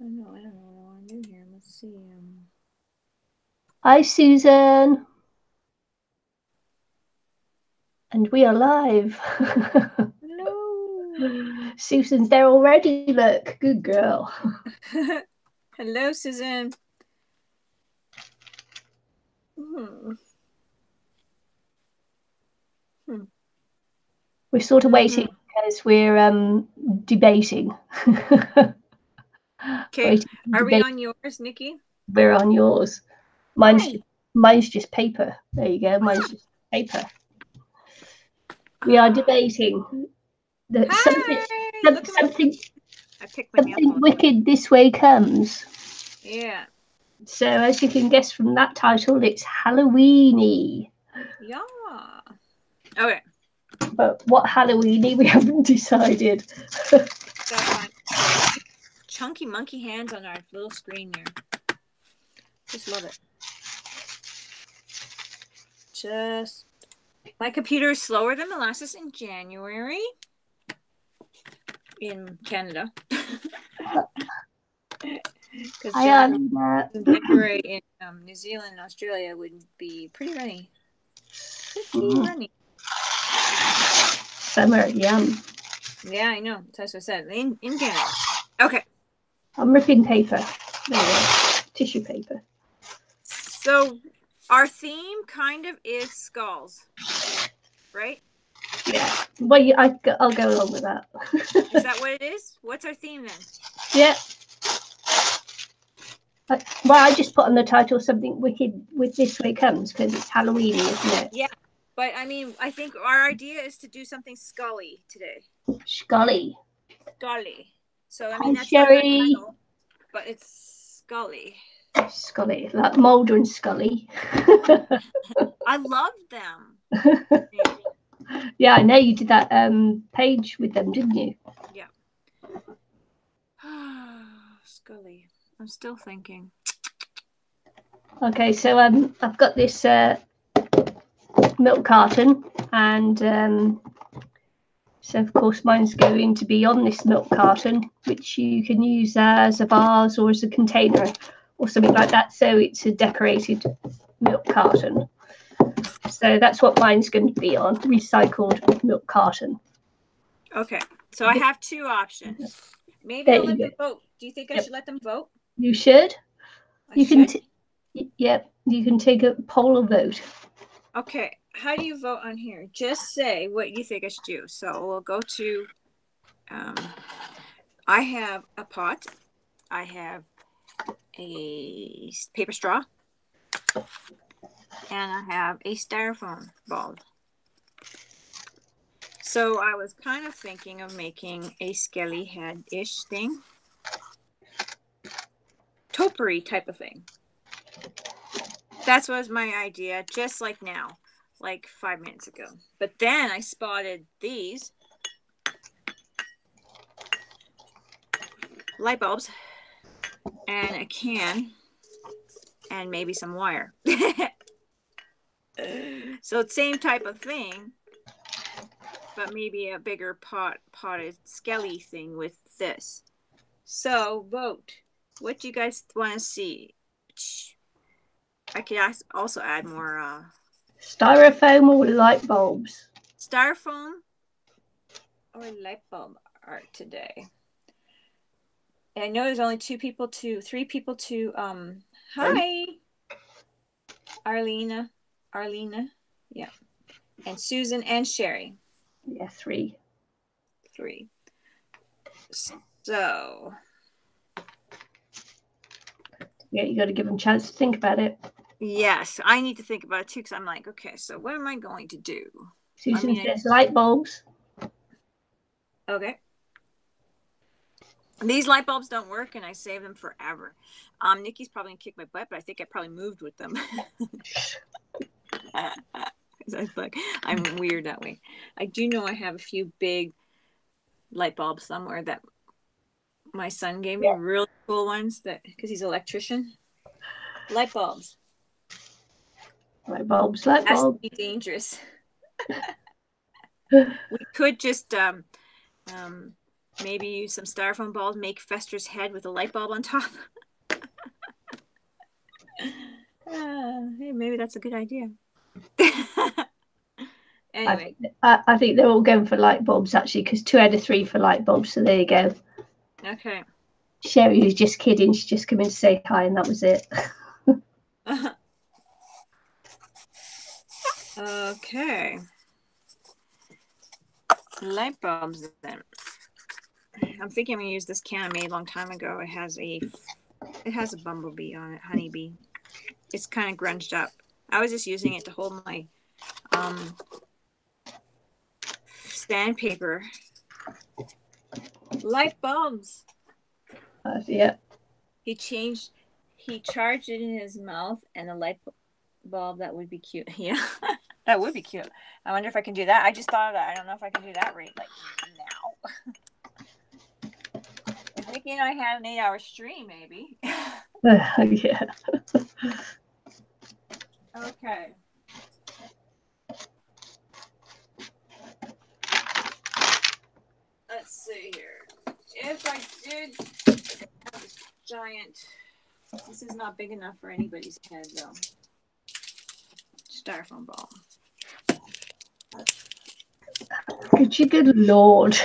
I don't know what I want to do here. Let's see. Hi, Susan. And we are live. Hello. Susan's there already. Look, good girl. Hello, Susan. Hmm. Hmm. We're sort of Mm-hmm. waiting because we're debating. Okay, Waiting to are we debate. on yours, Nikki? We're on yours. Mine's Hi. just, mine's just paper. There you go. Mine's just paper. We are debating that Hi. Look at my. something I picked my nail something polish. wicked this way comes. Yeah. So as you can guess from that title, it's Halloweeny. Yeah. Okay, But what Halloweeny we haven't decided. that's fine. Okay. Chunky monkey hands on our little screen here. Just love it. Just. My computer is slower than molasses in January in Canada. Because Hi, Arlena. January in New Zealand and Australia would be pretty runny. Pretty runny. Summer, yum. Yeah, I know. That's what I said. In Canada. Okay. I'm ripping paper. There we go. Tissue paper. So our theme kind of is skulls, right? Yeah. Well, I'll go along with that. Is that what it is? What's our theme then? Yeah. Well, I just put on the title something wicked with this way comes because it's Halloween, isn't it? Yeah. But I mean, I think our idea is to do something scully today. Scully. Scully. So I mean Hi, that's not in our Sherry. title, but it's Scully. Scully, like Mulder and Scully. I love them. Yeah, I know you did that page with them, didn't you? Yeah. Scully. I'm still thinking. Okay, so I've got this milk carton, and so of course mine's going to be on this milk carton, which you can use as a vase or as a container or something like that. So it's a decorated milk carton. So that's what mine's going to be on, recycled milk carton. Okay. So I have two options. Maybe There I'll you let go. them vote. Do you think I Yep. should let them vote? You should. I You can. should. Yep. You can take a poll or vote. Okay. How do you vote on here? Just say what you think I should do. So we'll go to. Um, I have a pot. I have a paper straw, and I have a styrofoam ball. So I was kind of thinking of making a skelly head-ish thing, topiary type of thing. That was my idea, just like now, like 5 minutes ago. But then I spotted these light bulbs and a can and maybe some wire. So same type of thing, but maybe a bigger potted skelly thing with this. So vote. What do you guys want to see? I could also add more Styrofoam or light bulbs? styrofoam or light bulb art today. And I know there's only three people to hi Arlena, yeah, and Susan and Sherry. Yeah, three. Three. So Yeah, you got to give them a chance to think about it. yes, I need to think about it too because I'm like, okay, so what am I going to do? Susan says light bulbs. Okay. These light bulbs don't work, and I save them forever. Nikki's probably gonna kick my butt, but I think I probably moved with them. I'm weird that way. I do know I have a few big light bulbs somewhere that my son gave me, Yeah. really cool ones that because he's an electrician. Light bulbs. Light bulbs, light Has to bulbs. be dangerous. We could just Maybe use some styrofoam balls, make Fester's head with a light bulb on top. Hey, maybe that's a good idea. Anyway. I think they're all going for light bulbs, actually, because 2 out of 3 for light bulbs. So there you go. Okay. Sherry was just kidding. She just came in to say hi, and that was it. Okay. Light bulbs then. I'm thinking I'm gonna use this can I made a long time ago. It has a bumblebee on it, honeybee. It's kind of grunged up. I was just using it to hold my sandpaper. Light bulbs. Yeah. He charged it in his mouth and a light bulb. That would be cute. Yeah, that would be cute. I wonder if I can do that. I just thought of that. I don't know if I can do that right like now. If Nicky and I had an 8-hour stream, maybe. Yeah. Okay. Let's see here. If I did have this giant, this is not big enough for anybody's head though. Styrofoam ball. Good Lord.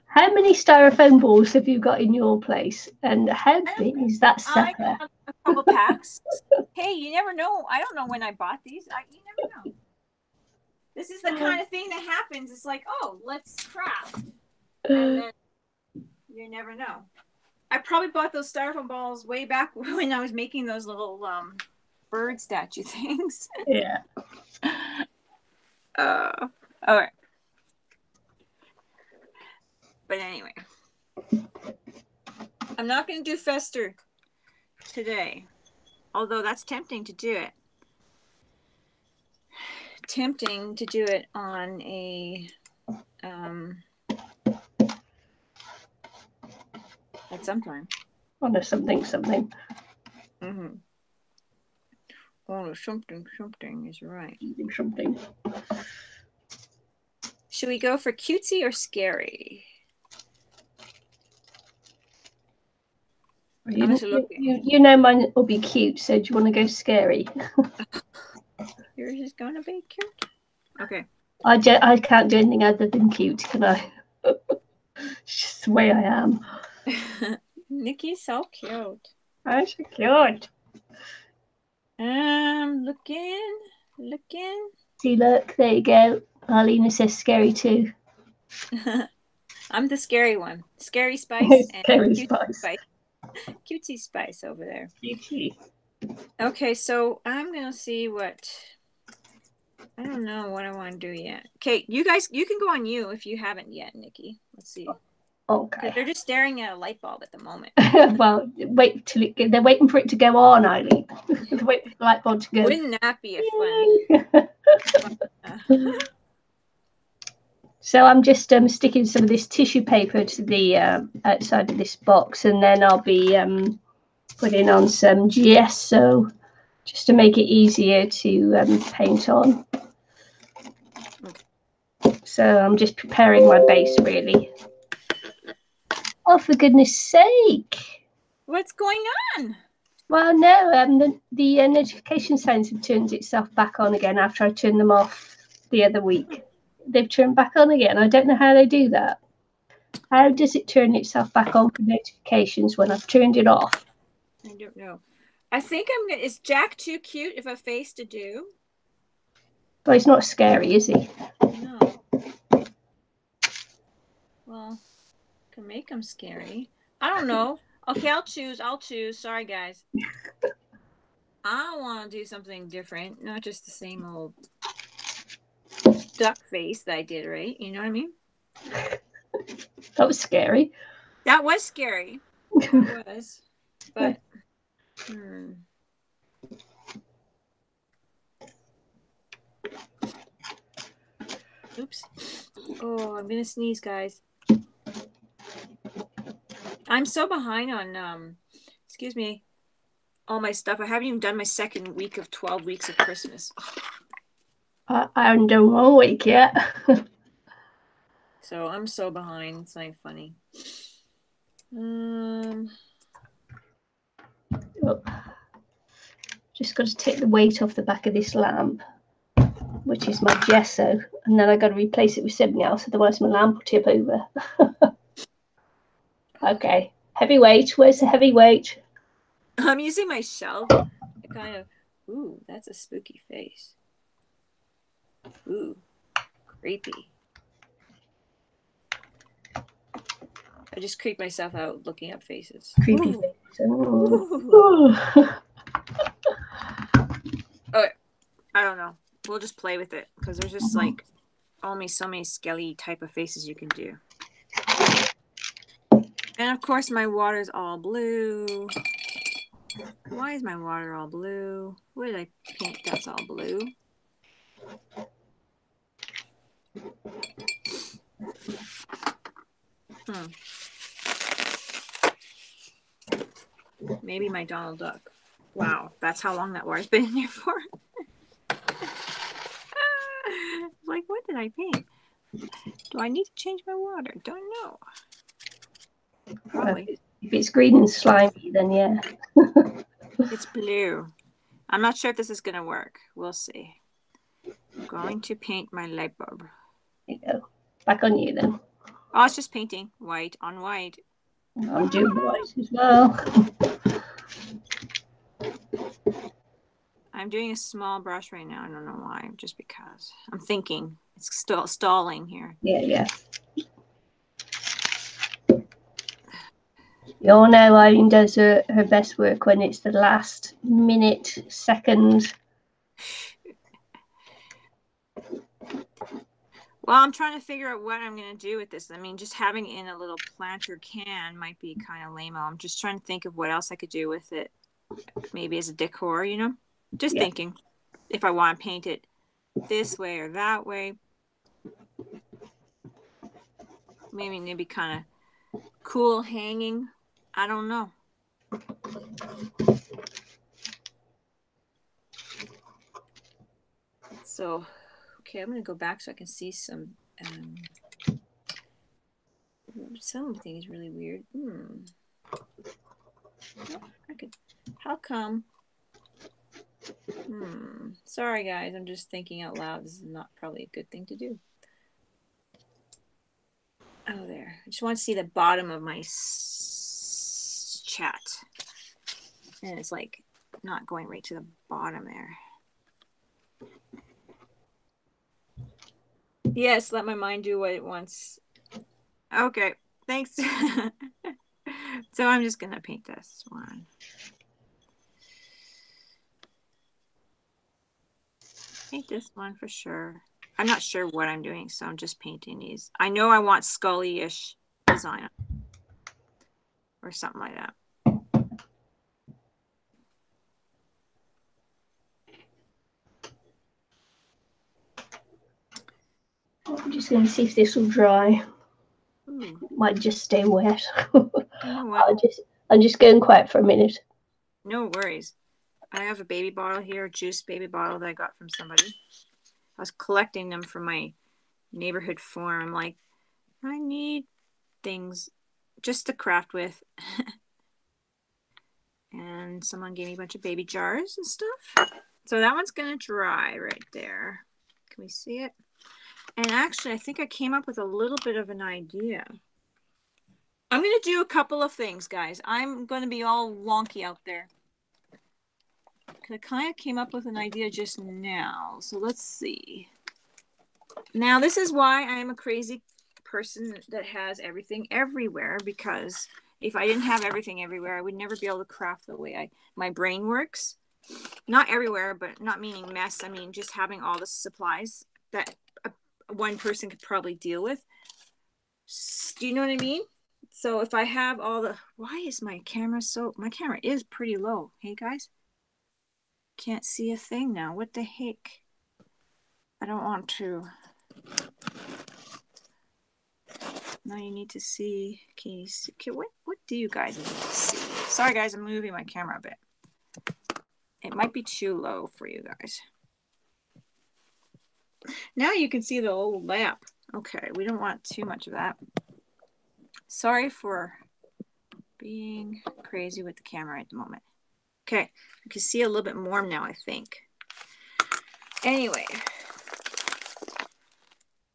How many styrofoam balls have you got in your place? And how big is that sucker? I got a couple packs. Hey, you never know. I don't know when I bought these. You never know. This is the kind of thing that happens. It's like, oh, let's craft. And then you never know. I probably bought those styrofoam balls way back when I was making those little bird statue things. Yeah. All right. But anyway, I'm not going to do Fester today, although that's tempting to do it. Tempting to do it on a at some time. On a something. Mm-hmm. Oh, something is right. Something. Should we go for cutesy or scary? You know mine will be cute, so do you want to go scary? Yours is going to be cute. Okay. I can't do anything other than cute, can I? It's just the way I am. Nicky's so cute. I'm so cute. Looking. See, look, there you go. Arlena says scary too. I'm the scary one. Scary Spice and Scary Spice. Cutesy Spice over there. Cutesy. Okay, so I'm going to see what... I don't know what I want to do yet. Okay, you guys, you can go on you if you haven't yet, Nicky. Let's see. Okay. They're just staring at a light bulb at the moment. Well, wait till they're waiting for it to go on, Eileen. They're waiting for the light bulb to go. Wouldn't that be funny? So I'm just sticking some of this tissue paper to the outside of this box, and then I'll be putting on some gesso just to make it easier to paint on. So I'm just preparing my base, really. Oh, for goodness sake! What's going on? Well, no, the notification signs have turned itself back on again after I turned them off the other week. They've turned back on again. I don't know how they do that. How does it turn itself back on for notifications when I've turned it off? I don't know. I think is Jack too cute of a face to do? Well, he's not scary, is he? No. Well, can make him scary. I don't know. Okay, I'll choose. Sorry, guys. I want to do something different, not just the same old duck face that I did, right? You know what I mean? That was scary. That was scary. It was. But oops. Oh, I'm gonna sneeze, guys. I'm so behind on excuse me, all my stuff. I haven't even done my second week of 12 weeks of Christmas. I haven't done 1 week yet. So I'm so behind. It's not funny. Just got to take the weight off the back of this lamp, which is my gesso, and then I got to replace it with something else, otherwise my lamp will tip over. Okay, heavy weight. Where's the heavy weight? I'm using my shelf. It kind of, ooh, that's a spooky face. Ooh, creepy. I just creep myself out looking up faces. Creepy Ooh. face. Oh. Ooh. Okay, I don't know. We'll just play with it because there's just like only so many skelly type of faces you can do. And of course my water's all blue. Why is my water all blue? What did I paint that's all blue? Maybe my Donald Duck. Wow, that's how long that water's been in there for. Like, what did I paint? Do I need to change my water? Don't know. Probably. If it's green and slimy, then yeah. It's blue. I'm not sure if this is going to work. We'll see. I'm going to paint my light bulb. There you go. Back on you then. Oh, it's just painting white on white. I'm doing white as well. I'm doing a small brush right now. I don't know why. Just because. I'm thinking. It's still stalling here. Yeah. You all know Irene does her best work when it's the last minute, second. Well, I'm trying to figure out what I'm going to do with this. I mean, just having it in a little planter can might be kind of lame. I'm just trying to think of what else I could do with it. Maybe as a decor, you know? Just thinking if I want to paint it this way or that way. Maybe kind of cool hanging. I don't know. So, okay, I'm going to go back so I can see some something is really weird. How come? Sorry guys, I'm just thinking out loud. This is not probably a good thing to do. Oh, there. I just want to see the bottom of my chat. And it's like not going right to the bottom there. Yes, let my mind do what it wants. Okay, thanks. So I'm just going to paint this one. Paint this one for sure. I'm not sure what I'm doing, so I'm just painting these. I know I want Scully-ish design or something like that. I'm just going to see if this will dry. Ooh. Might just stay wet. You know what? I'm just going quiet for a minute. No worries. I have a baby bottle here, a juice baby bottle that I got from somebody. I was collecting them from my neighborhood farm. I'm like, I need things just to craft with. And someone gave me a bunch of baby jars and stuff. So that one's going to dry right there. Can we see it? And actually, I think I came up with a little bit of an idea. I'm going to do a couple of things, guys. I'm going to be all wonky out there. I kind of came up with an idea just now. So let's see. Now, this is why I am a crazy person that has everything everywhere, because if I didn't have everything everywhere, I would never be able to craft the way my brain works. Not everywhere, but not meaning mess. I mean, just having all the supplies that one person could probably deal with. Do you know what I mean? So if I have all the... Why is my camera so... My camera is pretty low. Hey, guys? Can't see a thing now. What the heck? I don't want to... Now you need to see. Can you see? Okay, what do you guys need to see? Sorry, guys, I'm moving my camera a bit. It might be too low for you guys. Now you can see the old lamp. Okay, we don't want too much of that. Sorry for being crazy with the camera at the moment. Okay, you can see a little bit more now, I think. Anyway.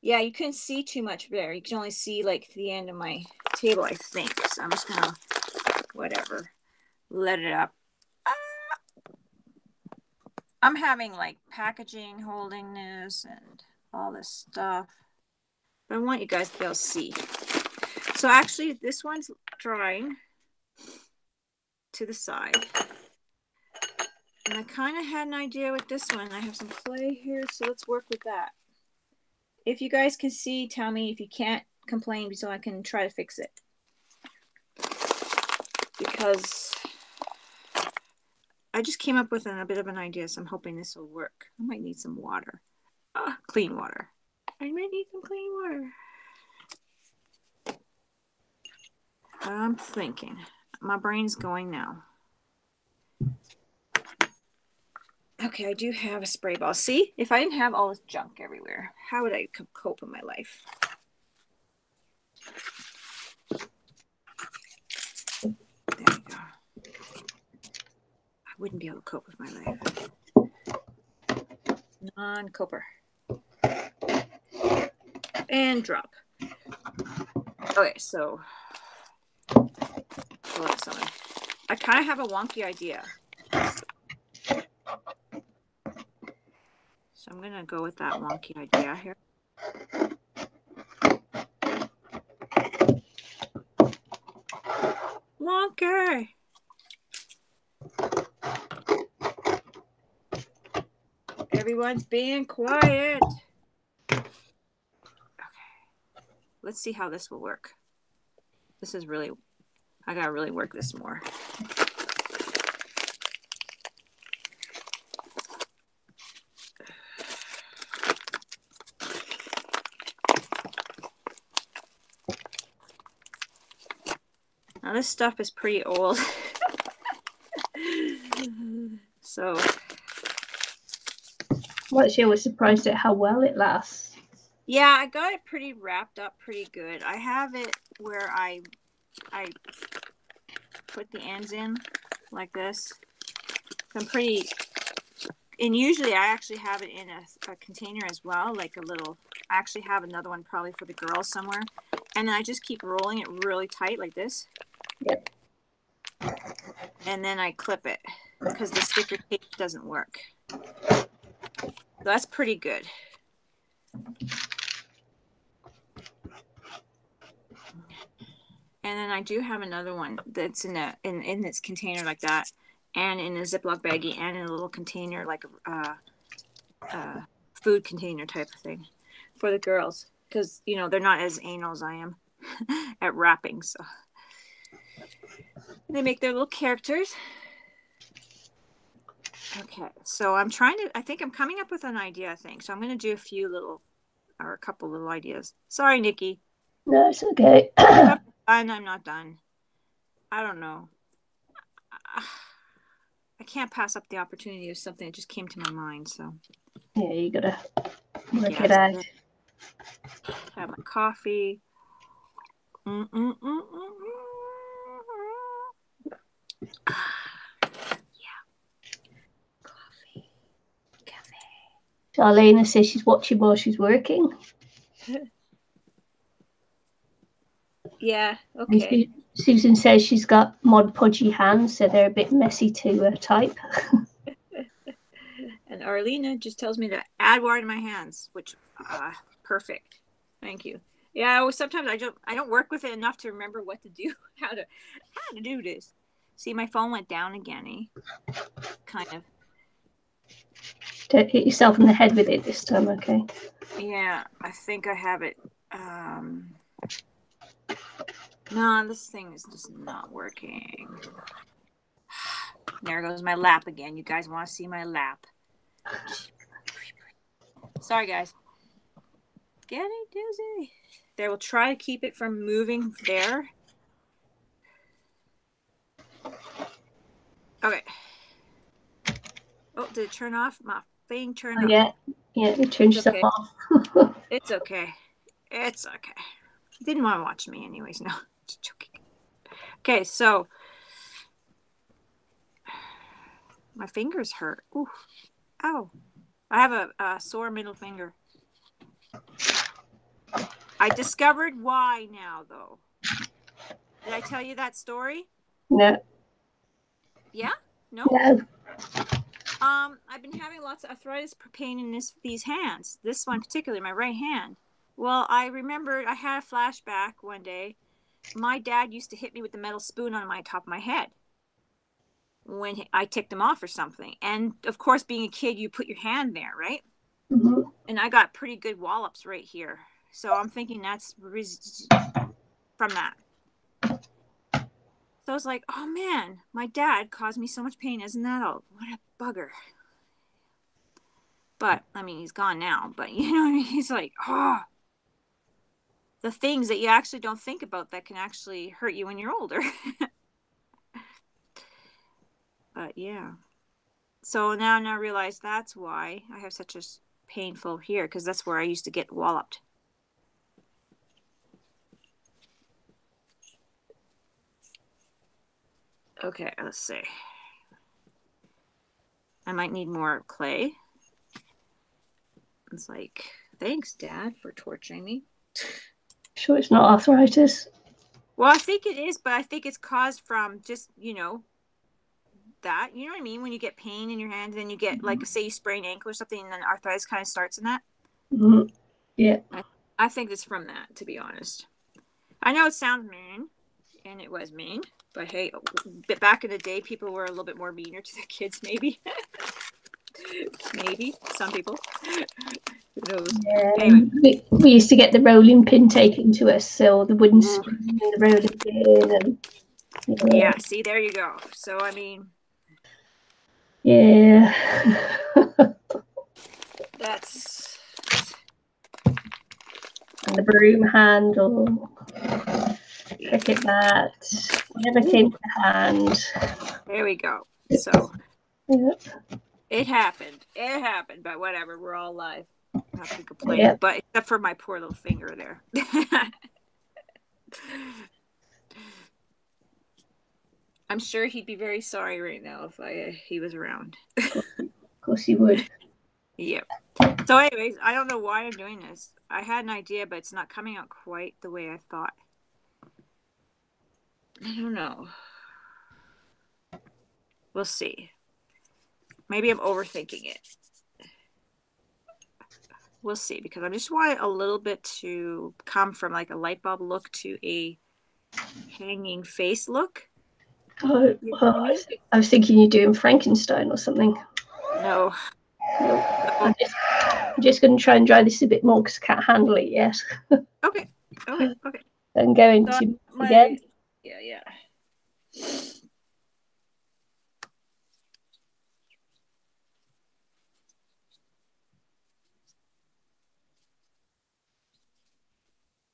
Yeah, you couldn't see too much there. You can only see like the end of my table, I think. So I'm just gonna, whatever, let it up. I'm having like packaging, holding this, and all this stuff. But I want you guys to be able to see. So actually, this one's drying to the side. And I kind of had an idea with this one. I have some clay here, so let's work with that. If you guys can see, tell me. If you can't, complain so I can try to fix it. Because I just came up with a bit of an idea, so I'm hoping this will work. I might need some water. Clean water. I might need some clean water. I'm thinking. My brain's going now. Okay, I do have a spray ball. See, if I didn't have all this junk everywhere, how would I cope in my life? There we go. I wouldn't be able to cope with my life. Non-coper. And drop. Okay, so I kind of have a wonky idea. So I'm going to go with that wonky idea here. Wonky! Everyone's being quiet. Okay. Let's see how this will work. This is really, I got to really work this more. Now this stuff is pretty old. So. Well, actually, I was surprised at how well it lasts. Yeah, I got it pretty wrapped up pretty good. I have it where I put the ends in like this. I'm pretty, and usually I actually have it in a container as well, like a little, I actually have another one probably for the girls somewhere. And then I just keep rolling it really tight like this. Yep. And then I clip it because the sticker tape doesn't work. So that's pretty good. And then I do have another one that's in this container like that, and in a Ziploc baggie, and in a little container like a food container type of thing for the girls, because you know they're not as anal as I am at wrapping, so they make their little characters. Okay, so I'm trying to. I think I'm coming up with an idea. I think so. I'm going to do a couple little ideas. Sorry, Nikki. No, it's okay. I'm not done. I don't know. I can't pass up the opportunity of something that just came to my mind. So yeah, you gotta work it out. Have my coffee. Yeah, coffee. Darlene says she's watching while she's working. Yeah, okay. Susan says she's got Mod Podgy hands, so they're a bit messy to type. And Arlena just tells me to add water to my hands, which perfect. Thank you. Yeah, sometimes I don't work with it enough to remember what to do, how to do this. See, my phone went down again. Kind of. Don't hit yourself in the head with it this time, okay? Yeah, I think I have it. No, this thing is just not working. There goes my lap again. You guys want to see my lap? Sorry, guys. Getting dizzy. They will try to keep it from moving there. Okay. Oh, did it turn off? My thing turned off. Yeah, it turned stuff off. It's okay. It's okay. Didn't want to watch me anyways. No, just joking. Okay, so my fingers hurt. Ooh, ow. I have a sore middle finger. I discovered why now, though. Did I tell you that story? No. Yeah? No? No. I've been having lots of arthritis pain in these hands. This one particularly, my right hand. Well, I remembered I had a flashback one day. My dad used to hit me with the metal spoon on my top of my head when I ticked him off or something. And of course, being a kid, you put your hand there, right? Mm-hmm. And I got pretty good wallops right here. So I'm thinking that's from that. So I was like, oh man, my dad caused me so much pain. Isn't that all? What a bugger. But I mean, he's gone now. But you know what I mean? He's like, oh, the things that you actually don't think about that can actually hurt you when you're older. But yeah. So now I realize that's why I have such a painful here, because that's where I used to get walloped. Okay, let's see. I might need more clay. It's like, thanks, Dad, for torturing me. Sure it's not arthritis? Well, I think it is, but I think it's caused from just, that. You know what I mean? When you get pain in your hand, then you get, like, say you sprain an ankle or something, and then arthritis kind of starts in that. Mm-hmm. Yeah. I think it's from that, to be honest. I know it sounds mean, and it was mean, but hey, back in the day, people were a little bit more meaner to their kids, maybe. Maybe some people. Who knows? Yeah. Anyway, We used to get the rolling pin taken to us, so the wooden spoon and the rolling pin, and yeah. See, there you go. So I mean, yeah. that's And the broom handle, cricket bat, whatever came to hand. there we go. So Yeah. it happened. It happened, but whatever. We're all alive. Not to complain, Yeah. but except for my poor little finger there. I'm sure he'd be very sorry right now if he was around. Of course he would. Yep. So, anyways, I don't know why I'm doing this. I had an idea, but it's not coming out quite the way I thought. I don't know. We'll see. Maybe I'm overthinking it. We'll see, because I just want a little bit to come from like a light bulb look to a hanging face look. Oh, You know well, what I mean? I was thinking you're doing Frankenstein or something. No. Nope. So, I'm just going to try and dry this a bit more because I can't handle it yet. okay. I'm going So to again. Yeah.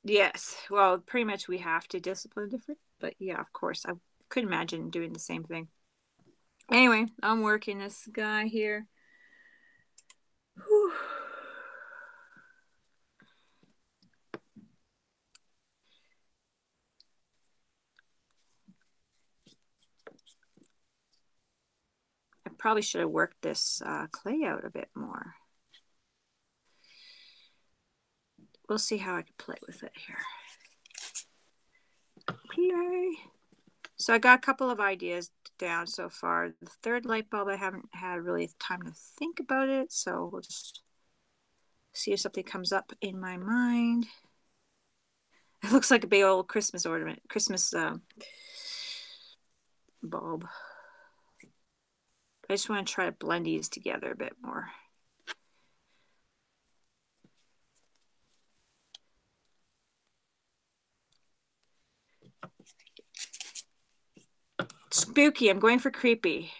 Yes. Well, pretty much we have to discipline different, but yeah, of course. I could imagine doing the same thing. Anyway, I'm working this guy here. Whew. I probably should have worked this clay out a bit more. We'll see how I can play with it here. Play. So I got a couple of ideas down so far. The third light bulb, I haven't had really time to think about it, so we'll just see if something comes up in my mind. It looks like a big old Christmas ornament, Christmas bulb. I just want to try to blend these together a bit more. Spooky. I'm going for creepy.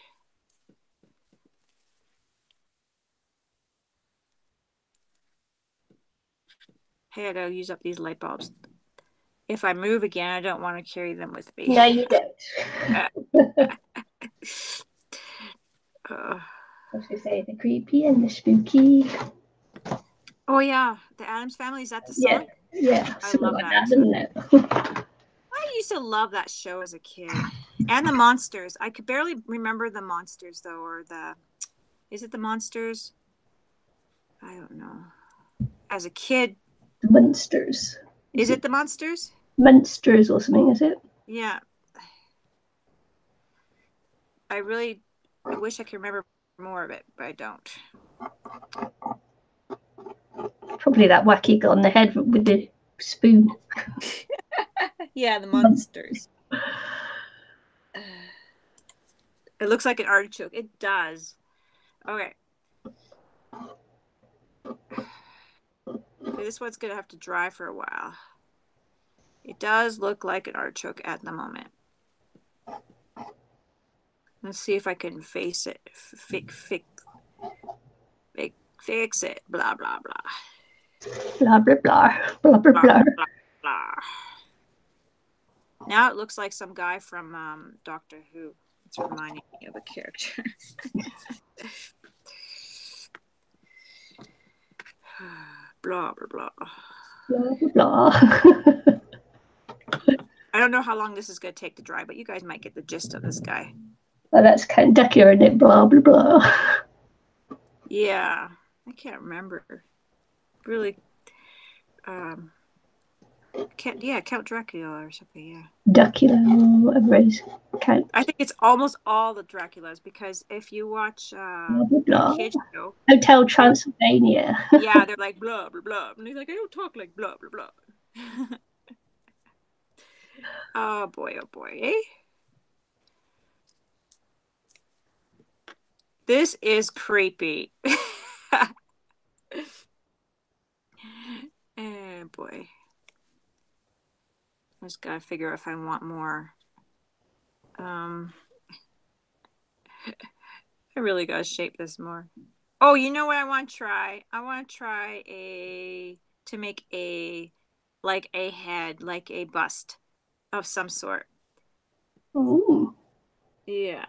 Hey, I gotta use up these light bulbs. If I move again, I don't want to carry them with me. No, you don't. uh, I was going to say the creepy and the spooky. Oh, Oh yeah, the Addams Family, is that the Yeah, song? yeah, I something love like that. that, isn't it? I used to love that show as a kid. And the Monsters. I could barely remember the Monsters though, or is it the Monsters? I don't know. As a kid, The Munsters. is it the Monsters? Munsters or something, is it? Yeah. I wish I could remember more of it, but I don't. Probably that wacky guy on the head with the spoon. Yeah, the Monsters. It looks like an artichoke. It does. Okay. This one's going to have to dry for a while. It does look like an artichoke at the moment. Let's see if I can face it. Fix it. Blah, blah, blah. Blah, blah, blah. Blah, blah, blah. Blah, blah. Now it looks like some guy from Doctor Who. It's reminding me of a character. Blah, blah, blah. Blah, blah, blah. I don't know how long this is going to take to dry, but you guys might get the gist of this guy. Well, that's kind of ducky, isn't it? Blah, blah, blah. Yeah. I can't remember. Really. Count Dracula or something, yeah. Dracula, whatever it is. Count. I think it's almost all the Draculas, because if you watch Blah, blah, blah. that kids show, Hotel Transylvania. yeah, they're like blah blah blah, and he's like, I don't talk like blah blah blah. Oh boy, eh? This is creepy. Oh boy. I just gotta figure out if I want more. I really gotta shape this more. Oh, you know what I want to try? I want to try to make a head, like a bust of some sort. Ooh. Yeah.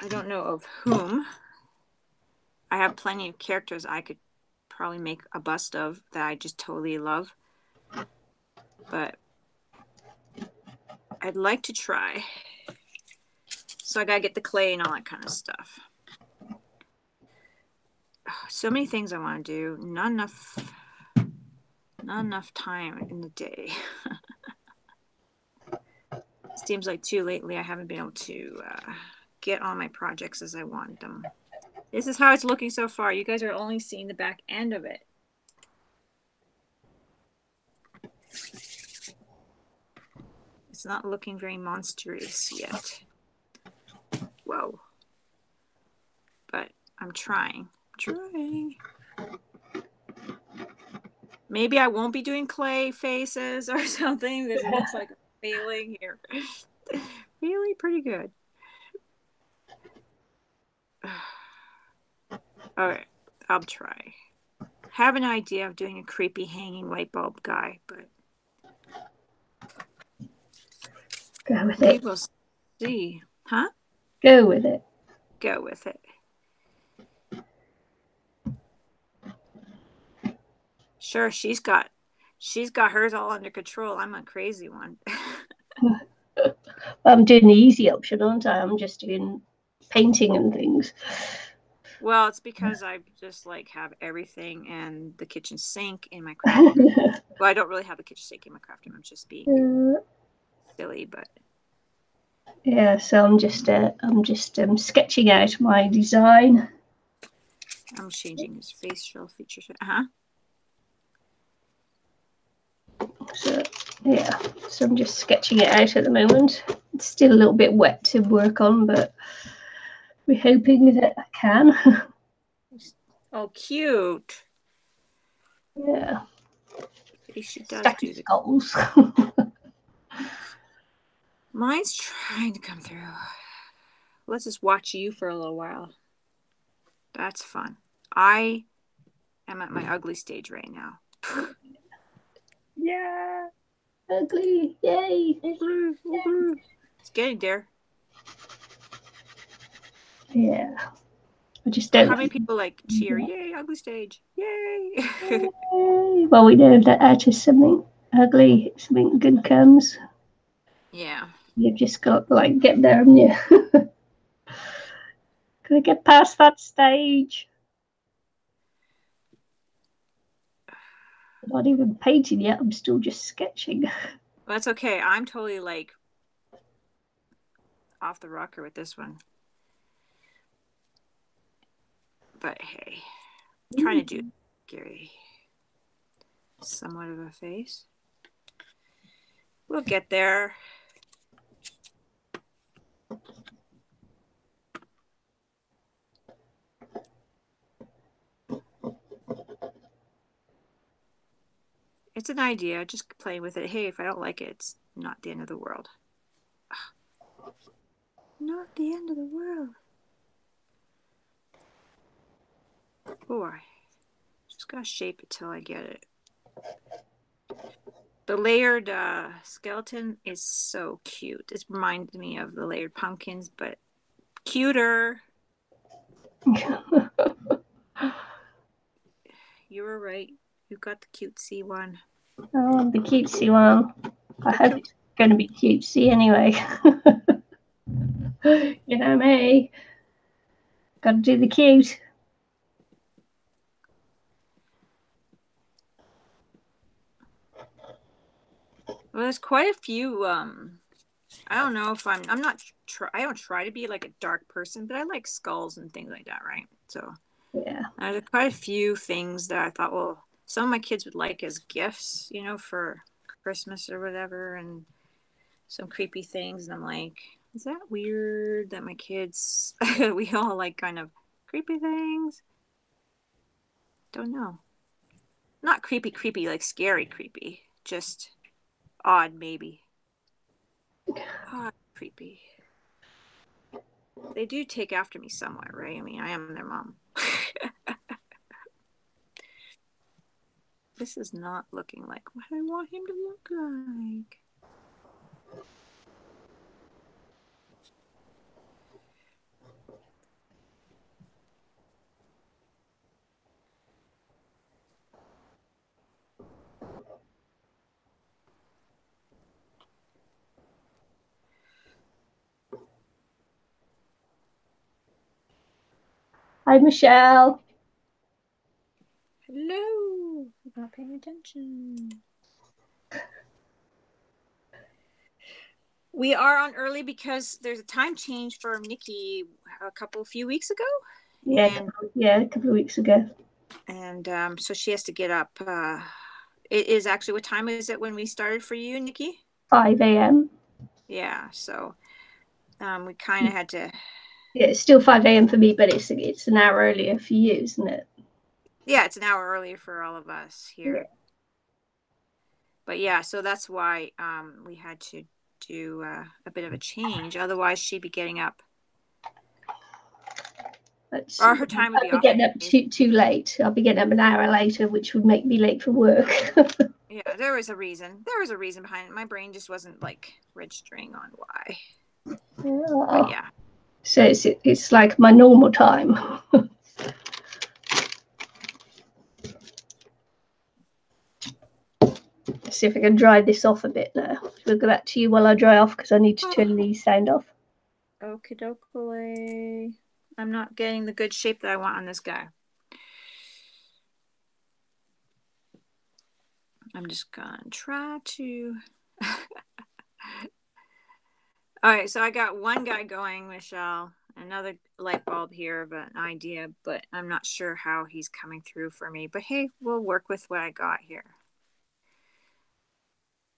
I don't know of whom. I have plenty of characters I could probably make a bust of that I just totally love. But I'd like to try. So I gotta get the clay and all that kind of stuff. Oh, so many things I want to do. Not enough time in the day. It seems like too lately I haven't been able to get all my projects as I want them. This is how it's looking so far. You guys are only seeing the back end of it. It's not looking very monstrous yet. Whoa. But I'm trying. Maybe I won't be doing clay faces or something, because it looks like I'm failing here. Really pretty good. Alright, I'll try. Have an idea of doing a creepy hanging light bulb guy, but Go with it. we will see. Huh? Go with it. Go with it. Sure, she's got hers all under control. I'm a crazy one. I'm doing the easy option, aren't I? I'm just doing painting and things. Well, it's because I just have everything and the kitchen sink in my craft room. Well, I don't really have a kitchen sink in my craft room. I'm just being silly, but yeah. So I'm just sketching out my design. I'm changing his facial features. So yeah, so I'm just sketching it out at the moment. It's still a little bit wet to work on, but we're hoping that I can. Oh, cute. Yeah. She does Stack do of the skulls. Mine's trying to come through. Let's just watch you for a little while. That's fun. I am at my ugly stage right now. Yeah. Ugly. Yay. Ugly. It's getting there. Yeah. I just don't. How many people like cheer? Yay, ugly stage! Yay! Well, we know that out of something ugly, something good comes. Yeah. You've just got to like get there, haven't you? Can I get past that stage? I'm not even painting yet. I'm still just sketching. Well, that's okay. I'm totally like off the rocker with this one. But hey, I'm trying to do Gary. Somewhat of a face. We'll get there. It's an idea. Just play with it. Hey, if I don't like it, it's not the end of the world. Not the end of the world. Boy, just gotta shape it till I get it. The layered skeleton is so cute. It reminds me of the layered pumpkins, but cuter. You were right. You got the cutesy one. Oh, the cutesy one. I hope it's going to be cutesy anyway. You know me. Got to do the cute. Well, there's quite a few. I don't know if I'm not. I don't try to be like a dark person, but I like skulls and things like that, right? So Yeah. there's quite a few things that I thought, well, some of my kids would like as gifts, for Christmas or whatever, and some creepy things. And I'm like, is that weird that my kids, we all like kind of creepy things? Don't know. Not creepy, like scary creepy. Just odd, maybe. Odd, creepy. They do take after me somewhat, right? I mean, I am their mom. This is not looking like what I want him to look like. Hi, Michelle. Hello. I'm not paying attention. We are on early because there's a time change for Nicky a few weeks ago. Yeah, a couple of weeks ago. And so she has to get up. It is actually, what time is it when we started for you, Nicky? 5 a.m. Yeah, so we kind of had to. Yeah, it's still 5 a.m. for me, but it's an hour earlier for you, isn't it? Yeah, it's an hour earlier for all of us here. Yeah. But yeah, so that's why we had to do a bit of a change. Otherwise, she'd be getting up. Or her time would be I'll be getting up too late. I'll be getting up an hour later, which would make me late for work. Yeah, there was a reason. There was a reason behind it. My brain just wasn't like registering on why. But yeah. So it's like my normal time. Let's see if I can dry this off a bit now. We'll go back to you while I dry off because I need to turn the sound off. Okie dokie. I'm not getting the good shape that I want on this guy. I'm just gonna try to. All right, so I got one guy going, Michelle. Another light bulb here of an idea, but I'm not sure how he's coming through for me. But hey, we'll work with what I got here.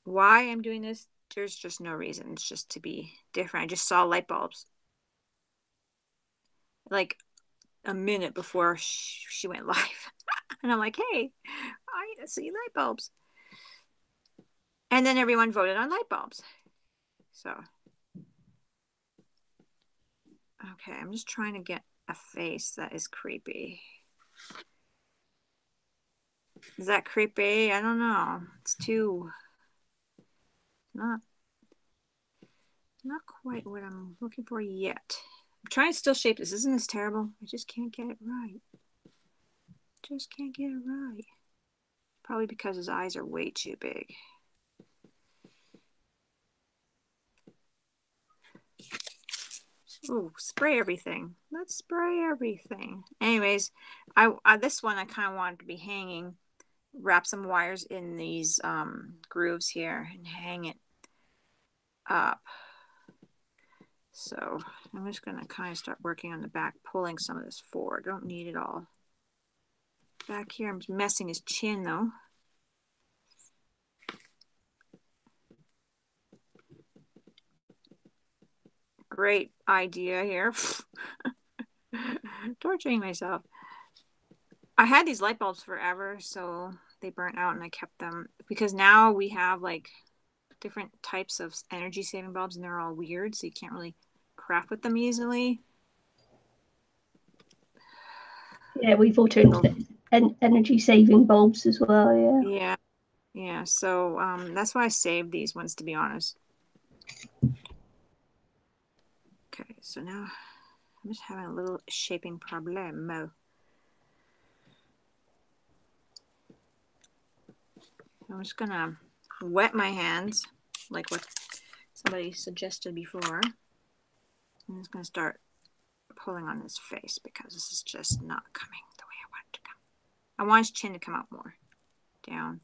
Why I'm doing this, there's just no reason. It's just to be different. I just saw light bulbs like a minute before she went live. And I'm like, hey, I see light bulbs. And then everyone voted on light bulbs. So, okay, I'm just trying to get a face that is creepy. Is that creepy? I don't know. It's too not quite what I'm looking for yet. trying to still shape this. Isn't this terrible? I just can't get it right. Just can't get it right. Probably because his eyes are way too big. Ooh, spray everything. Let's spray everything. Anyways, I this one I kind of wanted to be hanging. Wrap some wires in these grooves here and hang it up. So I'm just going to kind of start working on the back, pulling some of this forward. Don't need it all. Back here, I'm messing his chin though. Great idea here. Torturing myself. I had these light bulbs forever, so they burnt out and I kept them because now we have like different types of energy saving bulbs and they're all weird, so you can't really craft with them easily. Yeah, we've altered energy saving bulbs as well. Yeah. So that's why I saved these ones, to be honest. Okay, so now I'm just having a little shaping problem. I'm just gonna wet my hands like what somebody suggested before. I'm just gonna start pulling on his face because this is just not coming the way I want it to come. I want his chin to come out more. Down.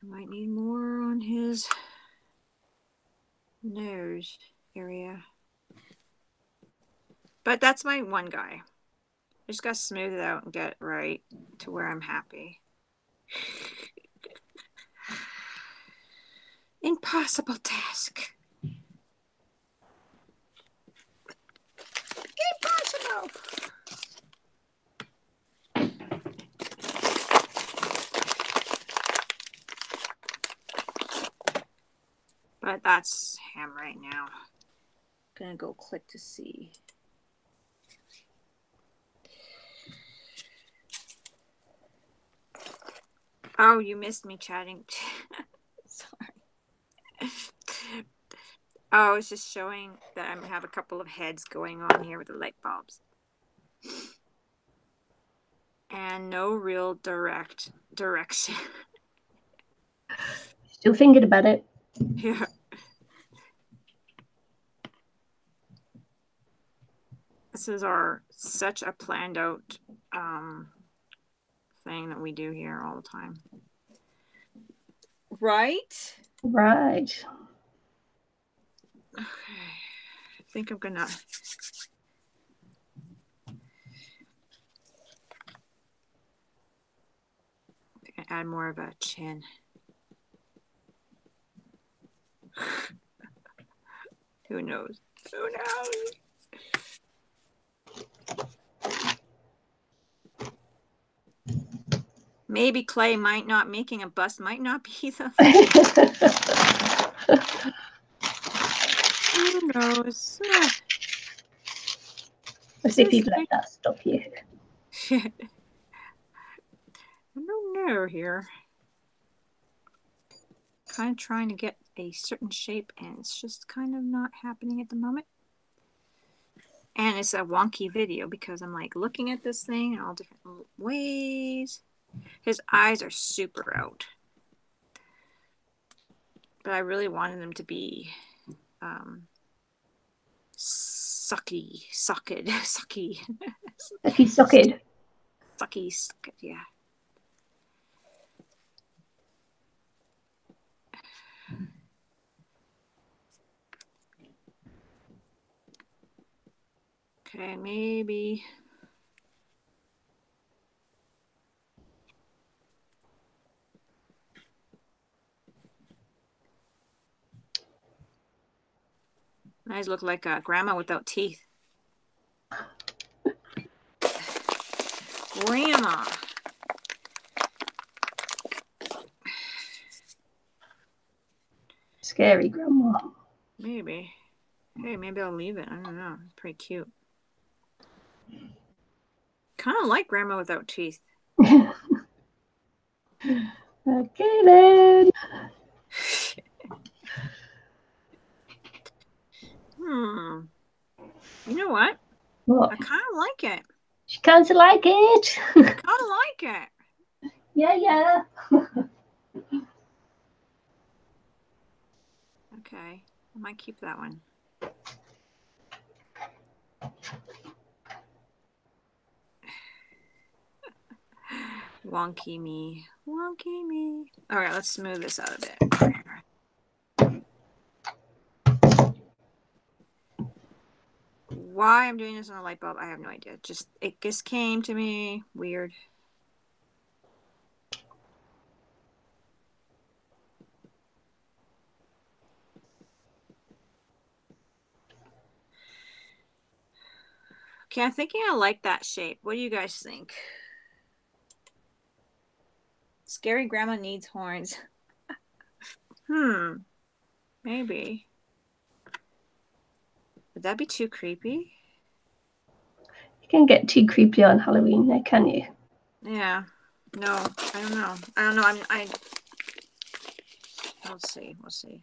I might need more on his nose area. But that's my one guy. I just gotta smooth it out and get it right to where I'm happy. Impossible task. Impossible. But that's him right now. Gonna go click to see. Oh, you missed me chatting. Sorry. Oh, it's just showing that I have a couple of heads going on here with the light bulbs. And no real direction. Still thinking about it. Yeah. This is such a planned out thing that we do here all the time. Right? Right. Okay. I think I'm gonna add more of a chin. Who knows? Who knows? Maybe clay making a bust might not be the Who knows? Let's see if you'd let that stop you. I don't know here. Kind of trying to get a certain shape and it's just kind of not happening at the moment. And it's a wonky video because I'm like looking at this thing in all different ways. His eyes are super out. But I really wanted them to be sucky, yeah. Okay, maybe. Eyes look like a grandma without teeth. Grandma. Scary grandma. Maybe. Hey, maybe I'll leave it. I don't know. It's pretty cute. Kind of like Grandma without teeth. Okay then. You know what? What? I kind of like it. She kind of like it. I kind of like it. Yeah. Okay. I might keep that one. Wonky me. Wonky me. All right, let's smooth this out a bit. Why I'm doing this on a light bulb, I have no idea. It just came to me. Weird. Okay, I'm thinking I like that shape. What do you guys think? Scary Grandma needs horns. Maybe. Would that be too creepy? You can get too creepy on Halloween there, can you? Yeah. No, I don't know. We'll see. We will see.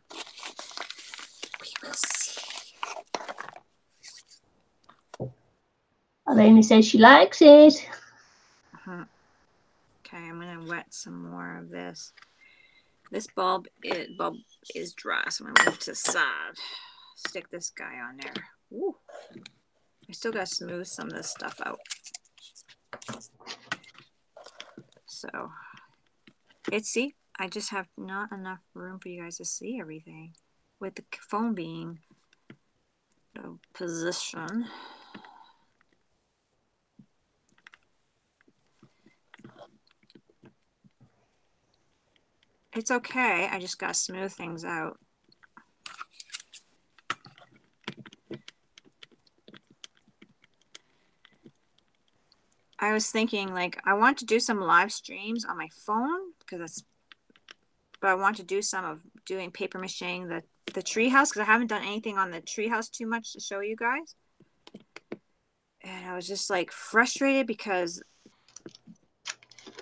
Ilene says she likes it. Okay, I'm gonna wet some more of this. This bulb is dry, so I'm gonna move to the side. Stick this guy on there. Ooh. I still gotta smooth some of this stuff out. So see, I just have not enough room for you guys to see everything with the phone being the position. It's okay. I just gotta smooth things out. I was thinking, like, I want to do some live streams on my phone but I want to do some of doing paper macheing the treehouse because I haven't done anything on the treehouse too much to show you guys. And I was just like frustrated because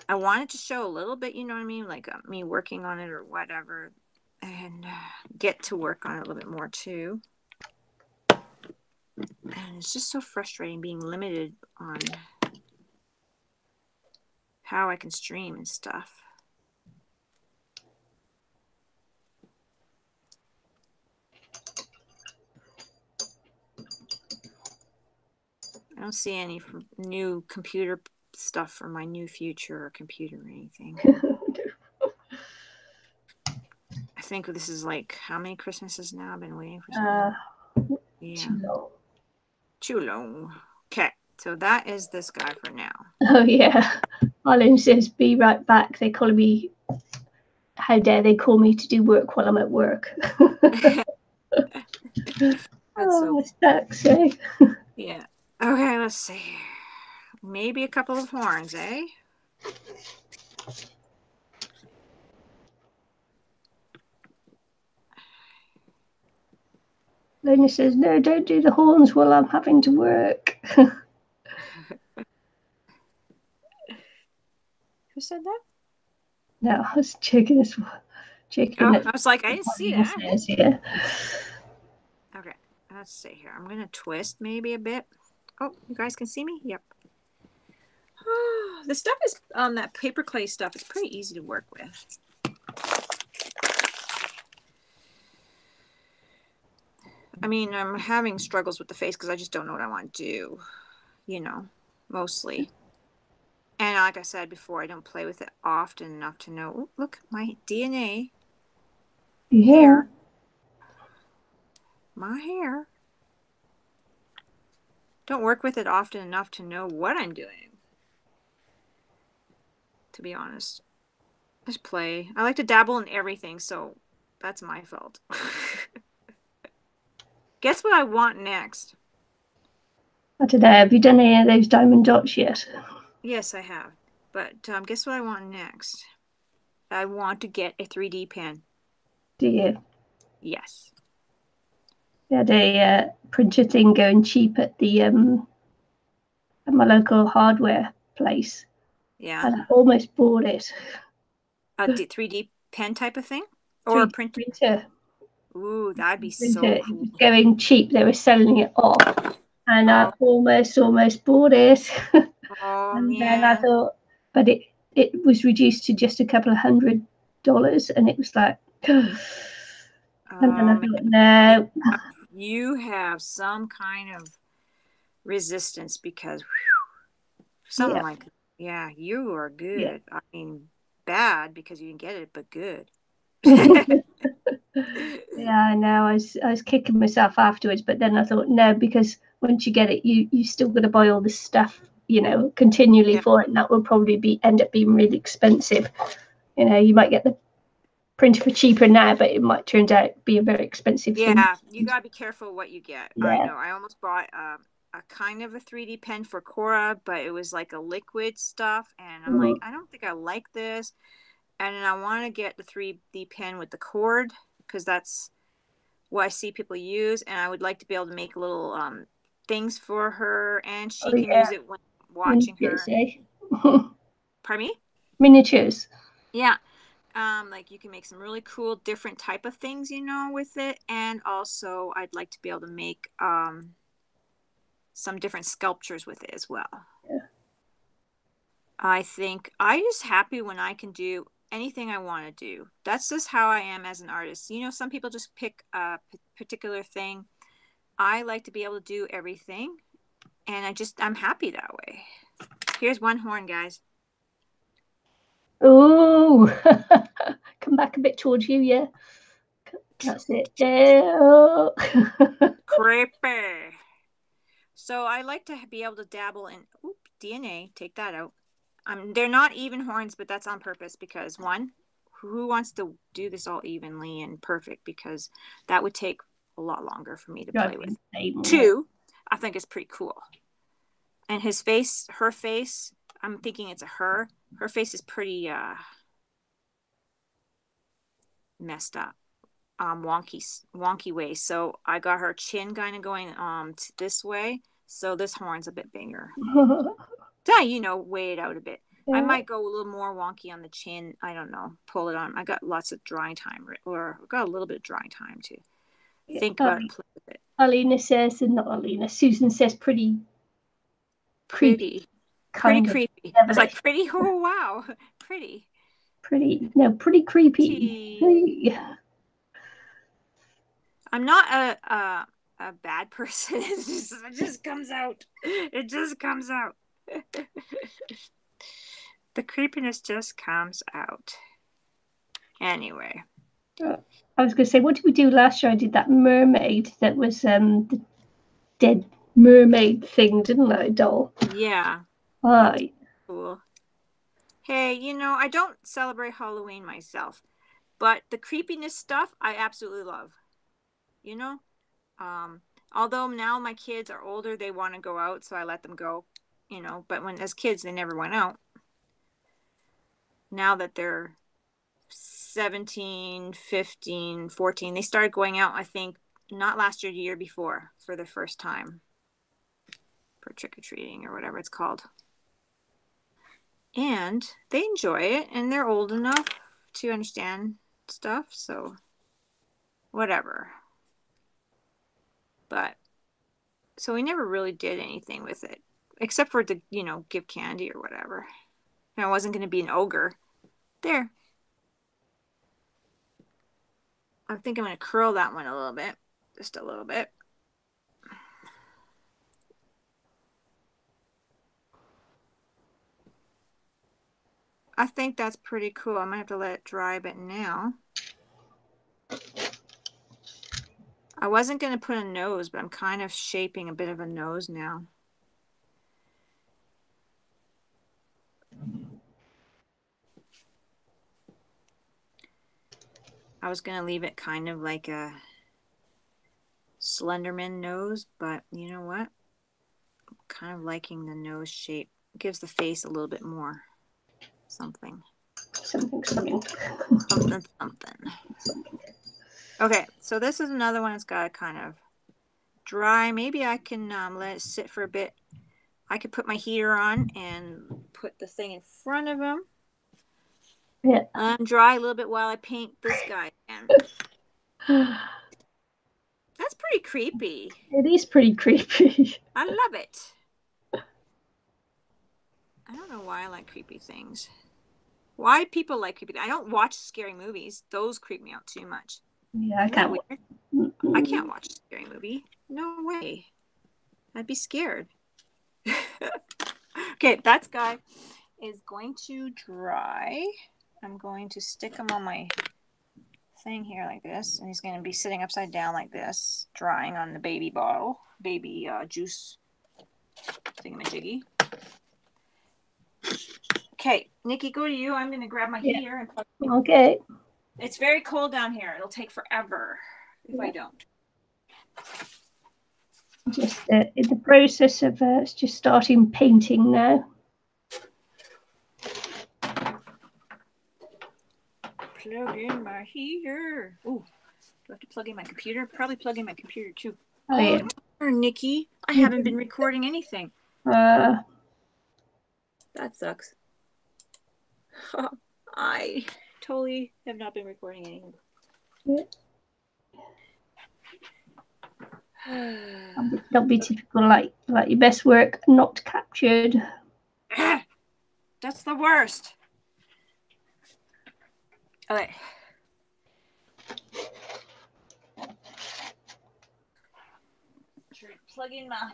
I wanted to show a little bit, you know what I mean? Like me working on it or whatever, and get to work on it a little bit more too. And it's just so frustrating being limited on how I can stream and stuff. I don't see any new computer stuff for my new future or computer or anything. I think this is like how many Christmases now? I've been waiting for something. Yeah. Too long. Okay, so that is this guy for now. Oh yeah. Arlen says, "Be right back." They call me. How dare they call me to do work while I'm at work? That's so sucks, eh? Yeah. Okay, let's see. Maybe a couple of horns, eh? Lena says, "No, don't do the horns while I'm having to work." Who said that? No, I was checking this one. I was like, I didn't see that. Says, yeah. Okay, let's see here. I'm going to twist maybe a bit. Oh, you guys can see me? Yep. The stuff is, that paper clay stuff is pretty easy to work with. I mean, I'm having struggles with the face because I just don't know what I want to do, you know, mostly. And like I said before, I don't play with it often enough to know, oh, look, my DNA. Hair. My hair. Don't work with it often enough to know what I'm doing. To be honest. Just play. I like to dabble in everything, so that's my fault. Guess what I want next? I don't know. Have you done any of those diamond dots yet? Yes, I have. But guess what I want next? I want to get a 3D pen. Do you? Yes. They had a printer thing going cheap at the at my local hardware place. Yeah. And I almost bought it. A 3D pen type of thing? Or a 3D printer? printer. Ooh, that'd be so Printer. It cool. was going cheap. They were selling it off. And I Oh, almost bought it. oh And then I man. thought, but it was reduced to just a couple of $100, and it was like, and then Oh I man. thought, no. You have some kind of resistance because something Yeah. like, yeah, you are Yeah. good. I mean, bad because you didn't get it, but good. Yeah, I know. I was kicking myself afterwards, but then I thought, no, because once you get it, you still got to buy all this stuff, continually Yeah. for it, and that will probably end up being really expensive. You might get the printer for cheaper now, but it might turn out to be a very expensive thing. Yeah, you gotta be careful what you get. I Yeah. know. I almost bought a kind of a 3D pen for Cora, but it was like a liquid stuff, and I'm like, Mm. I don't think I like this. And then I want to get the 3D pen with the cord because that's what I see people use, and I would like to be able to make little things for her, and she Oh can use yeah, it when watching miniatures, her. eh? Pardon me? Miniatures. Yeah. Like you can make some really cool different type of things, with it. And also I'd like to be able to make some different sculptures with it as well. Yeah. I think I just happy when I can do anything I want to do. That's just how I am as an artist. Some people just pick a particular thing. I like to be able to do everything, and I'm happy that way. Here's one horn, guys. Oh, come back a bit towards you, yeah. That's it. Oh. Creepy. So I like to be able to dabble in DNA. Take that out. They're not even horns, but that's on purpose because one, who wants to do this all evenly and perfect? Because that would take a lot longer for me to play with. Two, I think it's pretty cool. And her face, I'm thinking it's a her. Her face is pretty messed up, wonky way. So I got her chin kind of going this way. So this horn's a bit bigger. Weigh it out a bit. I Yeah. might go a little more wonky on the chin. I don't know. Pull it on. I got lots of drawing time, or I got a little bit of drawing time to think about it, play with it. Alina says, and not Alina, Susan says pretty creepy. Pretty Kind of creepy. I was devilish. like, pretty? Oh, wow. Pretty. Pretty creepy. I'm not a bad person. It just comes out. It just comes out. The creepiness just comes out. Anyway. I was going to say, what did we do last year? I did that mermaid that was the dead mermaid thing, didn't I, doll? Yeah. That was cool. Hey, I don't celebrate Halloween myself, but the creepiness stuff I absolutely love. Although now my kids are older, they want to go out, so I let them go, but as kids, they never went out. Now that they're 17, 15, 14, they started going out, I think, not last year, the year before, for the first time for trick-or-treating or whatever it's called. And they enjoy it, and they're old enough to understand stuff, so whatever. But so we never really did anything with it, except for to, give candy or whatever. And I wasn't going to be an ogre. There. I think I'm going to curl that one a little bit. Just a little bit. I think that's pretty cool. I might have to let it dry a bit now. I wasn't going to put a nose, but I'm kind of shaping a bit of a nose now. I was going to leave it kind of like a Slenderman nose, but you know what? I'm kind of liking the nose shape. It gives the face a little bit more something. Something. Okay, so this is another one that's got to kind of dry. Maybe I can let it sit for a bit I could put my heater on and put the thing in front of him. Yeah. Dry a little bit while I paint this guy again. That's pretty creepy. It is pretty creepy. I love it. I don't know why I like creepy things. Why people like creepy? I don't watch scary movies. Those creep me out too much. Yeah, I can't. I can't watch a scary movie. No way. I'd be scared. Okay, that guy is going to dry. I'm going to stick him on my thing here like this, and he's going to be sitting upside down like this, drying on the baby bottle, baby juice thingamajiggy. Okay, Nikki, go to you. I'm going to grab my heater and plug it. Okay. It's very cold down here. It'll take forever if I don't. Just in the process of just starting painting now. Plug in my heater. Ooh, do I have to plug in my computer? Probably plug in my computer too. Oh, yeah. Darn, Nikki, I haven't been recording anything. That sucks. I totally have not been recording anything. Don't be typical, like your best work not captured. That's the worst. Okay. Plug in my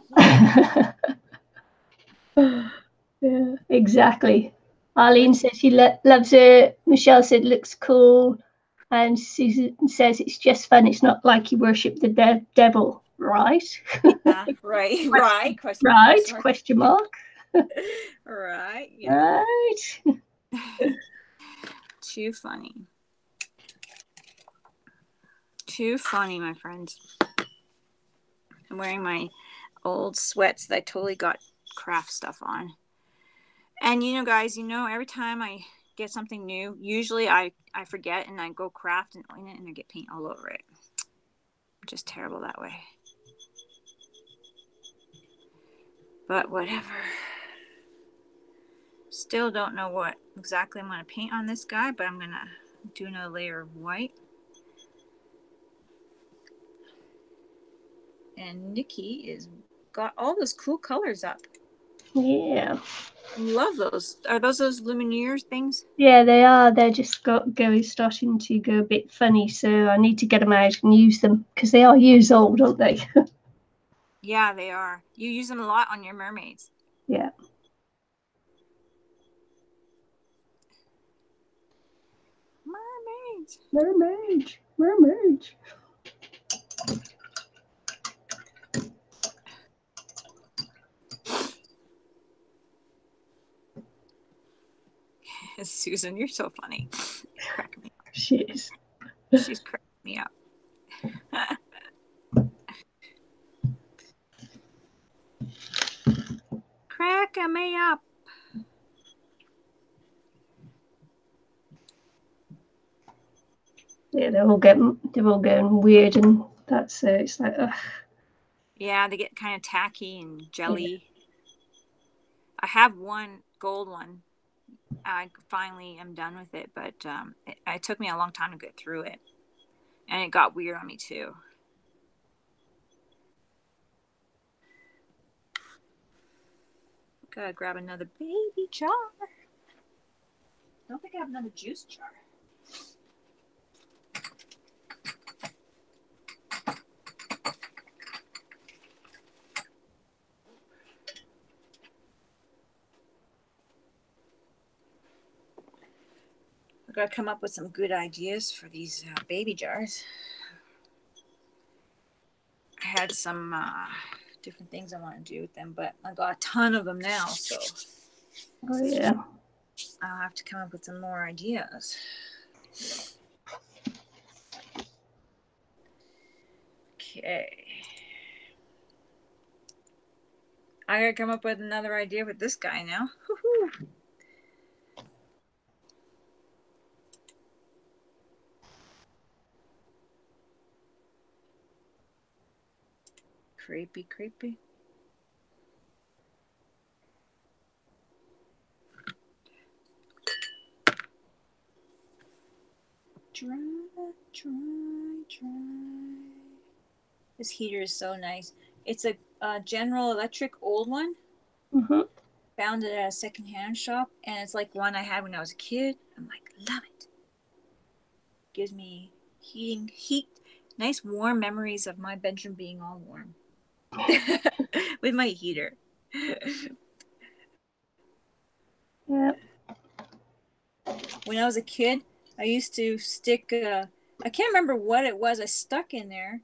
Yeah, exactly. Arlene says she loves it. Michelle said looks cool. And Susan says it's just fun. It's not like you worship the devil, right? Yeah, right. Right. Question mark. Right. Yeah. Right. Too funny. Too funny, my friends. I'm wearing my old sweats that I totally got craft stuff on. And you know, guys, every time I get something new, usually I forget and I go craft and oil it and I get paint all over it. I'm just terrible that way. But whatever. Still don't know what exactly I'm going to paint on this guy, but I'm going to do another layer of white. And Nikki is got all those cool colors up. Yeah. Love those. Are those Lumineers things? Yeah, they are. They're just starting to go a bit funny, so I need to get them out and use them because they are years old, aren't they? Yeah, they are. You use them a lot on your mermaids. Yeah. Mermaids. Susan, you're so funny. Crack me up. She is. She's cracking me up. Cracking me up. Yeah, they're all going weird, and that's it's like, ugh. Yeah, they get kind of tacky and jelly. Yeah. I have one gold one. I finally am done with it, but it took me a long time to get through it. And it got weird on me too. Gotta grab another baby jar. I don't think I have another juice jar. I gotta come up with some good ideas for these baby jars. I had some different things I want to do with them, but I got a ton of them now, so Oh yeah. I'll have to come up with some more ideas. Okay. I gotta come up with another idea with this guy now. Woo-hoo. Creepy. Dry, dry, dry. This heater is so nice. It's a General Electric old one. Mm-hmm. Found it at a secondhand shop, and it's like one I had when I was a kid. I'm like, love it. Gives me heat, nice warm memories of my bedroom being all warm with my heater. Yeah. When I was a kid, I used to stick. I can't remember what it was I stuck in there,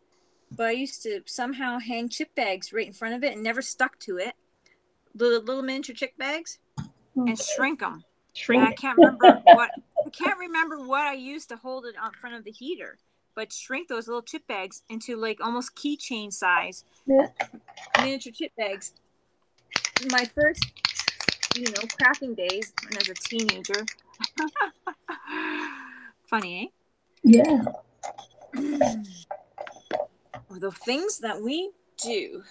but I used to somehow hang chip bags right in front of it and never stuck to it. Little miniature chip bags, Okay. and shrink them. And Shrink. I can't remember what I used to hold it on front of the heater, but shrink those little chip bags into like almost keychain size Yeah. miniature chip bags. My first, crafting days when I was a teenager. Funny, Yeah. eh? Or the things that we do.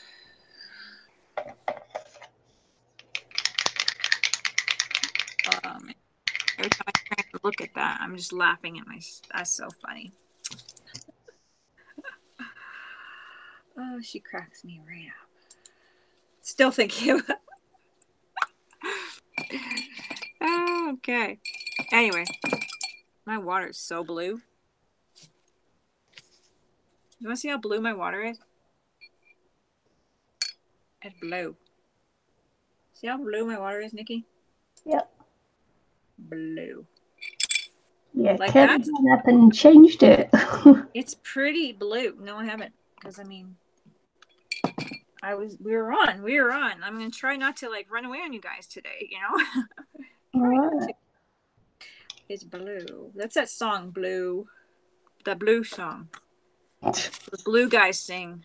Every time I try to look at that, I'm just laughing at that's so funny. Oh, she cracks me right up. Still thinking of it. Okay. Anyway, my water is so blue. You want to see how blue my water is? It's blue. See how blue my water is, Nikki? Yep. Blue. Yeah. Like Kevin that? went up and changed it. It's pretty blue. No, I haven't. Because, I mean, we were on. I'm going to try not to, like, run away on you guys today, Try not to. It's blue. That's that song, Blue. That blue song. The blue guys sing.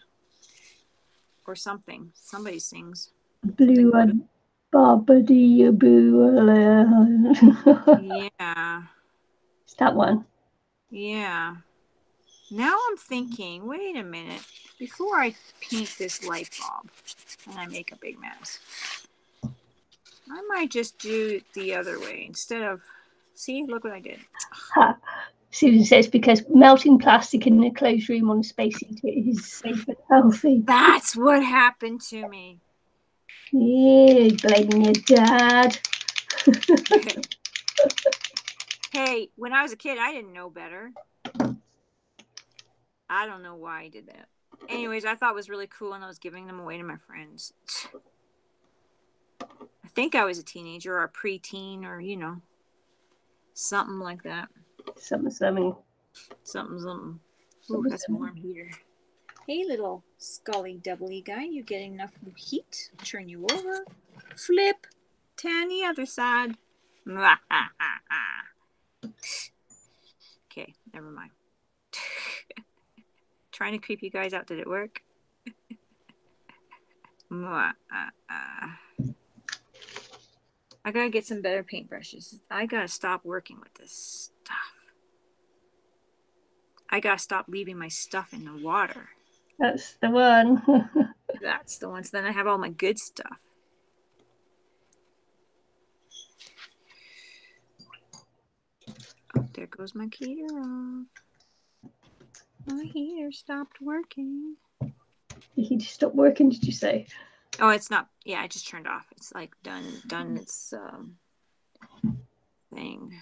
Or something. Somebody sings. Blue and Bobbity Boo. Yeah. It's that one. Yeah. Now I'm thinking, wait a minute. Before I paint this light bulb and I make a big mess, I might just do it the other way instead of. See, look what I did. Ha. Susan says because melting plastic in a closed room on a space heater is safe and healthy. That's what happened to me. Yeah, blaming your dad. Hey, when I was a kid, I didn't know better. I don't know why I did that. Anyways, I thought it was really cool and I was giving them away to my friends. I think I was a teenager or a preteen or, something like that. Something. Ooh, that's warm heater. Hey, little scully doubly guy, you getting enough heat? Turn you over. Flip. Tan the other side. Okay, never mind. Trying to creep you guys out. Did it work? I gotta get some better paintbrushes. I gotta stop working with this stuff. I gotta stop leaving my stuff in the water. That's the one. That's the one. So then I have all my good stuff. Oh, there goes my heater off. My heater stopped working. The heater stopped working, did you say? Oh, it's not. Yeah, I just turned off. It's like done its thing.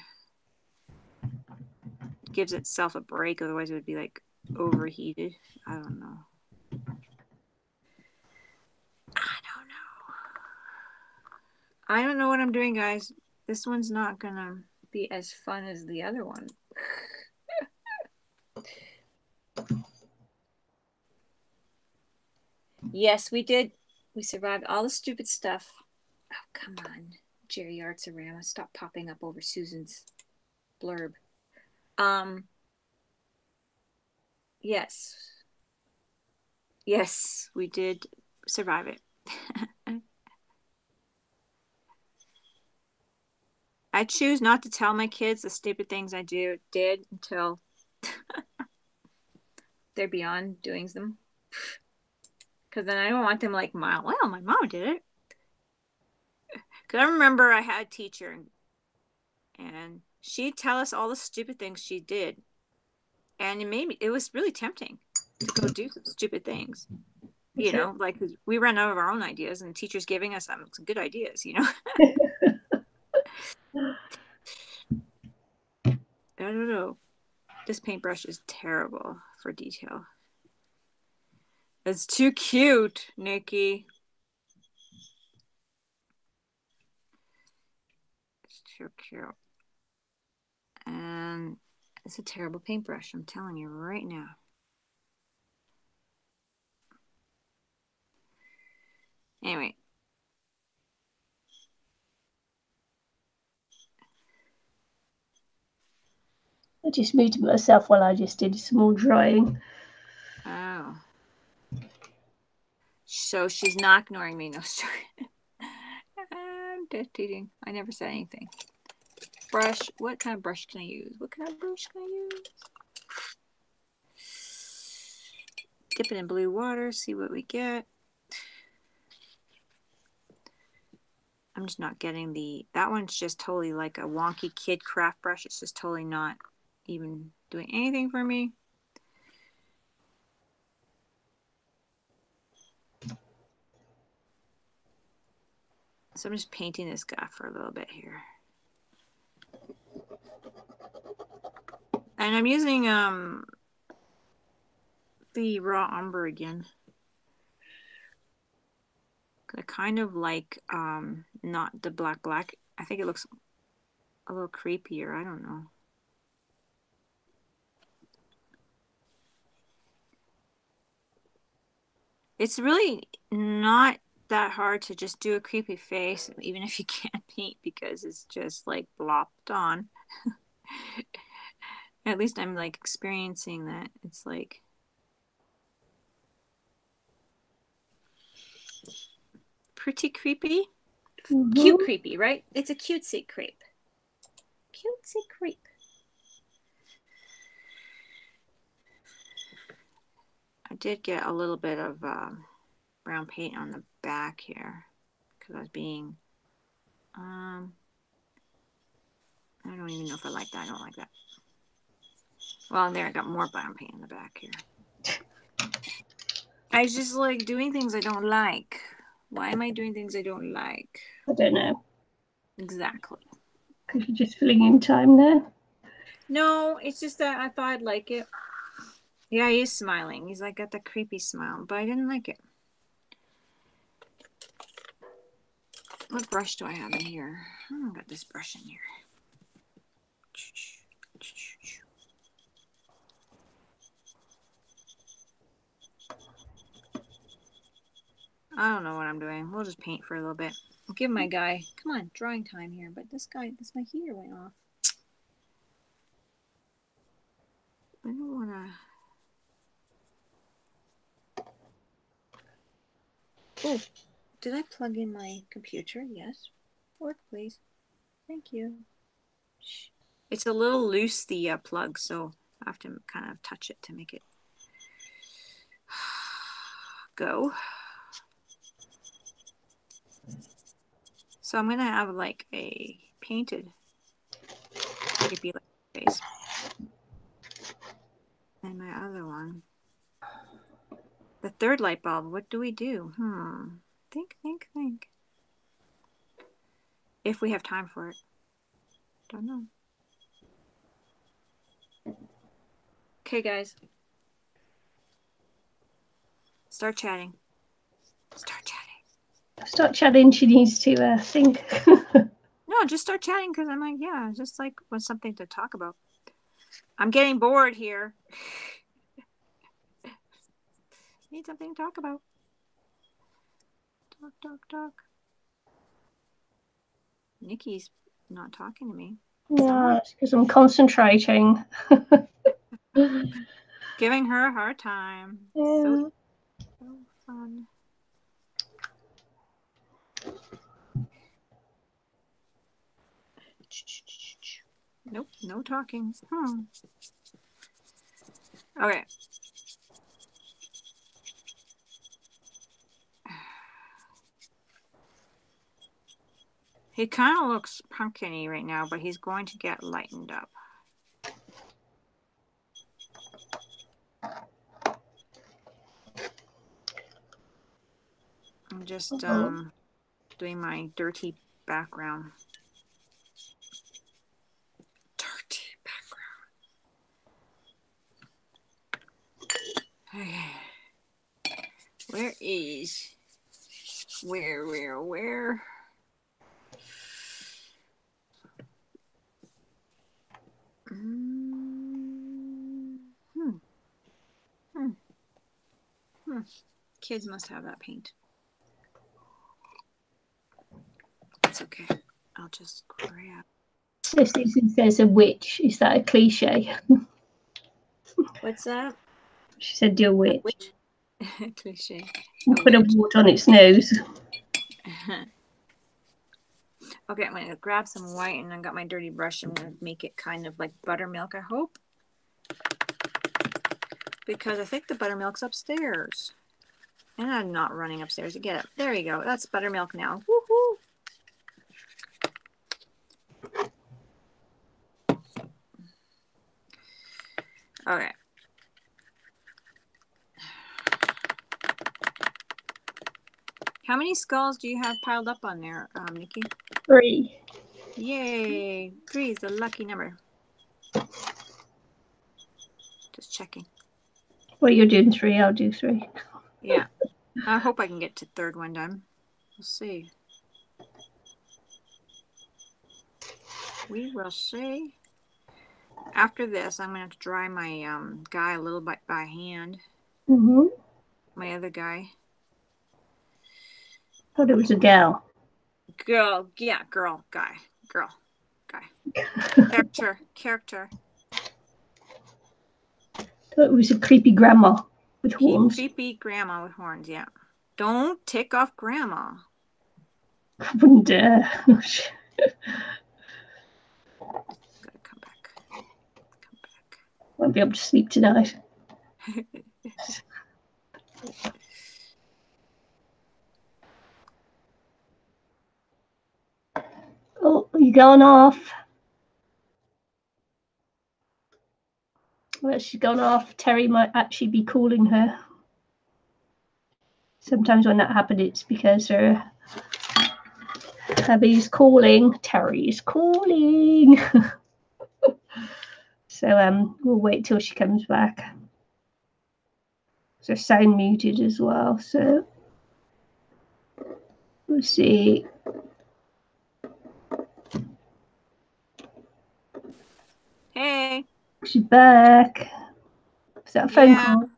It gives itself a break, otherwise it would be like overheated. I don't know. I don't know what I'm doing, guys. This one's not gonna be as fun as the other one. Yes, we did. We survived all the stupid stuff. Oh, come on, Jerry Artsarama. Stop popping up over Susan's blurb. Yes. Yes, we did survive it. I choose not to tell my kids the stupid things I did until they're beyond doing them. Because then I don't want them like, my mom did it. Because I remember I had a teacher and she'd tell us all the stupid things she did. And it was really tempting to go do some stupid things. You That's know, like we ran out of our own ideas, and the teacher's giving us some good ideas, you know. I don't know. This paintbrush is terrible for detail. It's too cute, Nicky. It's too cute. And it's a terrible paintbrush, I'm telling you right now. Anyway. I just muted myself while I just did some more drying. Oh. So she's not ignoring me. No, sorry. I'm just teasing. I never said anything. Brush. What kind of brush can I use? What kind of brush can I use? Dip it in blue water. See what we get. I'm just not getting that one's just totally like a wonky kid craft brush. It's just totally not even doing anything for me. So I'm just painting this guy for a little bit here. And I'm using the raw umber again. I kind of like not the black. I think it looks a little creepier. I don't know. It's really not that hard to just do a creepy face, even if you can't paint, because it's just like blopped on. At least I'm like experiencing that. It's like pretty creepy. Cute creepy, right? It's a cutesy creep. Cutesy creep. I did get a little bit of brown paint on the back here because I was being I don't even know if I like that. I don't like that. Well, there I got more brown paint in the back here. I just like doing things I don't like. Why am I doing things I don't like? I don't know. Exactly. Because you're just filling in time there. No, it's just that I thought I'd like it. Yeah, he is smiling. He's like got that creepy smile, but I didn't like it. What brush do I have in here? I got this brush in here. I don't know what I'm doing. We'll just paint for a little bit. I'll give my guy, come on, drawing time here. But this my heater went off. I don't want to. Oh, did I plug in my computer? Yes. Work, please. Thank you. It's a little loose, the plug, so I have to kind of touch it to make it go. So I'm gonna have like a painted creepy face, and my other one, the third light bulb. What do we do? Think. If we have time for it, don't know. Okay, guys, start chatting. Start chatting. She needs to think. No, just start chatting because I'm like, yeah, just like want something to talk about. I'm getting bored here. Need something to talk about. Talk. Nicky's not talking to me. No, it's because I'm concentrating. Giving her a hard time. Yeah. So fun. Nope, no talking. Okay. He kind of looks pumpkin-y right now, but he's going to get lightened up. I'm just doing my dirty background. Dirty background. Okay. Where is? Where? Kids must have that paint. It's okay. I'll just grab. There's a witch. Is that a cliche? What's that? She said, "You're a witch." Cliche. Put a wart on its nose. Okay, I'm gonna grab some white, and I got my dirty brush. I'm gonna make it kind of like buttermilk, I hope, because I think the buttermilk's upstairs, and I'm not running upstairs to get it. There you go. That's buttermilk now. Woohoo! Okay. How many skulls do you have piled up on there, Nikki? 3. Yay! 3 is the lucky number. Just checking. Well, you're doing 3. I'll do 3. Yeah. I hope I can get to third one done. We'll see. We will see. After this, I'm going to have to dry my guy a little bit by hand. Mm-hmm. My other guy. Thought it was a gal. Girl, yeah, girl, guy. Character. Thought it was a creepy grandma with horns. Creepy grandma with horns, yeah. Don't tick off grandma. I wouldn't dare. Gotta come back. Won't be able to sleep tonight. Oh, you going off? Well, she's gone off. Terry might actually be calling her. Sometimes when that happens, it's because her hubby's calling. Terry's calling. So we'll wait till she comes back. So sound muted as well. So we'll see. Hey. She's back. Is that a phone call?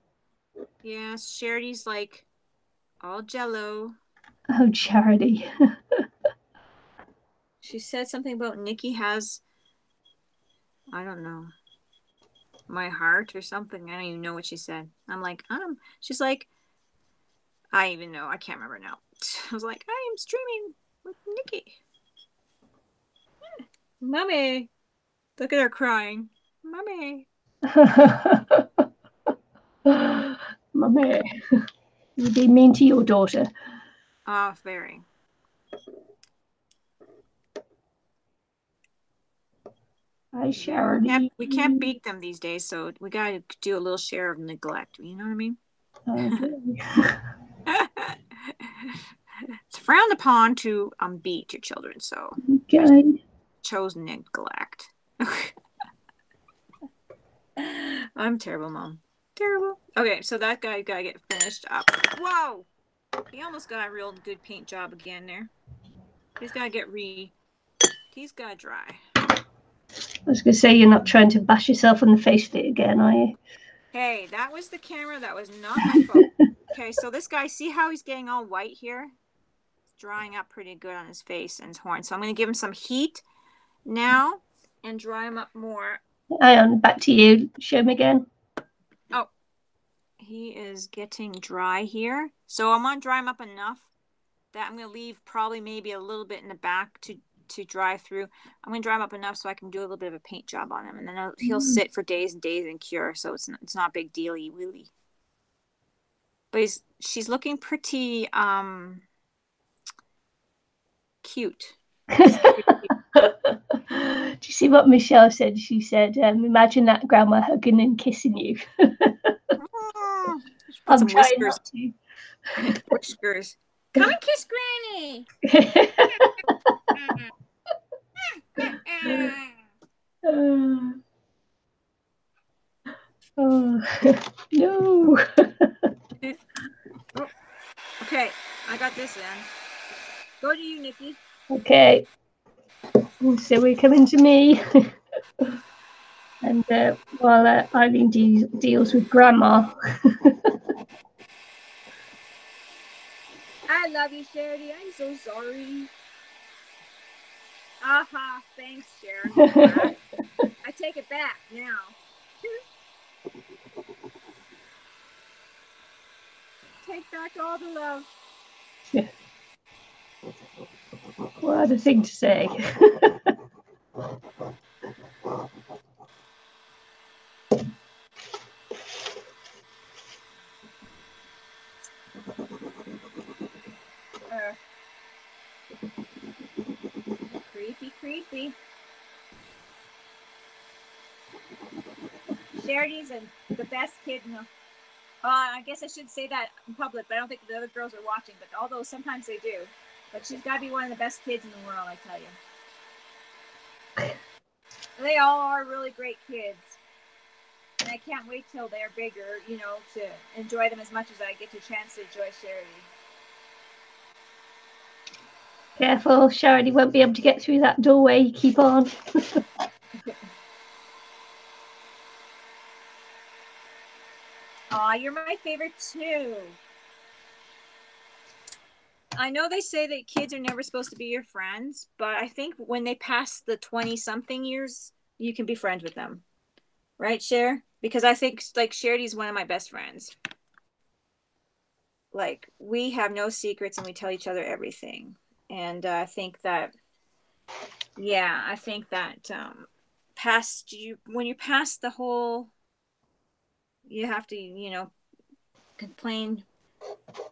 Yeah, Charity's like all jello. Oh, Charity. She said something about Nicky has, I don't know, my heart or something. I don't even know what she said. I'm like, she's like, I even know. I can't remember now. I was like, I am streaming with Nicky. Mommy. Look at her crying. Mommy. Mommy. You be mean to your daughter. Very. Hi, Charity. We can't beat them these days, so we got to do a little share of neglect. You know what I mean? Okay. It's frowned upon to beat your children, so okay. Chose neglect. I'm terrible, Mom. Terrible. Okay, so that guy gotta get finished up. Whoa! He almost got a real good paint job again there. He's gotta dry. I was gonna say, you're not trying to bash yourself in the face with it again, are you? Hey, that was the camera. That was not my fault. Okay, so this guy, see how he's getting all white here? It's drying up pretty good on his face and his horn. So I'm gonna give him some heat now and dry him up more. Back to you. Show him again. Oh, he is getting dry here. So I'm gonna dry him up enough that I'm gonna leave probably maybe a little bit in the back to dry through. I'm gonna dry him up enough so I can do a little bit of a paint job on him, and then he'll sit for days and days and cure. So it's not a big deal-y, really. But she's looking pretty cute. Do you see what Michelle said? She said, imagine that grandma hugging and kissing you. I'm trying not to. Whiskers. Come and kiss Granny. Oh, no. Oh, okay, I got this then. Go to you, Nicky. Okay. So we're coming to me. And while Eileen deals with Grandma. I love you, Charity. I'm so sorry. Aha, thanks, Sharon. I take it back now. Take back all the love. What a thing to say. Creepy. Charity's the best kid in the. I guess I should say that in public, but I don't think the other girls are watching. But although sometimes they do, but she's got to be one of the best kids in the world, I tell you. They all are really great kids, and I can't wait till they're bigger, to enjoy them as much as I get a chance to enjoy Charity. Careful, Charity won't be able to get through that doorway. Keep on. Aw, you're my favorite too. I know they say that kids are never supposed to be your friends, but I think when they pass the 20-something years, you can be friends with them. Right, Cher? Because I think, like, Charity's one of my best friends. Like, we have no secrets and we tell each other everything. And I think that, when you pass the whole, you have to, complain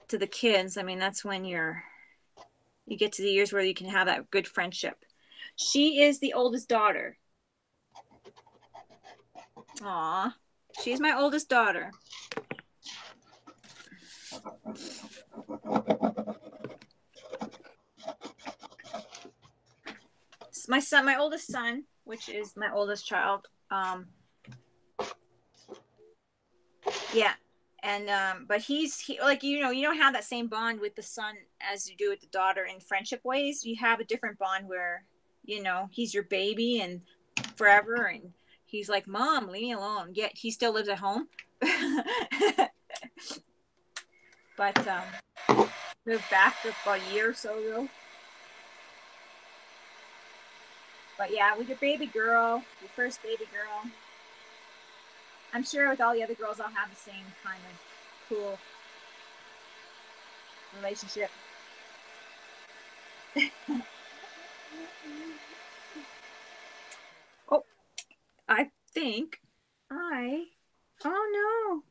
to the kids. I mean, that's when you get to the years where you can have that good friendship. She is the oldest daughter. Aw, she's my oldest daughter. My oldest son, which is my oldest child. Yeah, and but he like you don't have that same bond with the son as you do with the daughter in friendship ways. You have a different bond where he's your baby and forever, and he's like, Mom, leave me alone. Yet he still lives at home. But moved back about a year or so ago. But yeah, with your baby girl, your first baby girl, I'm sure with all the other girls, I'll have the same kind of cool relationship. Oh, I think oh no.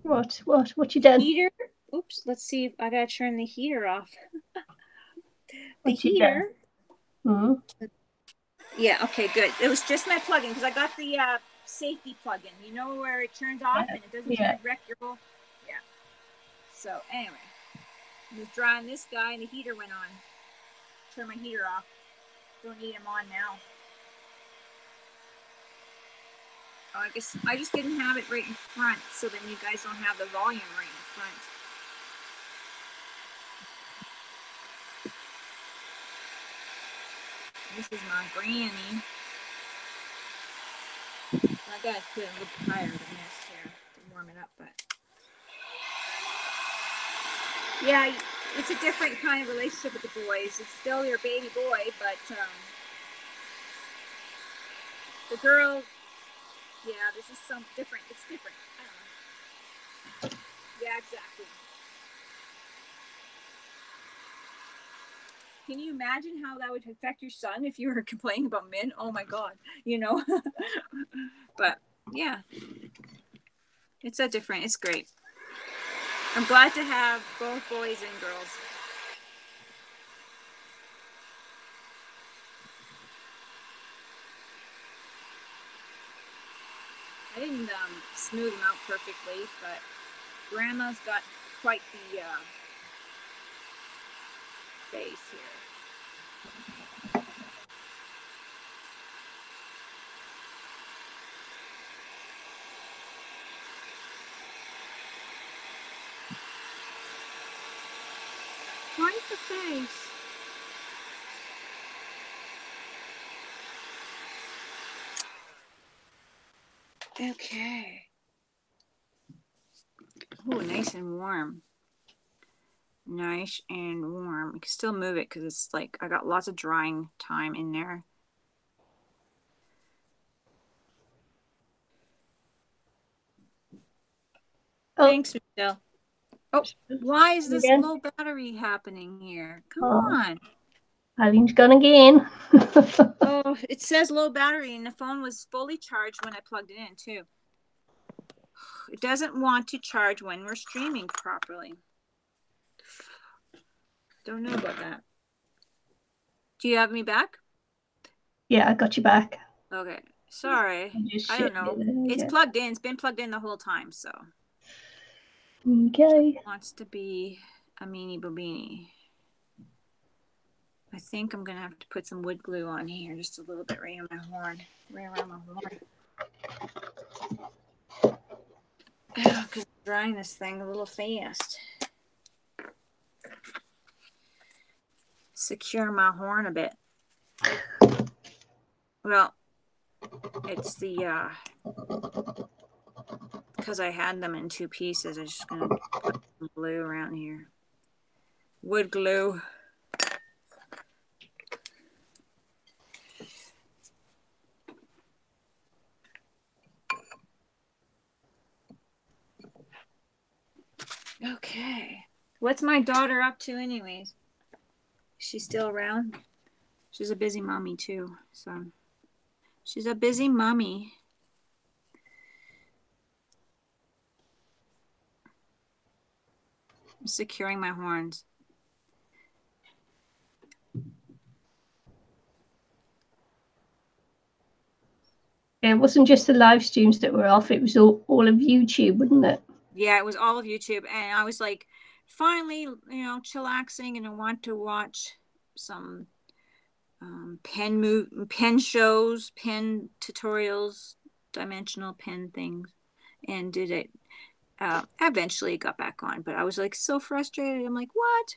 What you done? Heater. Oops, let's see. I gotta turn the heater off. The what heater. Mm-hmm. Yeah, okay, good. It was just my plug-in because I got the safety plug-in. You know where it turns off and it doesn't wreck your whole. Yeah. So anyway, I was drying this guy and the heater went on. Turn my heater off. Don't need him on now. Oh, I guess I just didn't have it right in front, so then you guys don't have the volume right in front. This is my granny. I gotta put it a little higher than this here to warm it up, but yeah, it's a different kind of relationship with the boys. It's still your baby boy, but the girl, yeah, this is some different. It's different. I don't know. Yeah, exactly. Can you imagine how that would affect your son if you were complaining about men? Oh my God, But yeah, it's so different. It's great. I'm glad to have both boys and girls. I didn't smooth them out perfectly, but Grandma's got quite the face here. Right the face. Okay. Oh, nice and warm. Nice and warm. I can still move it because it's like I got lots of drying time in there. Oh. Thanks, Michelle. Oh, why is this Again? low battery happening here? Come Oh. on. Eileen's gone again. Oh, it says low battery and the phone was fully charged when I plugged it in too. It doesn't want to charge when we're streaming properly. Don't know about that. Do you have me back? Yeah, I got you back. Okay. Sorry. I don't know. It's plugged in. It's been plugged in the whole time, so. Okay. It wants to be a meanie bobini. I think I'm gonna have to put some wood glue on here, just a little bit right on my horn, right around my horn. Because I'm drying this thing a little fast. Secure my horn a bit. Well, it's the because I had them in two pieces. I'm just gonna put some glue around here. Wood glue. Okay. What's my daughter up to anyways? She's still around? She's a busy mommy too, so she's a busy mommy. I'm securing my horns. It wasn't just the live streams that were off, it was all of YouTube, wasn't it? Yeah, it was all of YouTube. And I was like, finally, chillaxing, and I want to watch some pen shows, pen tutorials, dimensional pen things, and did it. Eventually it got back on, but I was like so frustrated. I'm like, what?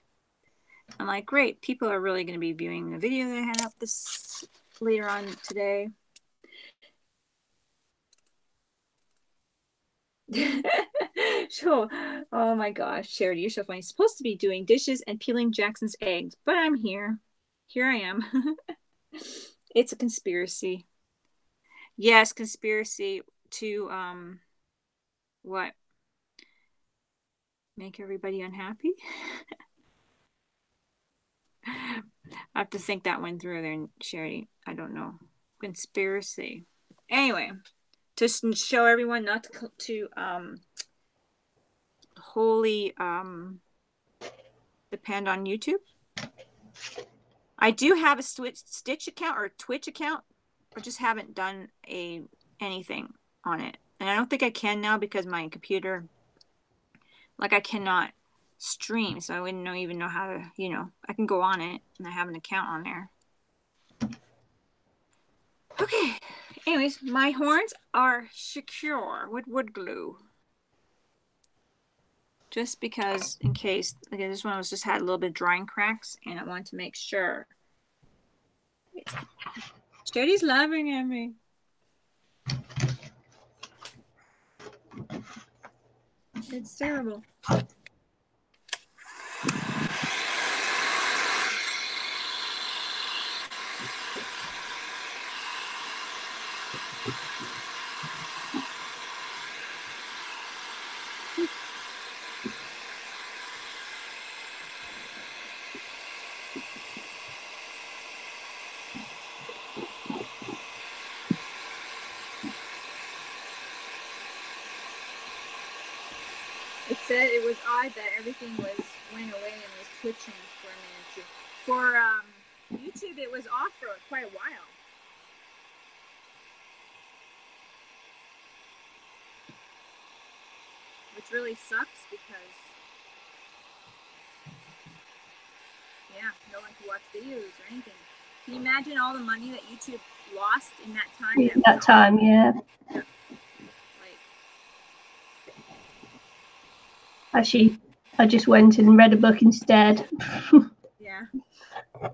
I'm like, great, people are really going to be viewing the video that I had up this later on today. Sure. Oh my gosh, Charity, you're so funny. Supposed to be doing dishes and peeling Jackson's eggs, but I'm here. Here I am. It's a conspiracy. Yes, conspiracy to what? Make everybody unhappy? I have to think that one through there, Charity. I don't know. Conspiracy. Anyway, to show everyone not to wholly depend on YouTube. I do have a Stitch account or a Twitch account, but just haven't done anything on it. And I don't think I can now because my computer, like, I cannot stream, so I wouldn't even know how to, I can go on it and I have an account on there. Okay. Anyways, my horns are secure with wood glue. Just because, in case, like this one was just had a little bit of drying cracks, and I wanted to make sure. Charity's laughing at me. It's terrible. It said it was odd that everything went away and was twitching for a minute. For YouTube, it was off for quite a while. Which really sucks because Yeah, no one could watch videos or anything. Can you imagine all the money that YouTube lost in that time? In that time, yeah. Like, Actually, I just went and read a book instead. yeah.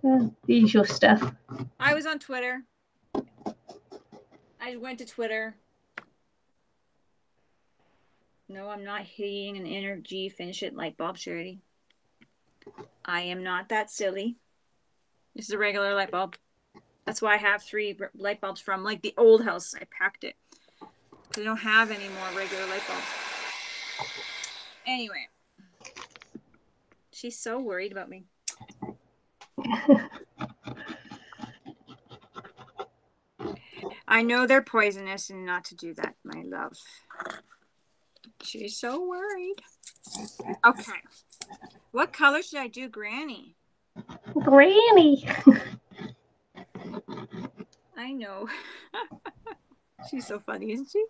The usual stuff. I was on Twitter. I went to Twitter. No, I'm not hitting an energy finish it like Bob Charity. I am not that silly. This is a regular light bulb. That's why I have 3 light bulbs from like the old house. I packed it. They don't have any more regular light bulbs. Anyway. She's so worried about me. I know they're poisonous and not to do that, my love. She's so worried. Okay. What color should I do, Granny? Granny. I know. She's so funny, isn't she?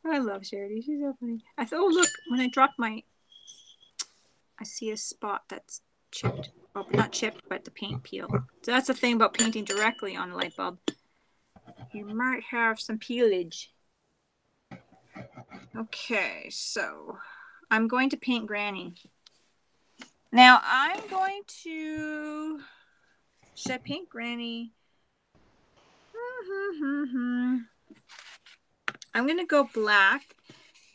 I love Charity. She's so funny. I thought, oh, look, when I dropped I see a spot that's chipped. Oh, not chipped, but the paint peel. So that's the thing about painting directly on a light bulb. You might have some peelage. Okay, so I'm going to paint Granny. Now I'm going to... Should I paint Granny? I'm going to go black.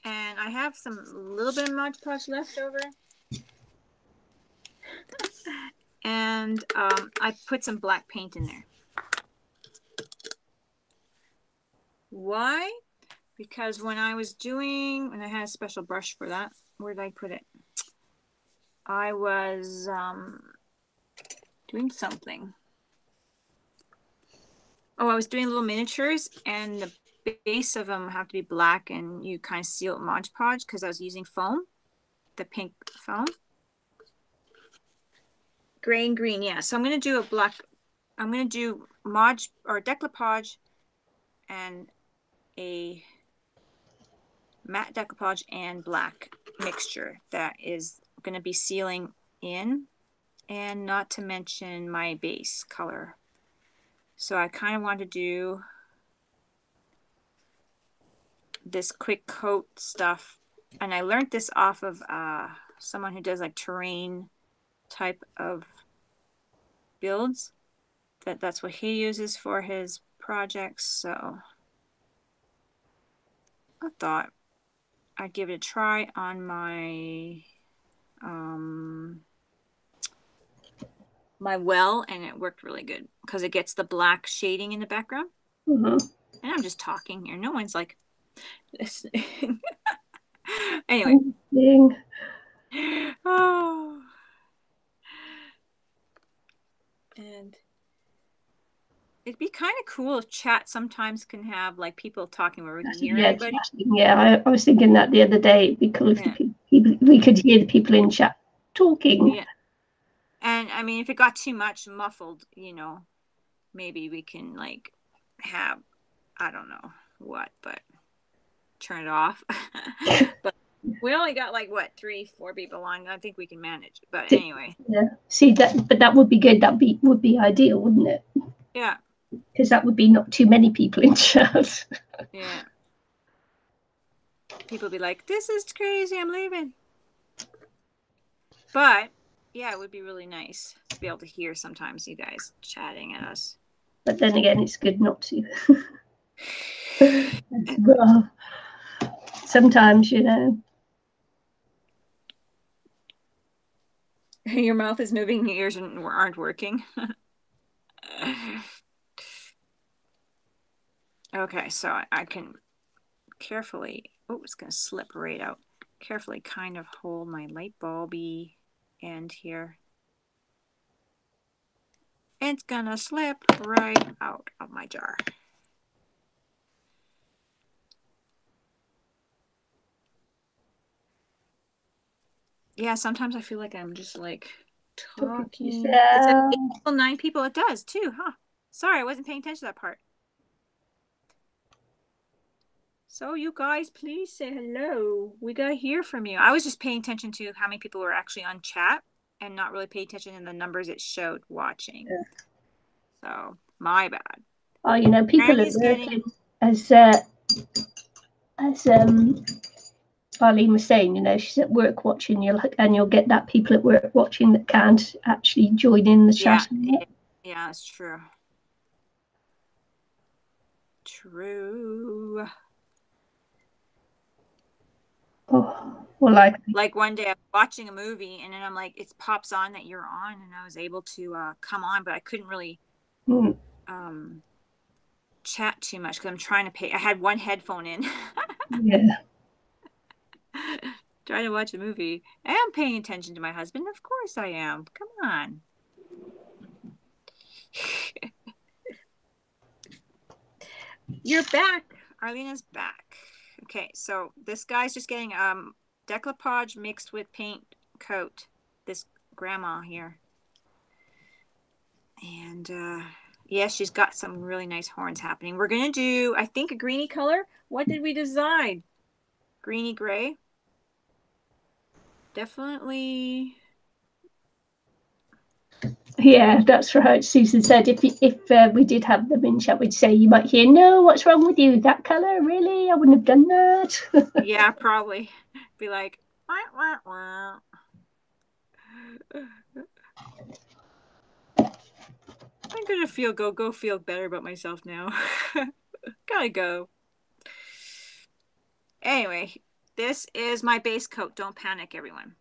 And I have some little bit of Mod Podge left over. And I put some black paint in there. Why? Because when I had a special brush for that. Where did I put it? I was doing something. Oh, I was doing little miniatures, and the base of them have to be black, and you kind of seal it Mod Podge because I was using foam, the pink foam. Gray and green, yeah. So I'm going to do a black. I'm going to do Mod or decoupage and a matte decoupage and black mixture that is going to be sealing in, and not to mention my base color. So I kind of want to do this quick coat stuff, and I learned this off of someone who does like terrain type of builds. That's what he uses for his projects. So I thought I'd give it a try on my my well, and it worked really good because it gets the black shading in the background. And I'm just talking here. No one's like listening. Anyway. Oh. And it'd be kind of cool if chat sometimes can have like people talking where we can hear everybody. Yeah, I was thinking that the other day. It'd be cool if we could hear the people in chat talking. Yeah. And I mean, if it got too much muffled, you know, maybe we can like have, I don't know what, but turn it off. But we only got like what, 3-4 people on. I think we can manage. But anyway. Yeah. See that, but that would be good. That would be ideal, wouldn't it? Yeah. Because that would be not too many people in chat. Yeah. People be like, "This is crazy. I'm leaving." But yeah, it would be really nice to be able to hear sometimes you guys chatting at us. But then again, it's good not to. Well, sometimes, you know. Your mouth is moving, your ears aren't working. Okay, so I can carefully, oh, it's going to slip right out. Carefully kind of hold my light bulby end here. It's going to slip right out of my jar. Yeah, sometimes I feel like I'm just like talking. It's at 8 people, 9 people. It does too, huh? Sorry, I wasn't paying attention to that part. So you guys, please say hello. We got to hear from you. I was just paying attention to how many people were actually on chat. and not really pay attention to the numbers it showed watching. Yeah. So my bad. Oh, you know, people are working as Arlene was saying, you know, she's at work watching, you'll get that people at work watching that can't actually join in the chat. Yeah, it's true. True. Oh, well, like one day I was watching a movie and then I'm like, it pops on that you're on, and I was able to come on, but I couldn't really chat too much because I'm trying to pay. I had one headphone in. Yeah. Trying to watch a movie. I am paying attention to my husband. Of course I am. Come on. You're back. Arlena's back. Okay, so this guy's just getting decoupage mixed with paint coat. This grandma here. And yeah, she's got some really nice horns happening. We're going to do, I think, a greeny color. What did we decide? Greeny gray? Definitely. Yeah, that's right. Susan said if we did have them in chat, we'd say, you might hear, no, what's wrong with you? That color? Really? I wouldn't have done that. Yeah, probably. Be like, wah, wah, wah. I'm going to go feel better about myself now. Gotta go. Anyway, this is my base coat. Don't panic, everyone.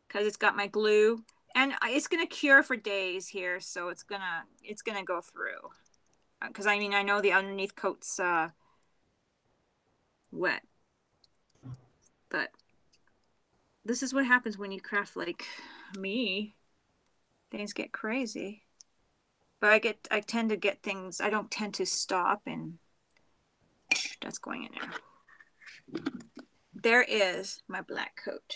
Because it's got my glue. And it's going to cure for days here, so it's gonna go through. Because I mean, I know the underneath coat's wet. But this is what happens when you craft like me. Things get crazy. But I tend to get things, I don't tend to stop, and that's going in there. There is my black coat.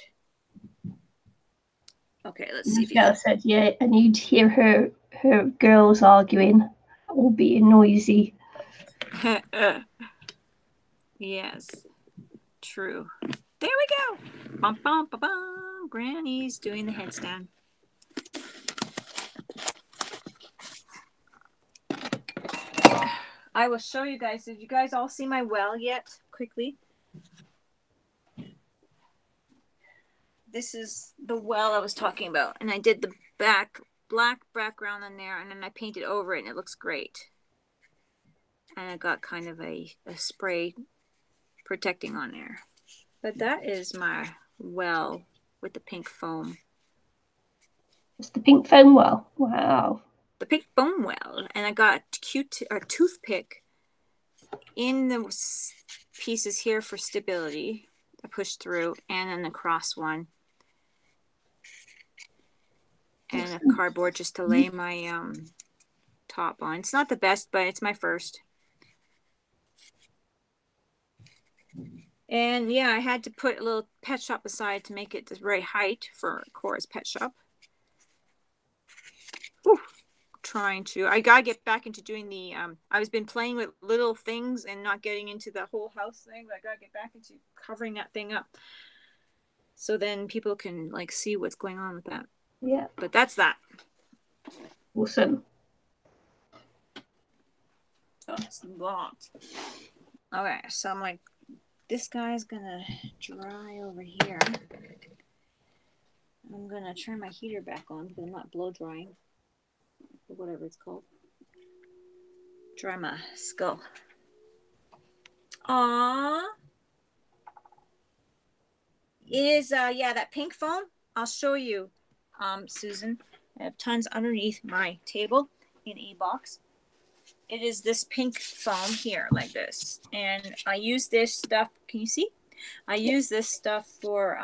Okay, let's see. Michelle said, yeah, and you'd hear her girls arguing, all being noisy. Yes, true. There we go. Bum, bum, bum, bum. Granny's doing the headstand. I will show you guys. Did you guys all see my well yet? Quickly. This is the well I was talking about. And I did the black background on there, and then I painted over it, and it looks great. And I got kind of a spray protecting on there. But that is my well with the pink foam. It's the pink foam well. Wow. The pink foam well. And I got a toothpick in the pieces here for stability. I pushed through, and then the cross one. And a cardboard just to lay my top on. It's not the best, but it's my first. And yeah, I had to put a little pet shop aside to make it the right height for Cora's pet shop. Whew. I gotta get back into doing the I've been playing with little things and not getting into the whole house thing, but I gotta get back into covering that thing up, so then people can like see what's going on with that. Yeah, but that's that. Awesome. Oh, it's locked. Okay, so I'm like, this guy's gonna dry over here. I'm gonna turn my heater back on because I'm not blow drying, or whatever it's called. Dry my skull. Aww. It is, yeah, that pink foam. I'll show you, Susan. I have tons underneath my table in a box. It is this pink foam here, like this. And I use this stuff. Can you see? I use this stuff for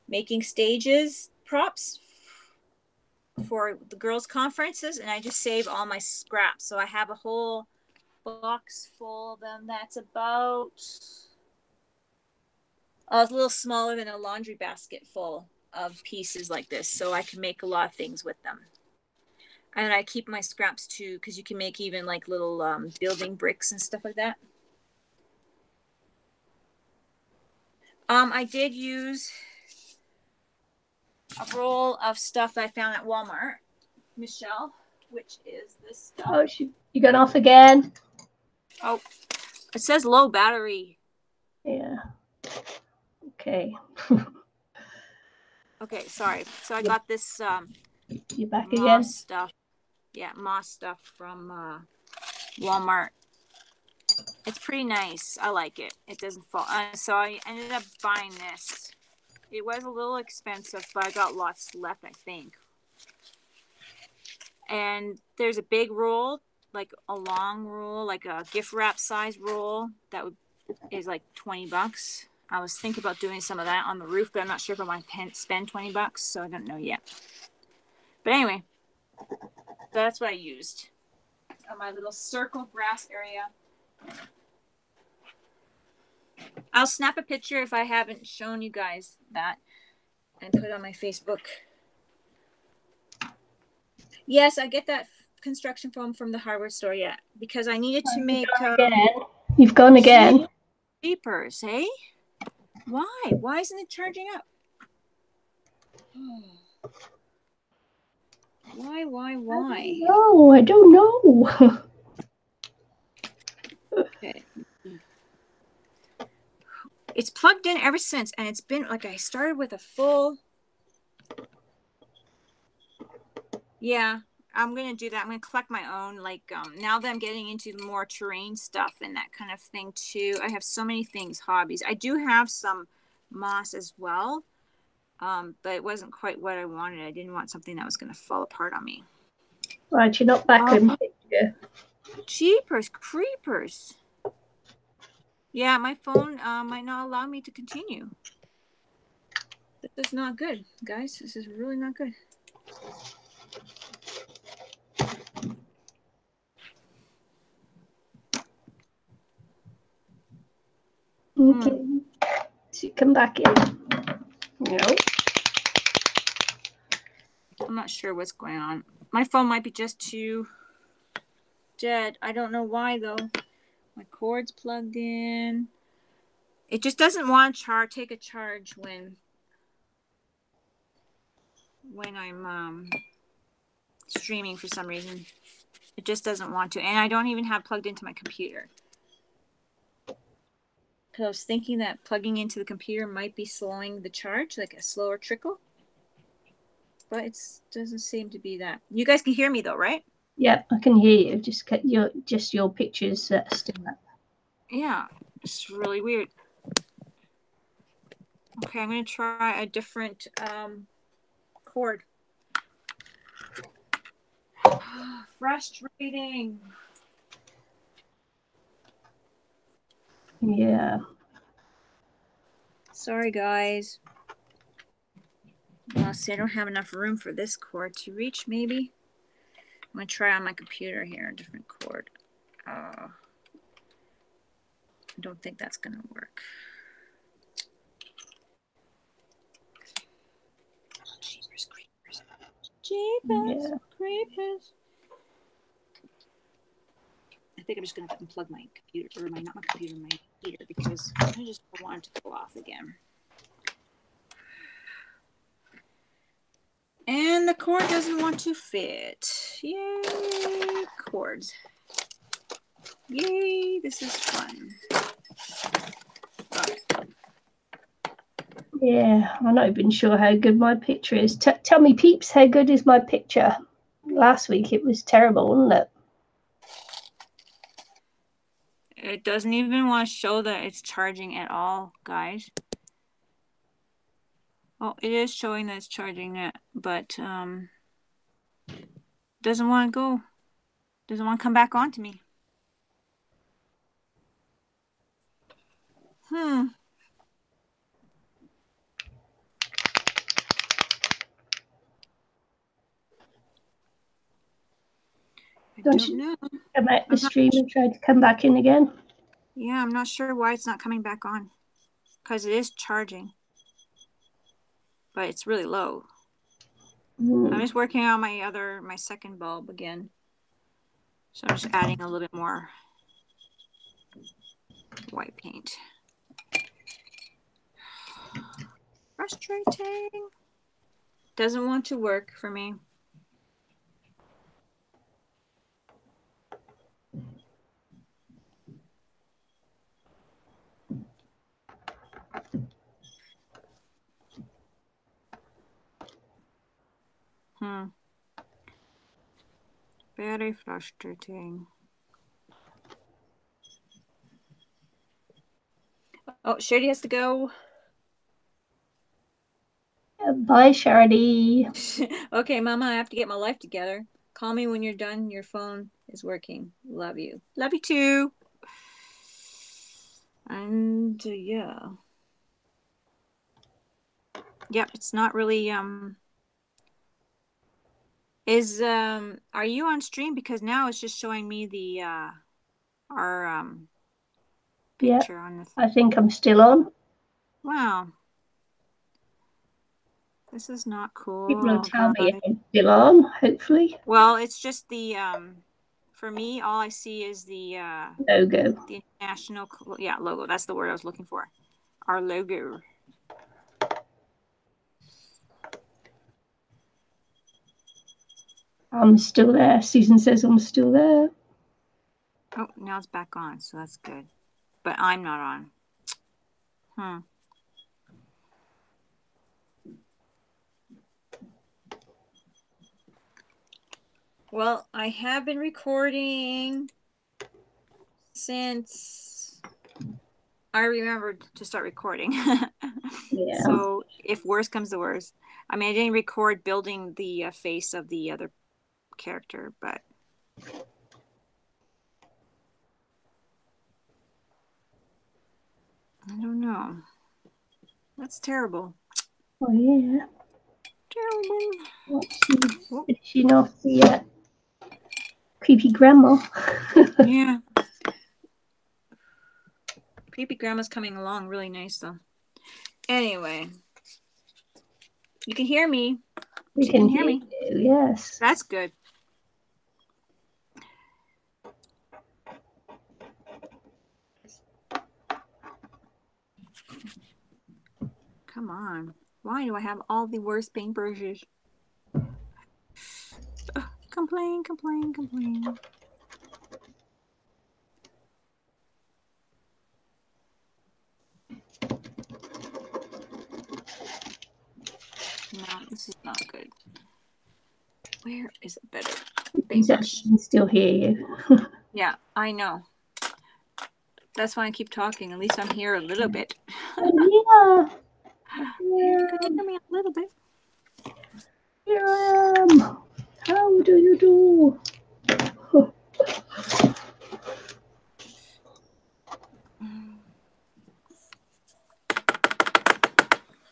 making stages props for the girls' conferences, and I just save all my scraps. So I have a whole box full of them. That's about a little smaller than a laundry basket full of pieces like this, so I can make a lot of things with them. And I keep my scraps too, because you can make even like little building bricks and stuff like that. I did use a roll of stuff I found at Walmart, Michelle, which is this stuff. Oh, you got off again? Oh, it says low battery. Yeah. Okay. Okay, sorry. So I got this You're back moss again? stuff. Yeah, moss stuff from Walmart. It's pretty nice. I like it. It doesn't fall. So I ended up buying this. It was a little expensive, but I got lots left, I think. And there's a big roll, like a long roll, like a gift wrap size roll that is like $20. I was thinking about doing some of that on the roof, but I'm not sure if I want to spend $20, so I don't know yet. But anyway, that's what I used on my little circle grass area. I'll snap a picture if I haven't shown you guys that and put it on my Facebook. Yes, I get that construction foam from the hardware store, yeah, because I needed to make You've gone again. Jeepers, hey? Why isn't it charging up? Why? No, I don't know. Okay. It's plugged in ever since, and it's been like I started with a full. Yeah, I'm gonna do that. I'm gonna collect my own. Like now that I'm getting into the more terrain stuff and that kind of thing too. I have so many things, hobbies. I do have some moss as well, but it wasn't quite what I wanted. I didn't want something that was gonna fall apart on me. Right, you're not back in picture. Jeepers creepers. Yeah, my phone might not allow me to continue. This is not good, guys. This is really not good. Okay. So you come back in. No. I'm not sure what's going on. My phone might be just too dead. I don't know why though. My cord's plugged in. It just doesn't want to take a charge when I'm streaming for some reason. It just doesn't want to. And I don't even have plugged into my computer. Because I was thinking that plugging into the computer might be slowing the charge, like a slower trickle. But it doesn't seem to be that. You guys can hear me though, right? Yeah, I can hear you. Just your pictures still up. Yeah, it's really weird. Okay, I'm going to try a different cord. Frustrating. Yeah. Sorry, guys. Well, see, I don't have enough room for this cord to reach, maybe. I'm going to try on my computer here, a different cord. I don't think that's going to work. Jeepers creepers. Jeepers creepers. I think I'm just going to unplug my computer, or my heater, because I just don't want it to go off again. And the cord doesn't want to fit. Yay, cords. Yay, this is fun. Yeah, I'm not even sure how good my picture is. Tell me, peeps, how good is my picture? Last week it was terrible, wasn't it? It doesn't even want to show that it's charging at all, guys. Oh, it is showing that it's charging it, but doesn't want to go. Doesn't want to come back on to me. I don't know. Come out the stream and try to come back in again. Yeah, I'm not sure why it's not coming back on. Because it is charging. But it's really low. I'm just working on my second bulb again. So I'm just adding a little bit more white paint. Frustrating. Doesn't want to work for me. Very frustrating. Oh, Shardy has to go. Bye, Shardy. Okay, Mama, I have to get my life together. Call me when you're done. Your phone is working. Love you. Love you too. And yeah. Yep, it's not really are you on stream? Because now it's just showing me the our picture on the I think I'm still on. Wow. This is not cool. People will tell me if I'm still on, hopefully. Well, it's just the for me, all I see is the logo. The national logo. That's the word I was looking for. Our logo. I'm still there. Susan says I'm still there. Oh, now it's back on, so that's good. But I'm not on. Well, I have been recording since I remembered to start recording. Yeah. So if worse comes to worse, I mean, I didn't record building the face of the other character, but I don't know. That's terrible. Oh yeah. Terrible. What's finishing off the creepy grandma? Yeah. Creepy grandma's coming along really nice though. Anyway, you can hear me. You can hear me. Yes. That's good. Come on. Why do I have all the worst paintbrushes? Complain, complain, complain. No, this is not good. Where is it better? I can still hear you. Yeah, I know. That's why I keep talking. At least I'm here a little bit. Yeah. You can hear me a little bit. Here I am. How do you do?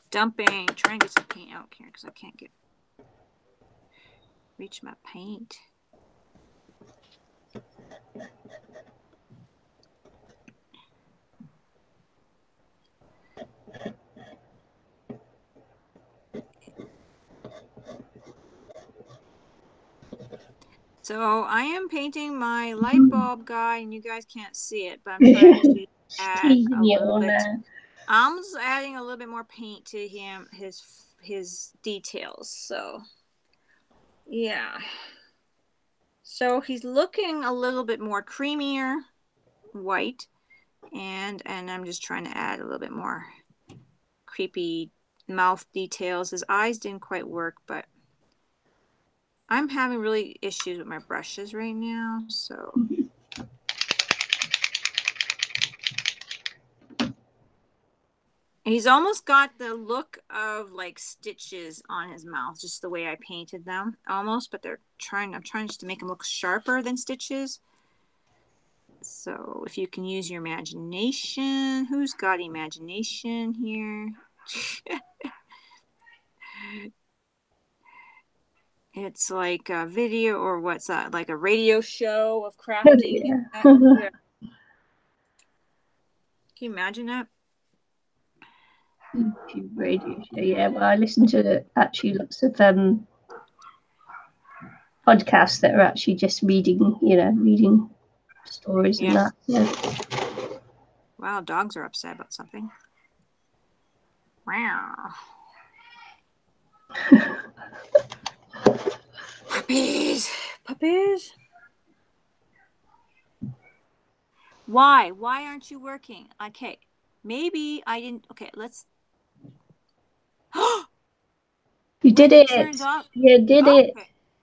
Dumping. Trying to get some paint out here because I can't reach my paint. So I am painting my light bulb guy, and you guys can't see it, but I'm trying to add a little bit. I'm just adding a little bit more paint to him, his details. So yeah. So he's looking a little bit more creamier white, and I'm just trying to add a little bit more creepy mouth details. His eyes didn't quite work, but I'm having really issues with my brushes right now, so he's almost got the look of like stitches on his mouth, just the way I painted them almost, but I'm trying just to make them look sharper than stitches. So if you can use your imagination, who's got imagination here? It's like a video, or what's that? Like a radio show of crafting. Yeah. Yeah. Can you imagine that? YouTube radio show. Yeah, well, I listen to actually lots of podcasts that are actually just reading stories and that. Yeah. Wow, dogs are upset about something. Wow. Puppies. Puppies. Why? Why aren't you working? Okay. Maybe I didn't. Okay, let's. You did When it it. turned off. You did it.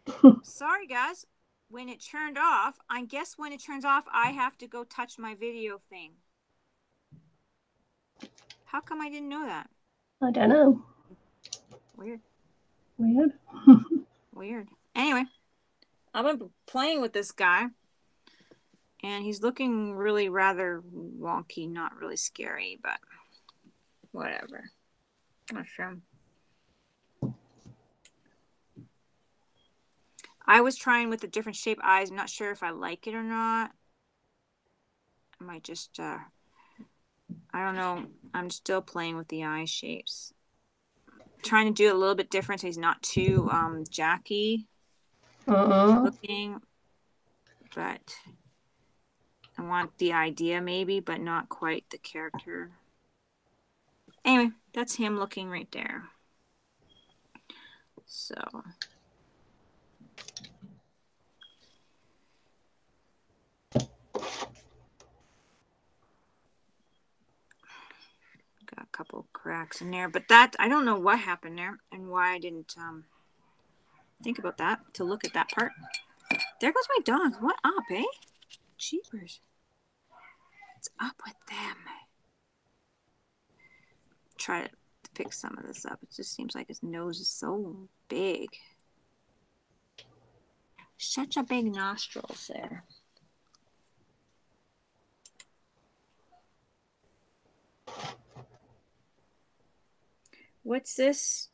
Okay. Sorry, guys. When it turned off, I guess when it turns off, I have to go touch my video thing. How come I didn't know that? I don't know. Weird. Weird. Weird. Anyway, I've been playing with this guy, and he's looking really rather wonky, not really scary, but whatever. Not sure. I was trying with the different shape eyes. I'm not sure if I like it or not. I might just, I don't know. I'm still playing with the eye shapes. Trying to do it a little bit different so he's not too Jackie looking. But I want the idea maybe, but not quite the character. Anyway, that's him looking right there. So. Got a couple cracks in there, but that, I don't know what happened there and why I didn't think about that to look at that part. There goes my dogs. What up, eh? Jeepers. What's up with them? Try to pick some of this up. It just seems like his nose is so big. Such a big nostrils there. What's this?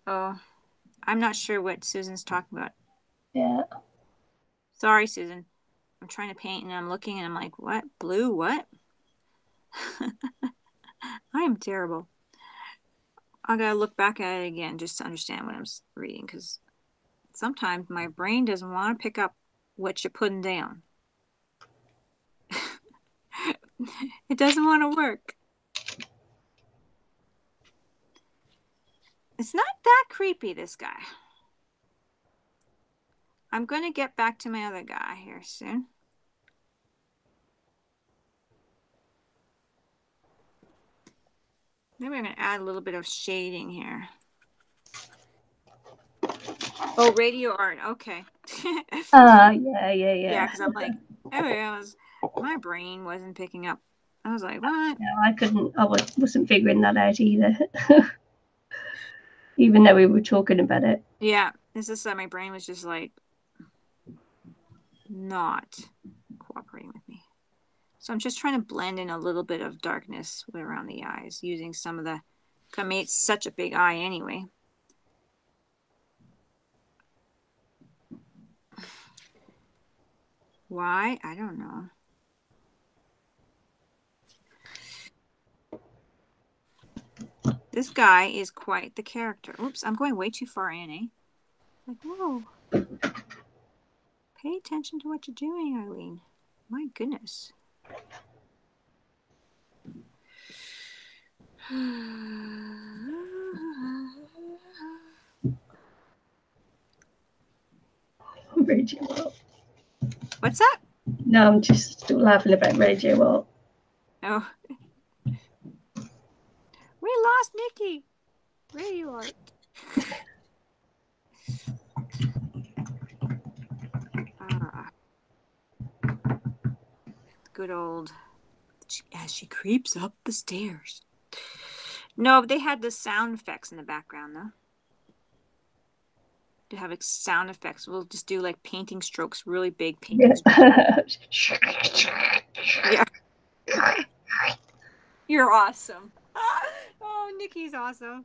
Oh, I'm not sure what Susan's talking about. Yeah. Sorry, Susan. I'm trying to paint and I'm looking and I'm like, what? Blue? What? I am terrible. I gotta look back at it again just to understand what I'm reading because sometimes my brain doesn't want to pick up what you're putting down. It doesn't want to work. It's not that creepy, this guy. I'm going to get back to my other guy here soon. Maybe I'm going to add a little bit of shading here. Oh, radio art. Okay. Yeah. Yeah, because I'm like, my brain wasn't picking up. I was like, what? No, I wasn't figuring that out either. Even though we were talking about it. Yeah, it's just that my brain was just like not cooperating with me. So I'm just trying to blend in a little bit of darkness around the eyes using some of the, I made such a big eye anyway. Why? I don't know. This guy is quite the character. Oops, I'm going way too far in, eh? Like, whoa. Pay attention to what you're doing, Eileen. My goodness. Radio Art. What's that? No, I'm just still laughing about Radio Art. Oh. We lost Nicky. Radio art. Good old, as she creeps up the stairs. No, they had the sound effects in the background though. To have sound effects, we'll just do like painting strokes, really big painting strokes. Yeah. You're awesome. Oh, Nicky's awesome.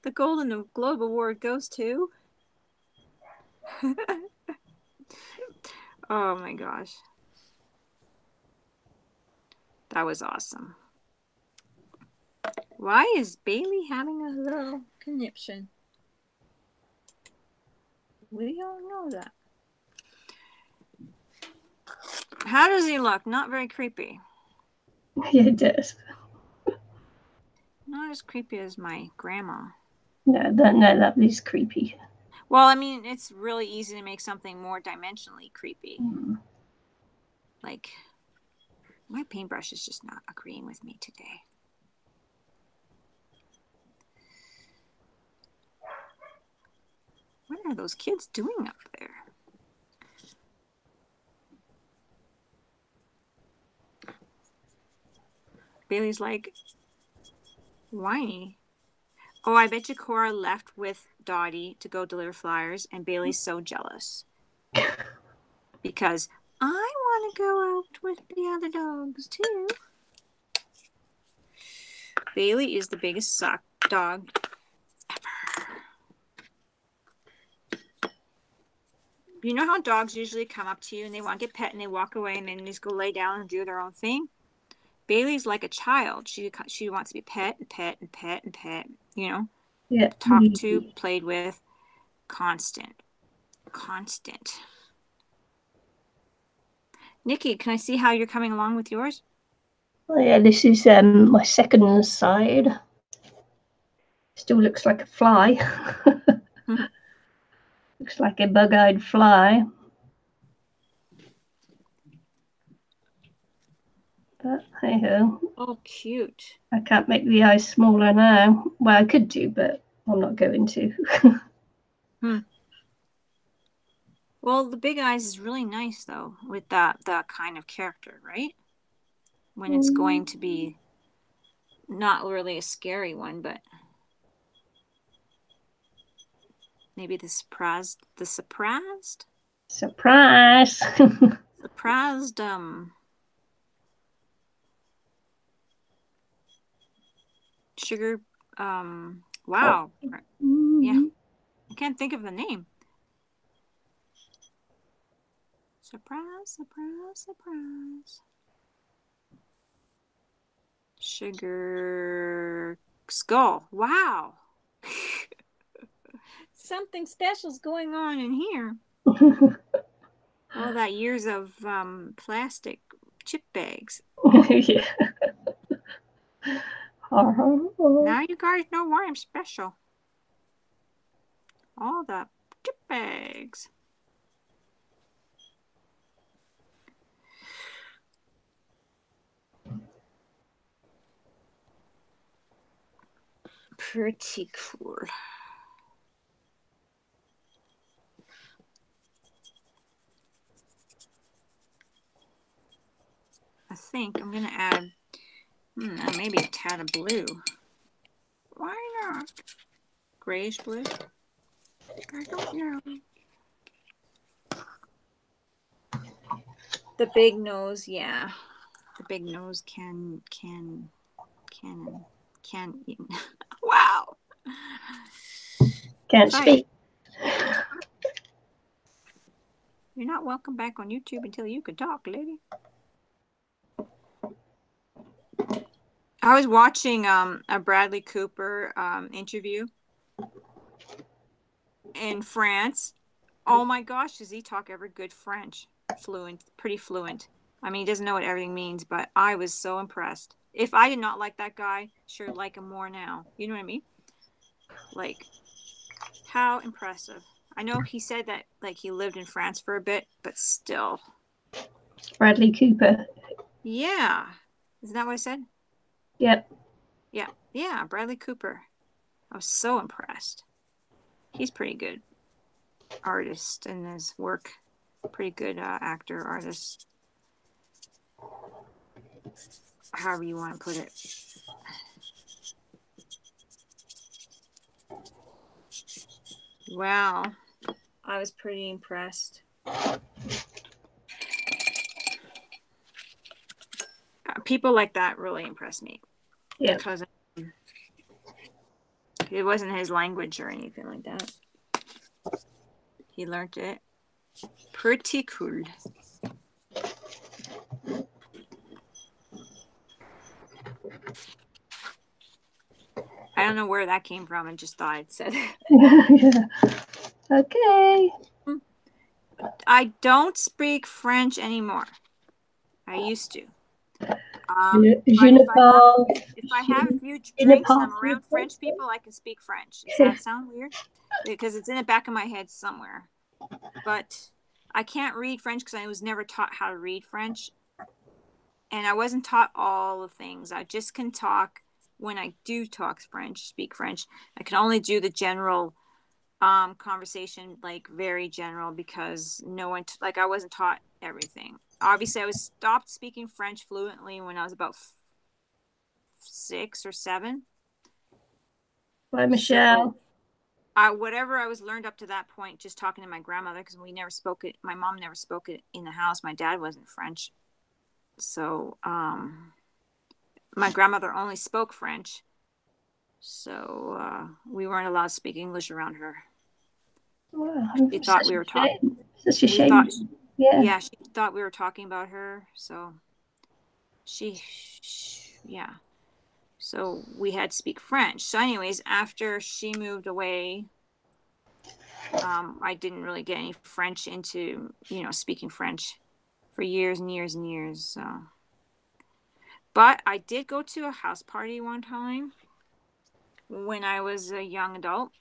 The Golden Globe Award goes to. Oh my gosh. That was awesome. Why is Bailey having a little conniption? We all know that. How does he look? Not very creepy. Yeah, it does. Not as creepy as my grandma. No, that is creepy. Well, I mean, it's really easy to make something more dimensionally creepy. Like, my paintbrush is just not agreeing with me today. What are those kids doing up there? Bailey's like, whiny. Oh, I bet you Cora left with Dottie to go deliver flowers, and Bailey's so jealous. Because I want to go out with the other dogs too. Bailey is the biggest sock dog ever. You know how dogs usually come up to you and they want to get pet and they walk away and then they just go lay down and do their own thing? Bailey's like a child. She wants to be pet and pet and pet and pet, you know? Yeah. Talked to, played with, constant. Nicky, can I see how you're coming along with yours? Oh, yeah, this is my second side. Still looks like a fly. Looks like a bug-eyed fly. But hey ho. Oh, cute. I can't make the eyes smaller now. Well, I could do, but I'm not going to. Well, the big eyes is really nice though, with that kind of character, right? When it's going to be not really a scary one, but maybe the surprised sugar wow. Yeah. I can't think of the name. Surprise. Sugar skull. Wow. Something special's going on in here. All that years of plastic chip bags. Yeah. Now you guys know why I'm special. All the chip bags. Pretty cool. I think I'm gonna add maybe a tad of blue. Why not? Grayish blue? I don't know. The big nose, yeah. The big nose can wow. Can't speak. You're not welcome back on YouTube until you can talk, lady. I was watching a Bradley Cooper interview in France. Oh my gosh, does he talk ever good French? Pretty fluent. I mean, he doesn't know what everything means, but I was so impressed. If I did not like that guy, sure like him more now. You know what I mean? Like, how impressive. I know he said that like he lived in France for a bit, but still. Bradley Cooper. Yeah. Isn't that what I said? Yep. Yeah, Bradley Cooper. I was so impressed. He's pretty good artist in his work. Pretty good actor, artist. However you want to put it. Wow. I was pretty impressed. People like that really impress me. Yeah. Because it wasn't his language or anything like that. He learned it. Pretty cool. I don't know where that came from. I just thought I'd said it. Yeah. Okay. I don't speak French anymore. I used to. But Je ne parle, if I have a few je ne drinks and parle I'm plus around French français. people, I can speak French. Does that sound weird? Because it's in the back of my head somewhere. But I can't read French because I was never taught how to read French. And I wasn't taught all the things. I just can talk when I do talk French, speak French. I can only do the general conversation, like very general, because no one like I wasn't taught everything. Obviously, I was stopped speaking French fluently when I was about 6 or 7. Bye, So Michelle. whatever I was learned up to that point, just talking to my grandmother, because we never spoke it. My mom never spoke it in the house. My dad wasn't French, so my grandmother only spoke French. So we weren't allowed to speak English around her. Wow, She thought we were talking. Such a We shame. thought, Yeah. yeah, she thought we were talking about her. So yeah. So we had to speak French. So, anyways, after she moved away, I didn't really get any French into, speaking French for years and years and years. So, but I did go to a house party one time when I was a young adult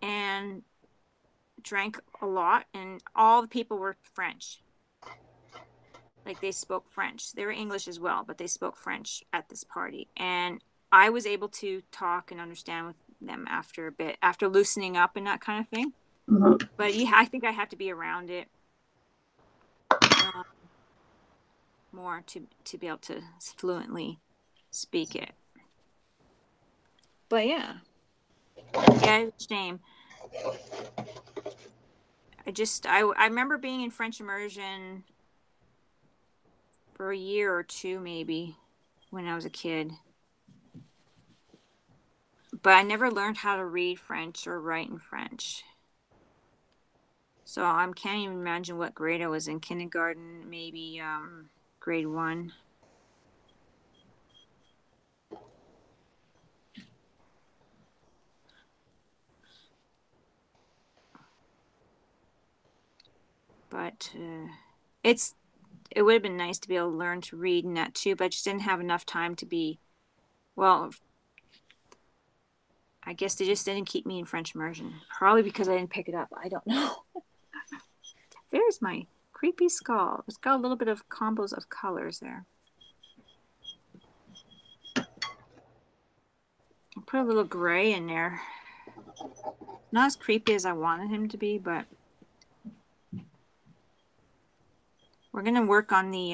and drank a lot, and all the people were French. Like they spoke French. They were English as well, but they spoke French at this party. And I was able to talk and understand with them after a bit, after loosening up and that kind of thing. Mm-hmm. But yeah, I think I have to be around it more to be able to fluently speak it. But yeah, it's a shame. I remember being in French immersion for a year or two maybe when I was a kid. But I never learned how to read French or write in French. So I can't even imagine what grade I was in. Kindergarten, maybe grade 1. But it would have been nice to be able to learn to read in that too, but I just didn't have enough time to be, well, I guess they just didn't keep me in French immersion. Probably because I didn't pick it up. I don't know. There's my creepy skull. It's got a little bit of combos of colors there. I put a little gray in there. Not as creepy as I wanted him to be, but we're gonna work on the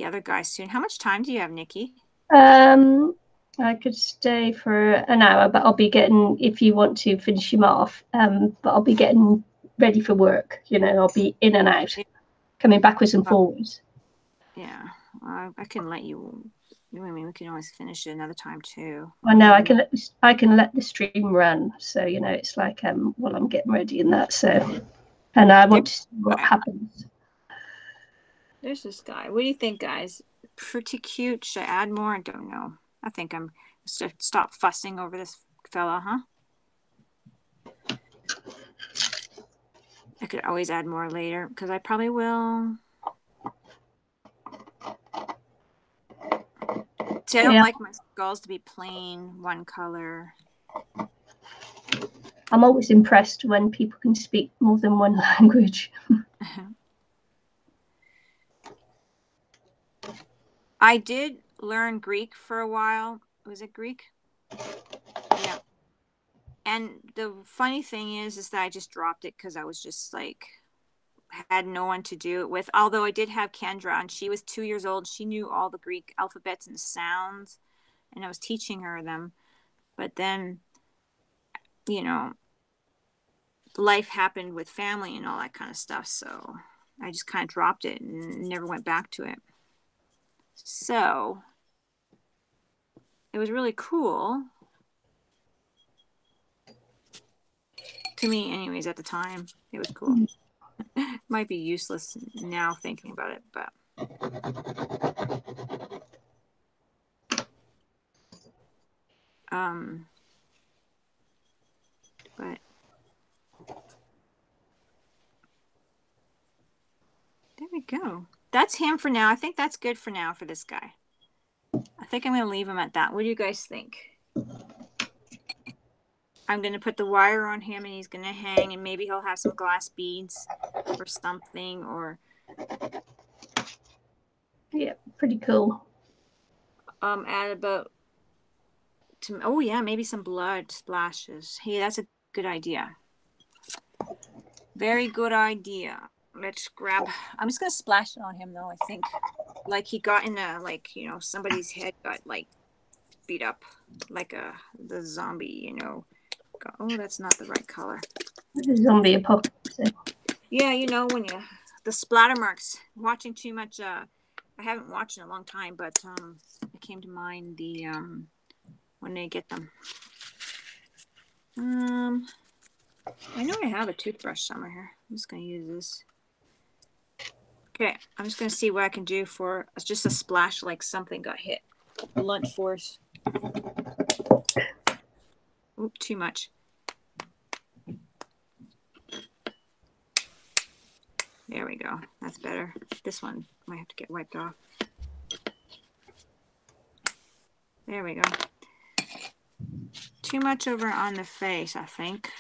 other guy soon. How much time do you have, Nicky? I could stay for an hour, but I'll be getting, if you want to finish him off, but I'll be getting ready for work. I'll be in and out, coming backwards and forwards. Yeah, I can let you. I mean, we can always finish it another time too. I know I can let the stream run, so it's like while I'm getting ready and that. So, and I want to see what happens. There's this guy. What do you think, guys? Pretty cute. Should I add more? I don't know. I think I'm stop fussing over this fella, huh? I could always add more later because I probably will. See, I don't like my skulls to be plain one color. I'm always impressed when people can speak more than one language. I did learn Greek for a while. Was it Greek? Yeah. And the funny thing is that I just dropped it because I was just like, had no one to do it with. Although I did have Kendra, and she was 2 years old. She knew all the Greek alphabets and sounds, and I was teaching her them. But then, life happened with family and all that kind of stuff. So I just kind of dropped it and never went back to it. So it was really cool to me, anyways, at the time. It was cool. Might be useless now thinking about it, but but there we go. That's him for now. I think that's good for now for this guy. think I'm going to leave him at that. What do you guys think? I'm going to put the wire on him and he's going to hang, and maybe he'll have some glass beads or something, or yeah, pretty cool. Add about oh yeah, maybe some blood splashes. Hey, that's a good idea. Very good idea. Let's grab, I'm just going to splash it on him though, I think. Like he got in a, like, you know, somebody's head got like beat up like the zombie, you know. Oh, that's not the right color. The zombie apocalypse. Yeah, you know, when you, the splatter marks, watching too much, I haven't watched in a long time, but it came to mind the, when they get them. I know I have a toothbrush somewhere here. I'm just going to use this. Okay, I'm just going to see what I can do for just a splash, like something got hit. Blunt force. Oop, too much. There we go. That's better. This one might have to get wiped off. There we go. Too much over on the face, I think.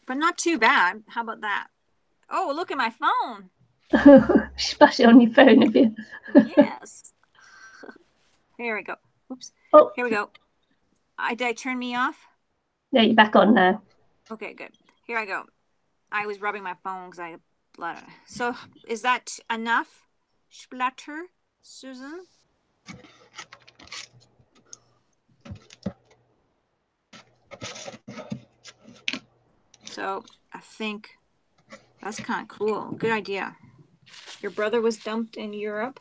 But not too bad. How about that? Oh, look at my phone. Splash it on your phone a bit. Yes. Here we go. Oops. Oh. Here we go. Did I turn me off? Yeah, you're back on now. Okay, good. Here I go. I was rubbing my phone because I had blood on it. So is that enough splatter, Susan? So I think that's kind of cool. Good idea. Your brother was dumped in Europe.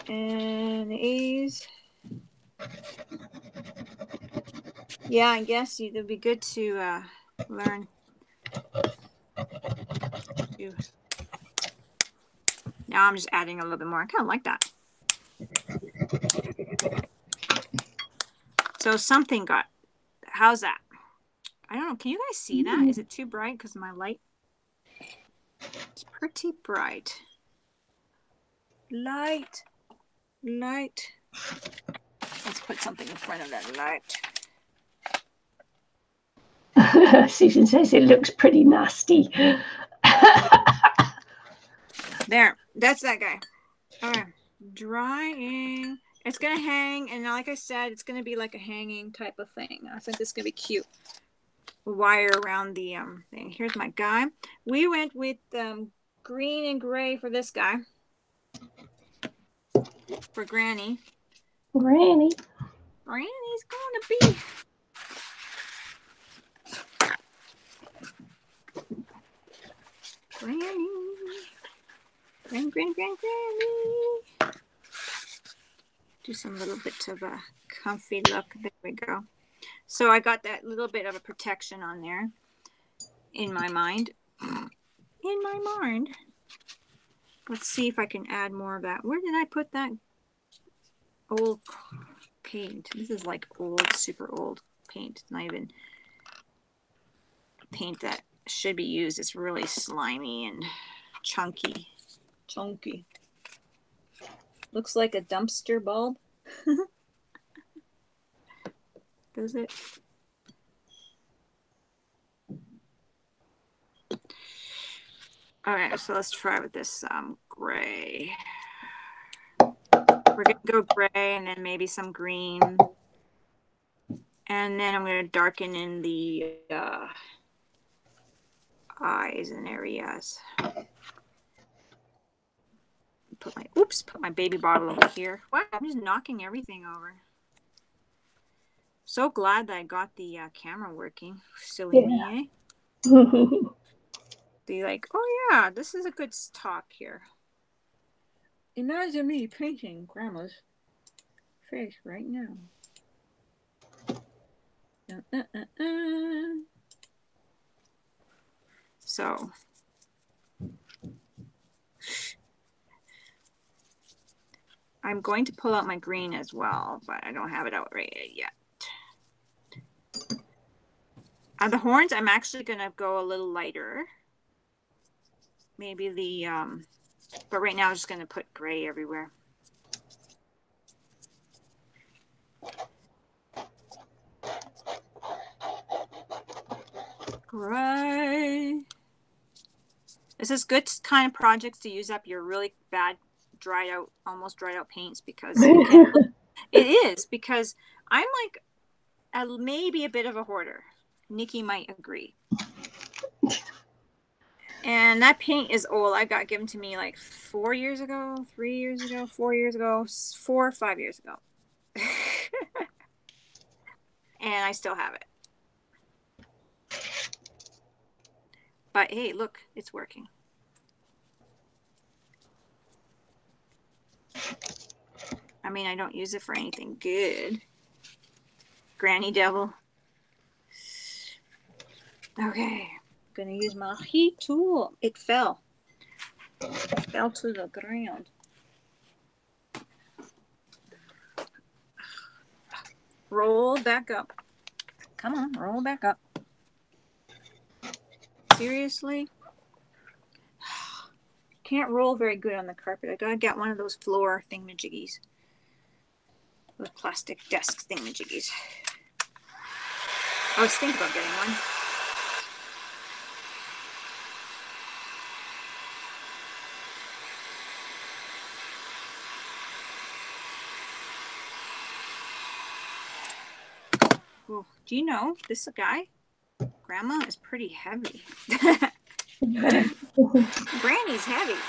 And A's. Yeah, I guess it'd be good to learn. Now I'm just adding a little bit more. I kind of like that. So something got, how's that? I don't know. Can you guys see that? Is it too bright because of my light? It's pretty bright. Light. Let's put something in front of that light. Susan says it looks pretty nasty. There, that's that guy. Okay, drying. It's gonna hang, and like I said, it's gonna be like a hanging type of thing. I think this is gonna be cute. Wire around the thing. Here's my guy. We went with green and gray for this guy. For Granny. Granny's gonna be. Granny. Do some little bit of a comfy look. There we go. So I got that little bit of a protection on there in my mind. Let's see if I can add more of that. Where did I put that old paint? This is like old, super old paint. It's not even paint that should be used. It's really slimy and chunky. Looks like a dumpster bulb. Does it? All right, so let's try with this gray. We're gonna go gray and then maybe some green. And then I'm gonna darken in the eyes and areas. Put my baby bottle over here. What? I'm just knocking everything over. So glad that I got the camera working. Silly me, eh? Be like, oh yeah, this is a good talk here. Imagine me painting Grandma's face right now. So I'm going to pull out my green as well, but I don't have it out right yet. The horns, I'm actually going to go a little lighter maybe the, but right now I'm just going to put gray everywhere. Gray. This is good kind of projects to use up your really bad almost dried out paints, because you can, it is, because I'm like maybe a bit of a hoarder. Nikki might agree. And that paint is old. I got given to me like 4 years ago, 3 years ago, 4 years ago, 4 or 5 years ago. And I still have it. But hey, look, it's working. I mean, I don't use it for anything good. Granny Devil. Okay. I'm gonna use my heat tool. It fell. It fell to the ground. Roll back up. Come on, roll back up. Seriously? Can't roll very good on the carpet. I gotta get one of those floor thingamajiggies. Those plastic desk thingamajiggies. I was thinking about getting one. Oh, do you know this guy? Grandma is pretty heavy. Granny's heavy.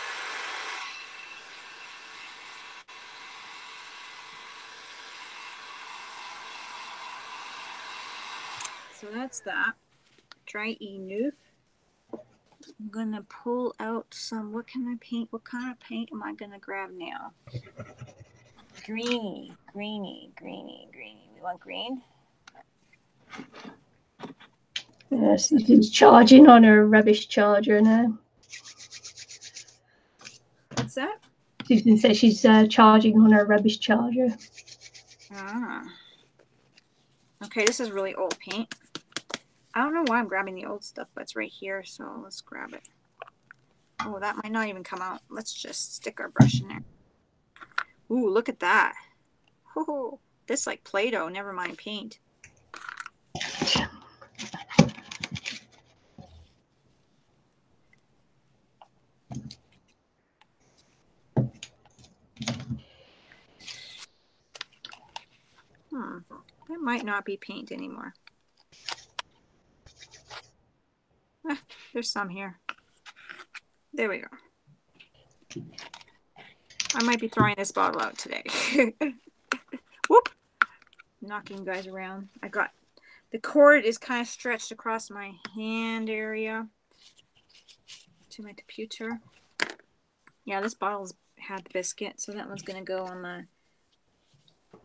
So that's that. Try enough. I'm gonna pull out some. What can I paint? What kind of paint am I gonna grab now? Greeny, greeny, greeny, greeny. We want green. Yes, she's charging on her rubbish charger now. What's that? Susan says she's charging on her rubbish charger. Ah. Okay, this is really old paint. I don't know why I'm grabbing the old stuff, but it's right here, so let's grab it. Oh, that might not even come out. Let's just stick our brush in there. Ooh, look at that. Ooh, this is like Play-Doh, never mind paint. That might not be paint anymore. There's some here. There we go. I might be throwing this bottle out today. Whoop! Knocking guys around. I got the cord is kind of stretched across my hand area to my computer. Yeah, this bottle's had the biscuit, so that one's gonna go on the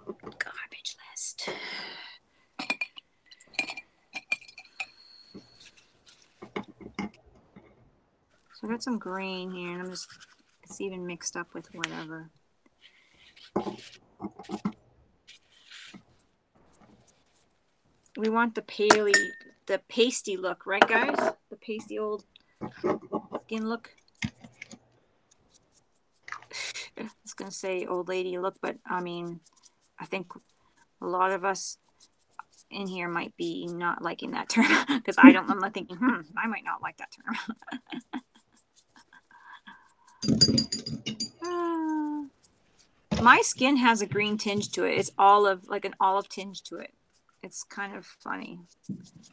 garbage list. So I got some green here, and it's even mixed up with whatever. We want the pasty look, right guys? The pasty old skin look. I was gonna say old lady look, but I mean, I think a lot of us in here might be not liking that term, because I'm not thinking, I might not like that term. My skin has a green tinge to it. It's like an olive tinge to it. It's kind of funny.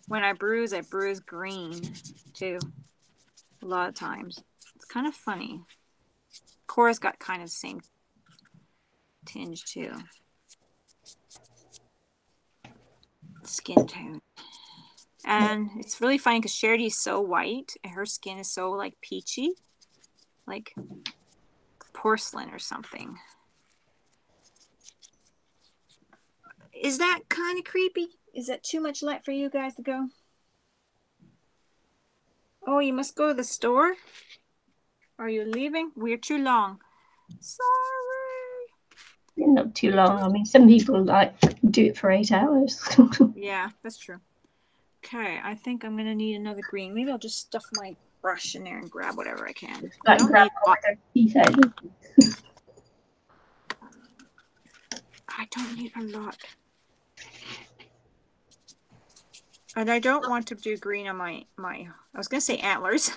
When I bruise green too. A lot of times. It's kind of funny. Cora's got kind of the same tinge too. Skin tone. And it's really funny because Charity is so white and her skin is so like peachy. Like porcelain or something. Is that kind of creepy? Is that too much light for you guys to go? Oh, you must go to the store? Are you leaving? We're too long. Sorry. Not too long. I mean, some people like do it for 8 hours. Yeah, that's true. Okay, I think I'm going to need another green. Maybe I'll just stuff my brush in there and grab whatever I can. I don't need a lot. I don't need a lot. And I don't want to do green on my I was going to say antlers.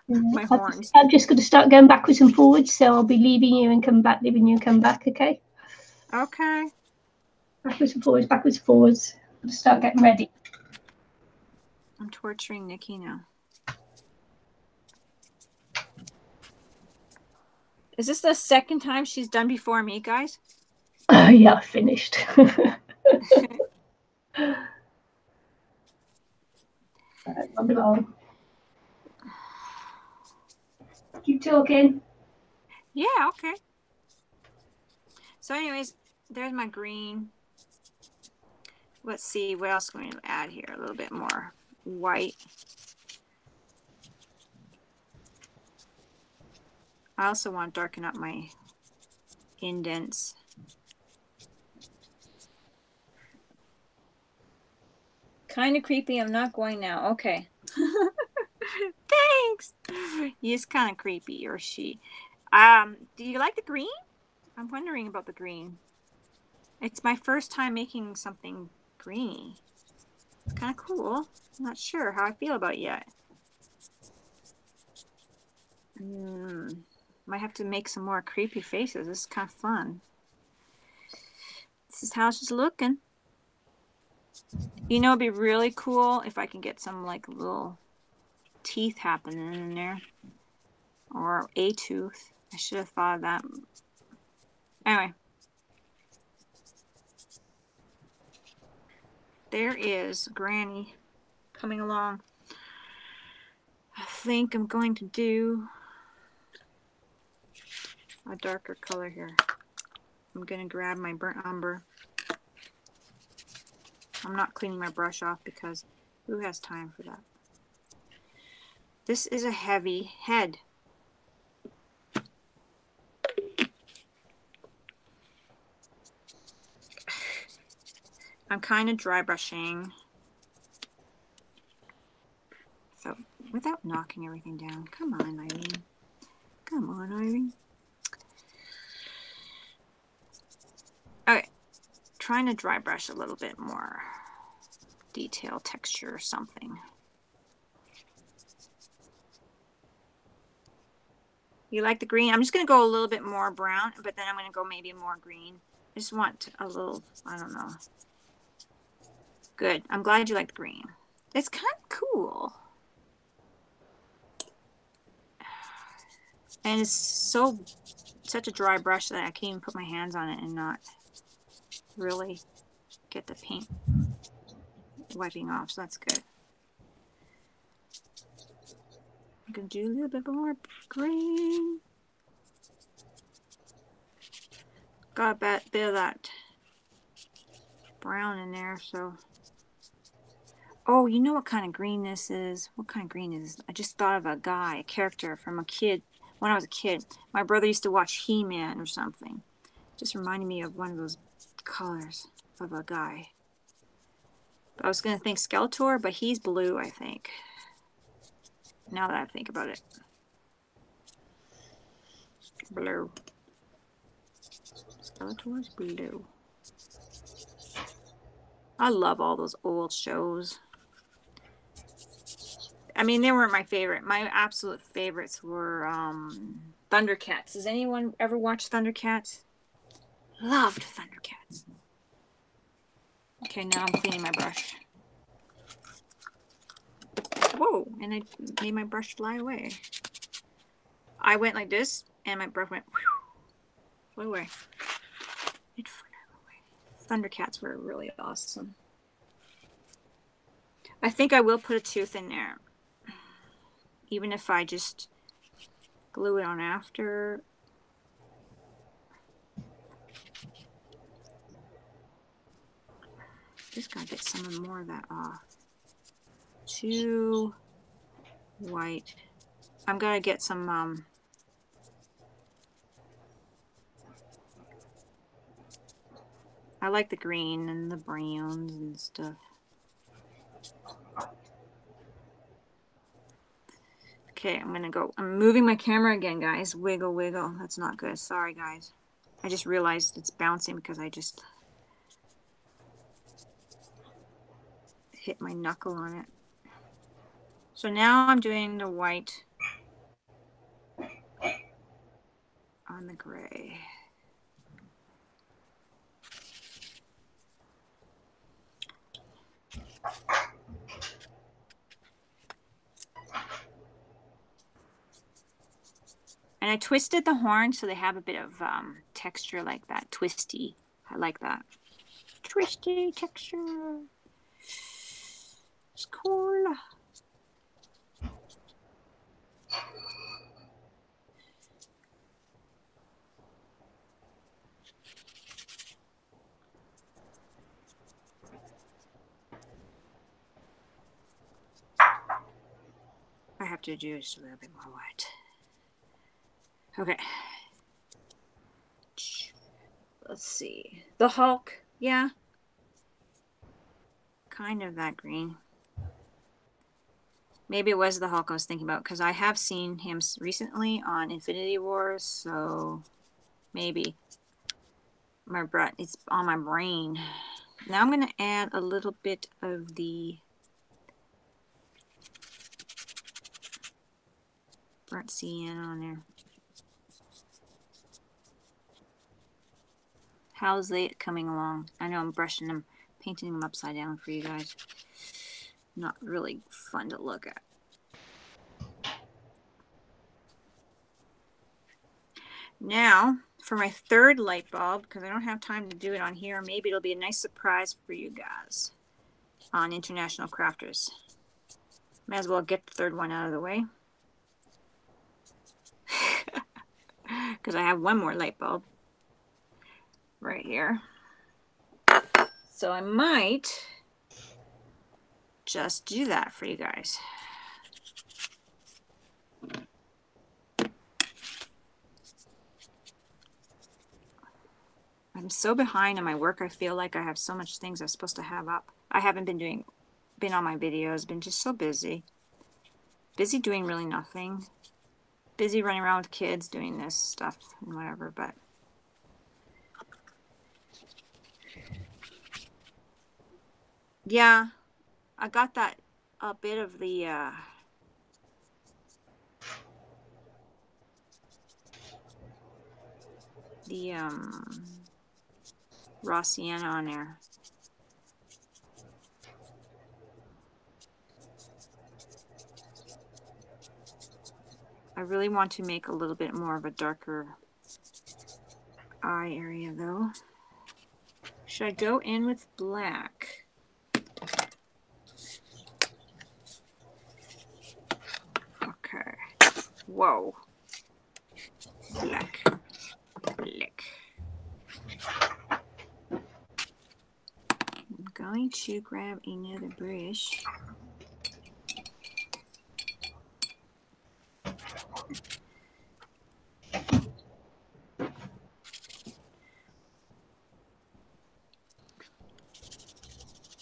My horns. I'm just going to start going backwards and forwards, so I'll be leaving you and come back, leaving you and come back, okay? Okay. Backwards and forwards, backwards and forwards. I'll start getting ready. I'm torturing Nikki now. Is this the second time she's done before me, guys? Oh, yeah, finished. Keep talking. Yeah, okay. So anyways, there's my green. Let's see what else I'm going to add here. A little bit more white. I also want to darken up my indents. Kind of creepy. I'm not going now. Okay. Thanks. He's kind of creepy, or she. Do you like the green? I'm wondering about the green. It's my first time making something greeny. It's kind of cool. I'm not sure how I feel about it yet. Might have to make some more creepy faces. This is kind of fun. This is how she's looking. You know, it'd be really cool if I can get some like little teeth happening in there. Or a tooth. I should have thought of that. Anyway. There is Granny coming along. I think I'm going to do a darker color here. I'm going to grab my burnt umber. I'm not cleaning my brush off because who has time for that? This is a heavy head. I'm kind of dry brushing. So without knocking everything down. Come on, Irene. Come on, Irene. Okay. Trying to dry brush a little bit more detail, texture, or something. You like the green? I'm just going to go a little bit more brown, but then I'm going to go maybe more green. I just want a little, I don't know. Good. I'm glad you like the green. It's kind of cool. And it's such a dry brush that I can't even put my hands on it and not really get the paint wiping off. So that's good. I'm going to do a little bit more green. Got a bit of that brown in there, so. Oh, you know what kind of green this is? What kind of green is this? I just thought of a guy, a character from a kid. When I was a kid, my brother used to watch He-Man or something. Just reminded me of one of those colors of a guy. I was going to think Skeletor, but he's blue, I think. Now that I think about it. Blue. Skeletor's blue. I love all those old shows. I mean, they weren't my favorite. My absolute favorites were Thundercats. Does anyone ever watch Thundercats? Loved Thundercats. Okay, now I'm cleaning my brush. Whoa, and I made my brush fly away. I went like this, and my brush went flew away. It flew away. Thundercats were really awesome. I think I will put a tooth in there. Even if I just glue it on after. Just gotta get some more of that off. Too white. I'm gonna get some I like the green and the browns and stuff. Okay, I'm gonna go. I'm moving my camera again, guys. Wiggle, wiggle. That's not good. Sorry, guys. I just realized it's bouncing because I just hit my knuckle on it. So now I'm doing the white on the gray. And I twisted the horns so they have a bit of texture like that, twisty. I like that. Twisty texture. It's cool. I have to do just a little bit more white. Okay. Let's see. The Hulk. Yeah. Kind of that green. Maybe it was the Hulk I was thinking about because I have seen him recently on Infinity Wars, so maybe it's on my brain. Now I'm going to add a little bit of the burnt cyan on there. How's it coming along? I know I'm brushing them, painting them upside down for you guys. Not really fun to look at. Now, for my third light bulb, because I don't have time to do it on here, maybe it'll be a nice surprise for you guys on International Crafters. Might as well get the third one out of the way. Because I have one more light bulb right here. So I might just do that for you guys. I'm so behind on my work. I feel like I have so much things I'm supposed to have up. I haven't been on my videos, been just so busy. Busy doing really nothing. Busy running around with kids doing this stuff and whatever, but yeah, I got that a bit of the raw sienna on there. I really want to make a little bit more of a darker eye area though. Should I go in with black? Okay. Whoa. Black. Black. I'm going to grab another brush.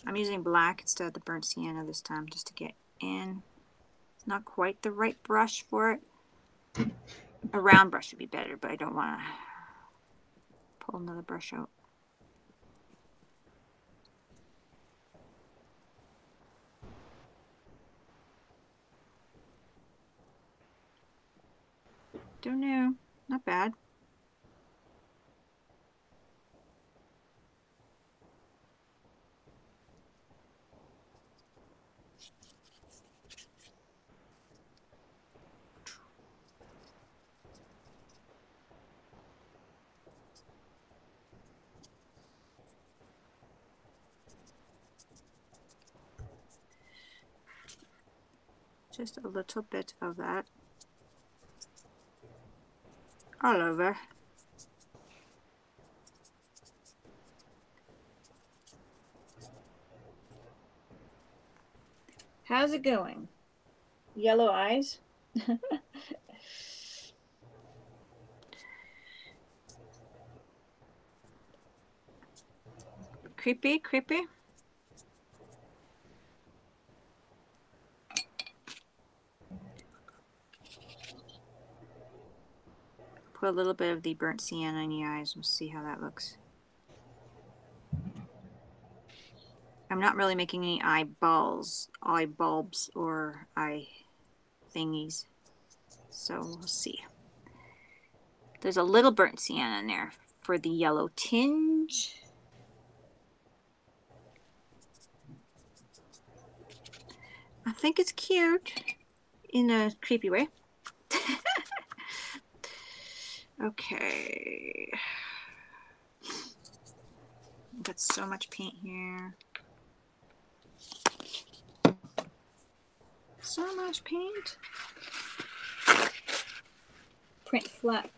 I'm using black instead of the burnt sienna this time just to get in. It's not quite the right brush for it. A round brush would be better, but I don't want to pull another brush out. Don't know. Not bad. Just a little bit of that all over. How's it going? Yellow eyes? Creepy, creepy. put a little bit of the burnt sienna in the eyes. We'll see how that looks. I'm not really making any eye bulbs, or eye thingies. So we'll see. There's a little burnt sienna in there for the yellow tinge. I think it's cute in a creepy way. Okay. Got so much paint here. So much paint. Print flat.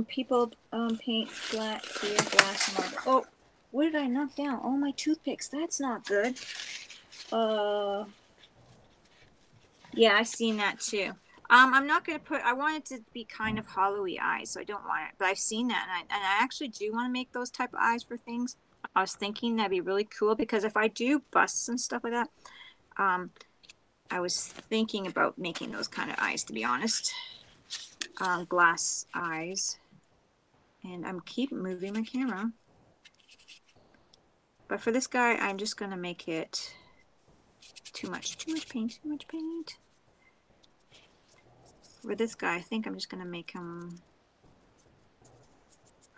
People paint flat clear glass marble. Oh, what did I knock down? Oh, my toothpicks. That's not good. Yeah, I seen that too. I'm not gonna put. I want it to be kind of hollowy eyes, so I don't want it. But I've seen that, and I actually do want to make those type of eyes for things. I was thinking that'd be really cool because if I do busts and stuff like that, I was thinking about making those kind of eyes. To be honest, glass eyes. And I'm keep moving my camera. But for this guy, I'm just gonna make it too much paint. For this guy, I think I'm just gonna make him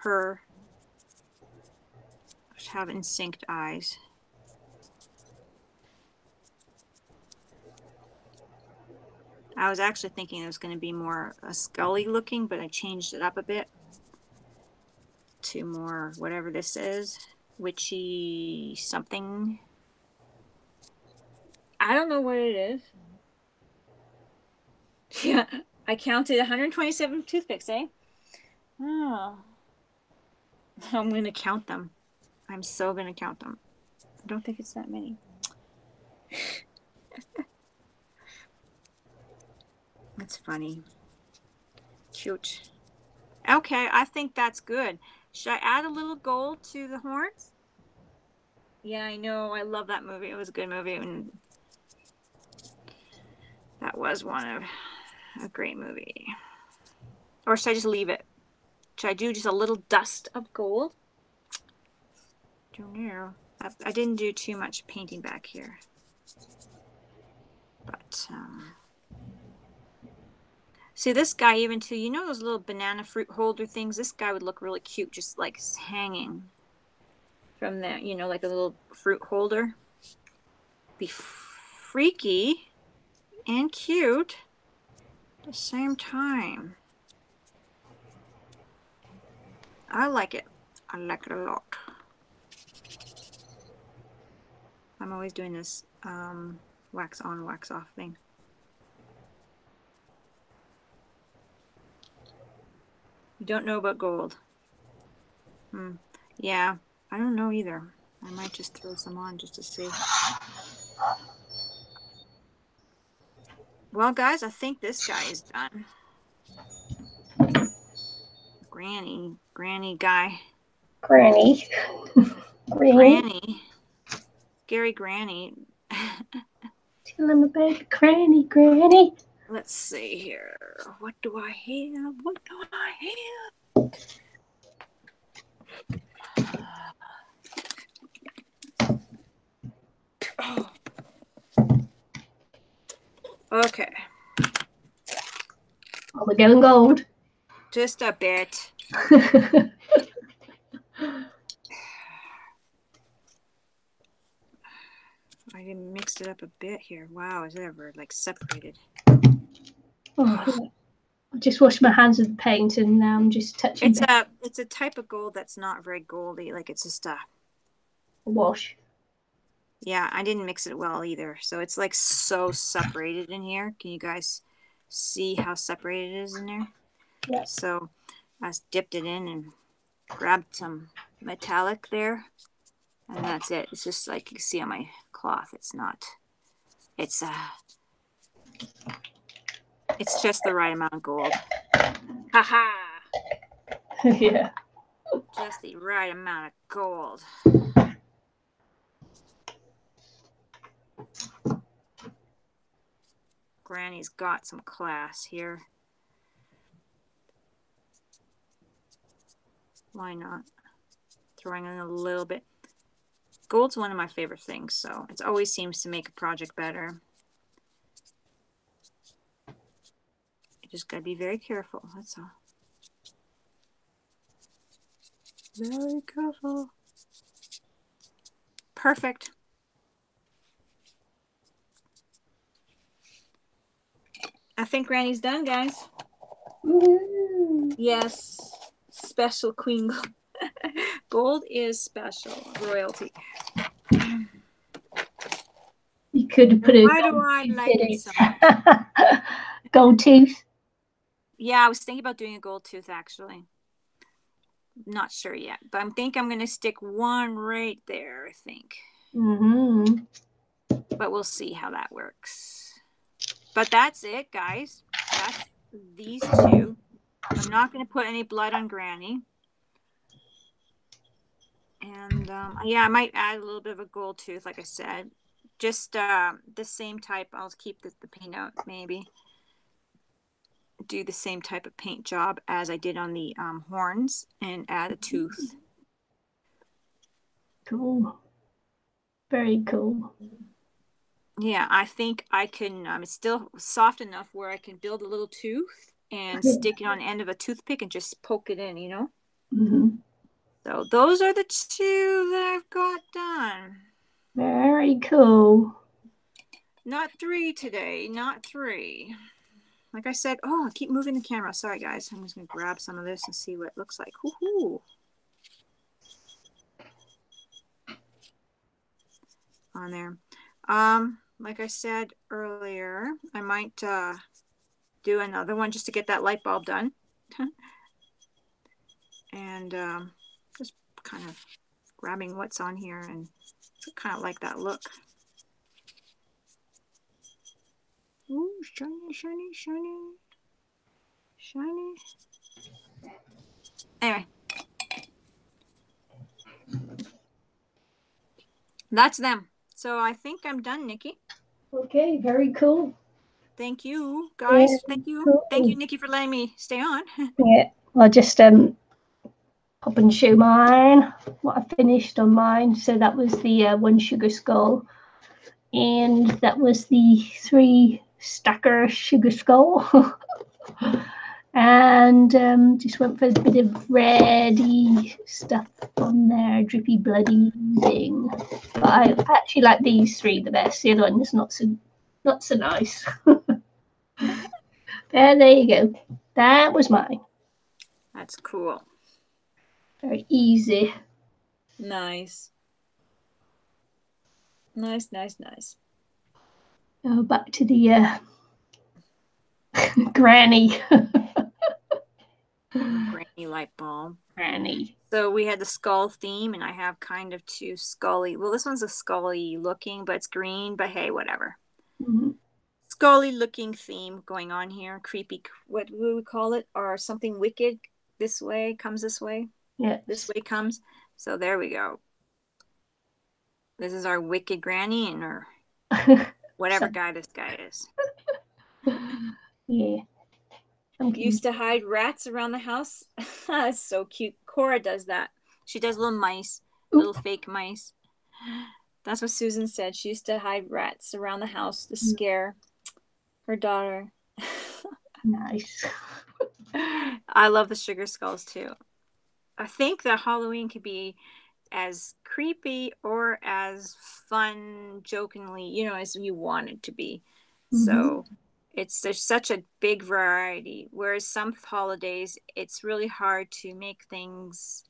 have in-synced eyes. I was actually thinking it was going to be more scully looking, but I changed it up a bit to more whatever this is, witchy something. I don't know what it is. Yeah, I counted 127 toothpicks, eh? Oh. I'm going to count them. I'm so going to count them. I don't think it's that many. That's funny. Cute. Okay, I think that's good. Should I add a little gold to the horns? Yeah, I know. I love that movie. It was a good movie. And that was a great movie. Or should I just leave it? Should I do just a little dust of gold? Don't know. I didn't do too much painting back here. But, see this guy even too, you know those little banana fruit holder things? This guy would look really cute, just like hanging from that, you know, like a little fruit holder. Be freaky and cute at the same time. I like it. I like it a lot. I'm always doing this wax on, wax off thing. You don't know about gold? Yeah, I don't know either. I might just throw some on just to see. Well, guys, I think this guy is done. Granny guy. Granny. Granny. Scary Granny. Tell him about Granny. Let's see here. What do I have? What do I have? Oh. Okay. Oh, we're going gold. Just a bit. I mixed it up a bit here. Wow, is it ever like separated? Oh, I just washed my hands with the paint and now I'm just touching it's a type of gold that's not very goldy. Like it's just a wash. Yeah, I didn't mix it well either. So it's like so separated in here. Can you guys see how separated it is in there? Yeah. So I just dipped it in and grabbed some metallic there. And that's it. It's just like you see on my cloth. It's just the right amount of gold. Haha. Yeah. Just the right amount of gold. Granny's got some class here. Why not? Throwing in a little bit. Gold's one of my favorite things, so it always seems to make a project better. You just gotta be very careful, that's all. Very careful. Perfect. I think Granny's done, guys. Woo. Yes. Special Queen Gold. Gold is special. Royalty. You could put Why do I like it so much? Gold tooth. Yeah, I was thinking about doing a gold tooth, actually. Not sure yet, but I think I'm going to stick one right there, I think. Mm-hmm. But we'll see how that works. But that's it, guys. That's these two. I'm not going to put any blood on Granny. And yeah, I might add a little bit of a gold tooth, like I said. Just the same type. I'll keep the paint out, maybe. Do the same type of paint job as I did on the horns and add a tooth. Cool. Very cool. Yeah, I think I can, it's still soft enough where I can build a little tooth and stick it on the end of a toothpick and just poke it in, you know? Mm-hmm. So those are the two that I've got done. Very cool. Not three today, not three. Like I said, oh, I keep moving the camera. Sorry, guys. I'm just going to grab some of this and see what it looks like. Woohoo! On there. Like I said earlier, I might do another one just to get that light bulb done. And just kind of grabbing what's on here and kind of like that look. Ooh, shiny, shiny, shiny. Shiny. Anyway. That's them. So I think I'm done, Nikki. Okay, very cool. Thank you, guys. Yeah, Thank you. cool. Thank you, Nikki, for letting me stay on. Yeah, I'll just pop and show mine, what I finished on mine. So that was the one sugar skull, and that was the 3 stacker sugar skull. And just went for a bit of reddy stuff on there, drippy bloody thing. But I actually like these 3 the best. The other one's not so nice. There you go. That was mine. That's cool. Very easy. Nice. Nice, nice, nice. Now back to the granny. Granny light bulb. Granny. So we had the skull theme, and I have kind of 2 scully. Well, this one's a scully looking, but it's green. But hey, whatever. Mm-hmm. Scully looking theme going on here. Creepy. What do we call it? Or something wicked. This way comes this way. Yeah. This way comes. So there we go. This is our wicked granny and her whatever guy this guy is. Yeah. Used to hide rats around the house. It's so cute. Cora does that. She does little mice, little fake mice. That's what Susan said. She used to hide rats around the house to scare her daughter. Nice. I love the sugar skulls too. I think that Halloween could be as creepy or as fun, jokingly, you know, as you want it to be. Mm-hmm. So there's such a big variety. Whereas some holidays, it's really hard to make things,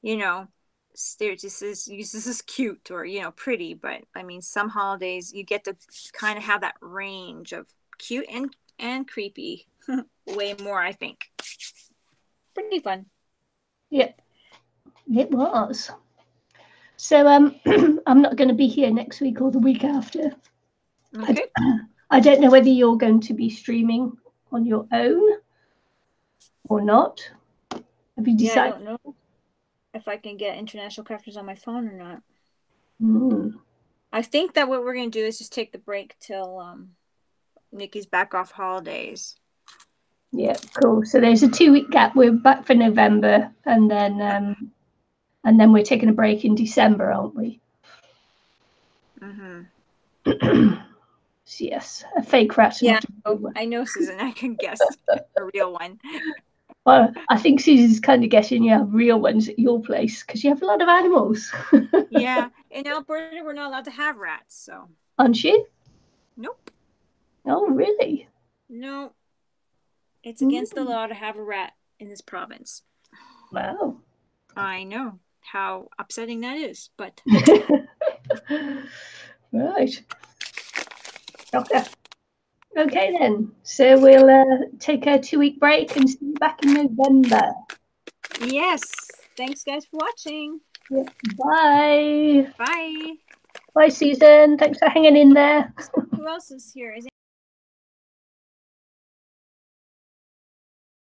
you know, this is cute or, you know, pretty. But I mean, some holidays you get to kind of have that range of cute and creepy way more, I think. Pretty fun. Yep. It was. So I'm not going to be here next week or the week after. Okay. I don't know whether you're going to be streaming on your own or not. Have you decided? Yeah, I don't know if I can get international characters on my phone or not. Mm. I think that what we're going to do is just take the break till Nikki's back off holidays. Yeah, cool. So there's a 2-week gap. We're back for November, and then we're taking a break in December, aren't we? Mm-hmm. So yes, a fake rat. Yeah, I know, Susan. I can guess a real one. Well, I think Susan's kind of guessing you have real ones at your place because you have a lot of animals. Yeah, in Alberta, we're not allowed to have rats, so. Aren't you? Nope. Oh, really? No, it's against the law to have a rat in this province. Wow. I know how upsetting that is, but. Right. Okay. Okay then. So we'll take a 2-week break and see you back in November. Yes. Thanks, guys, for watching. Yeah. Bye. Bye. Bye, Susan. Thanks for hanging in there. Who else is here? Is